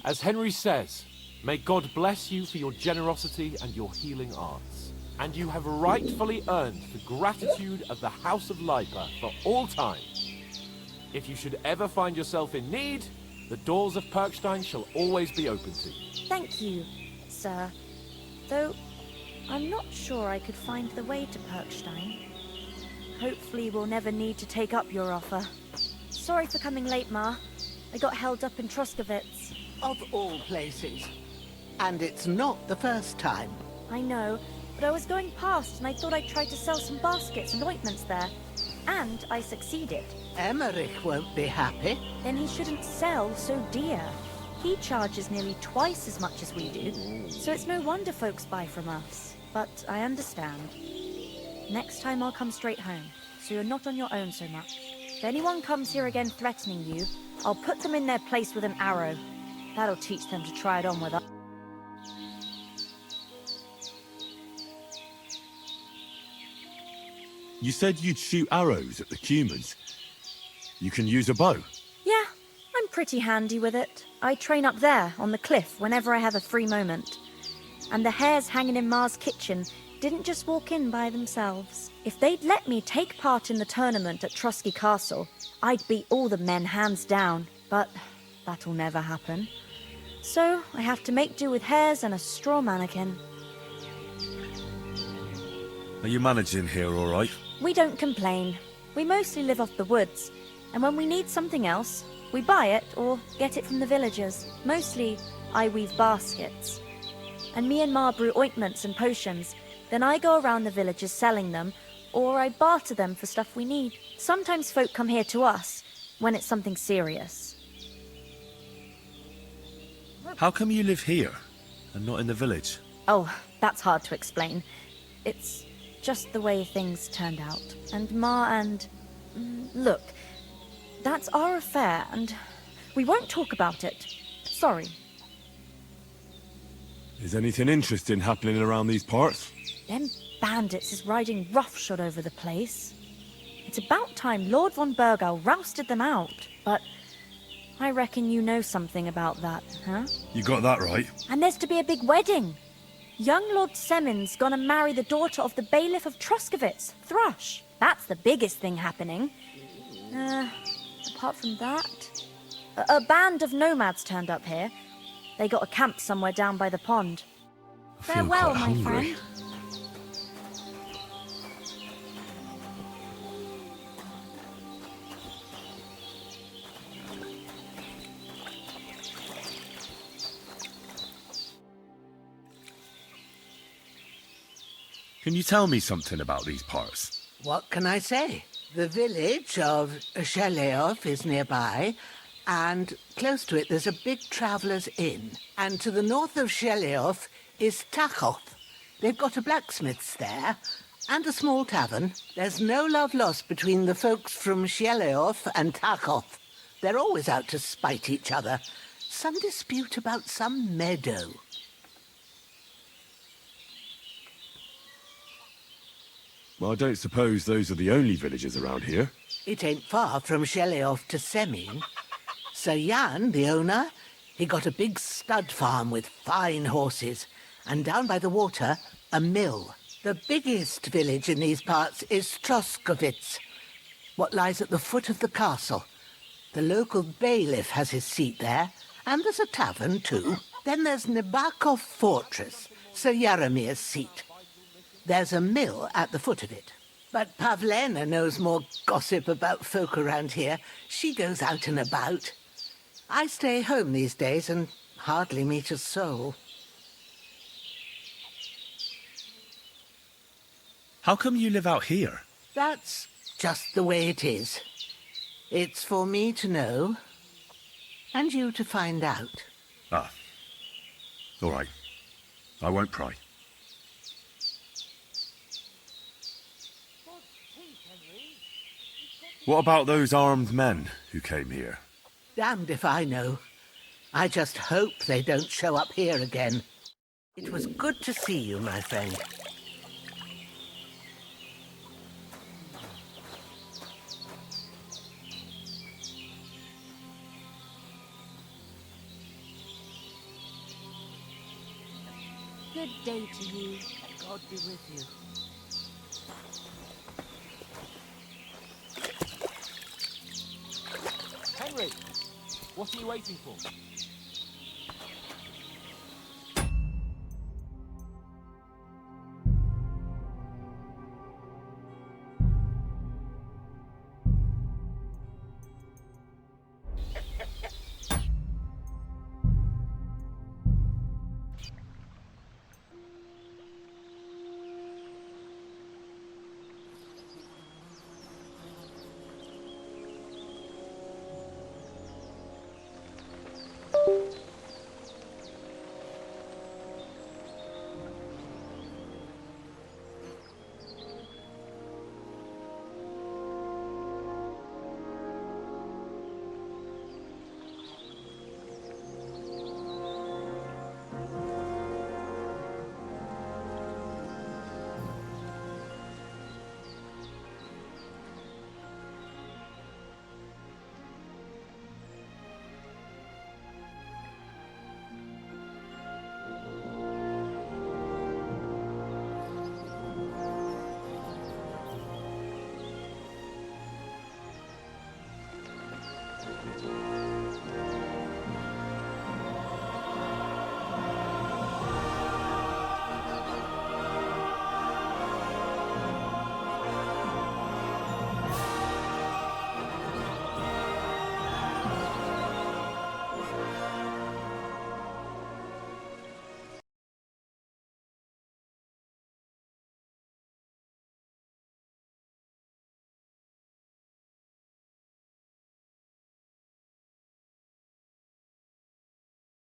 As Henry says, may God bless you for your generosity and your healing arts. And you have rightfully earned the gratitude of the House of Lipa for all time. If you should ever find yourself in need, the doors of Perkstein shall always be open to you. Thank you, sir. Though, I'm not sure I could find the way to Perkstein. Hopefully we'll never need to take up your offer. Sorry for coming late, Ma. I got held up in Troskowitz. Of all places. And it's not the first time. I know, but I was going past and I thought I'd try to sell some baskets and ointments there. And I succeeded. Emmerich won't be happy. Then he shouldn't sell so dear. He charges nearly twice as much as we do, so it's no wonder folks buy from us. But I understand. Next time I'll come straight home, so you're not on your own so much. If anyone comes here again threatening you, I'll put them in their place with an arrow. That'll teach them to try it on with us. You said you'd shoot arrows at the humans. You can use a bow. Yeah, I'm pretty handy with it. I train up there, on the cliff, whenever I have a free moment. And the hares hanging in Ma's kitchen didn't just walk in by themselves. If they'd let me take part in the tournament at Trotsky Castle, I'd beat all the men hands down, but that'll never happen. So I have to make do with hares and a straw mannequin. Are you managing here all right? We don't complain. We mostly live off the woods, and when we need something else, we buy it or get it from the villagers. Mostly, I weave baskets. And me and Ma brew ointments and potions. Then I go around the villages selling them, or I barter them for stuff we need. Sometimes folk come here to us, when it's something serious. How come you live here and not in the village? Oh, that's hard to explain. It's just the way things turned out. And Ma and... Look, that's our affair, and we won't talk about it. Sorry. Is anything interesting happening around these parts? Them bandits is riding roughshod over the place. It's about time Lord von Burgau rousted them out, but I reckon you know something about that, huh? You got that right. And there's to be a big wedding. Young Lord Semon's gonna marry the daughter of the bailiff of Troskowitz, Thrush. That's the biggest thing happening. Apart from that... A band of nomads turned up here. They got a camp somewhere down by the pond. Farewell, my friend. Can you tell me something about these parts? What can I say? The village of Sheleov is nearby, and close to it there's a big traveller's inn. And to the north of Sheleov is Tachov. They've got a blacksmith's there, and a small tavern. There's no love lost between the folks from Sheleov and Tachov. They're always out to spite each other. Some dispute about some meadow. Well, I don't suppose those are the only villages around here. It ain't far from Sheleov to Semin. Sir Jan, the owner, he got a big stud farm with fine horses, and down by the water, a mill. The biggest village in these parts is Troskowitz, what lies at the foot of the castle. The local bailiff has his seat there, and there's a tavern too. Then there's Nebakov Fortress, Sir Yaromir's seat. There's a mill at the foot of it. But Pavlena knows more gossip about folk around here. She goes out and about. I stay home these days and hardly meet a soul. How come you live out here? That's just the way it is. It's for me to know, and you to find out. Ah. All right. I won't pry. What about those armed men who came here? Damned if I know. I just hope they don't show up here again. It was good to see you, my friend. good day to you. God be with you. Henry, what are you waiting for?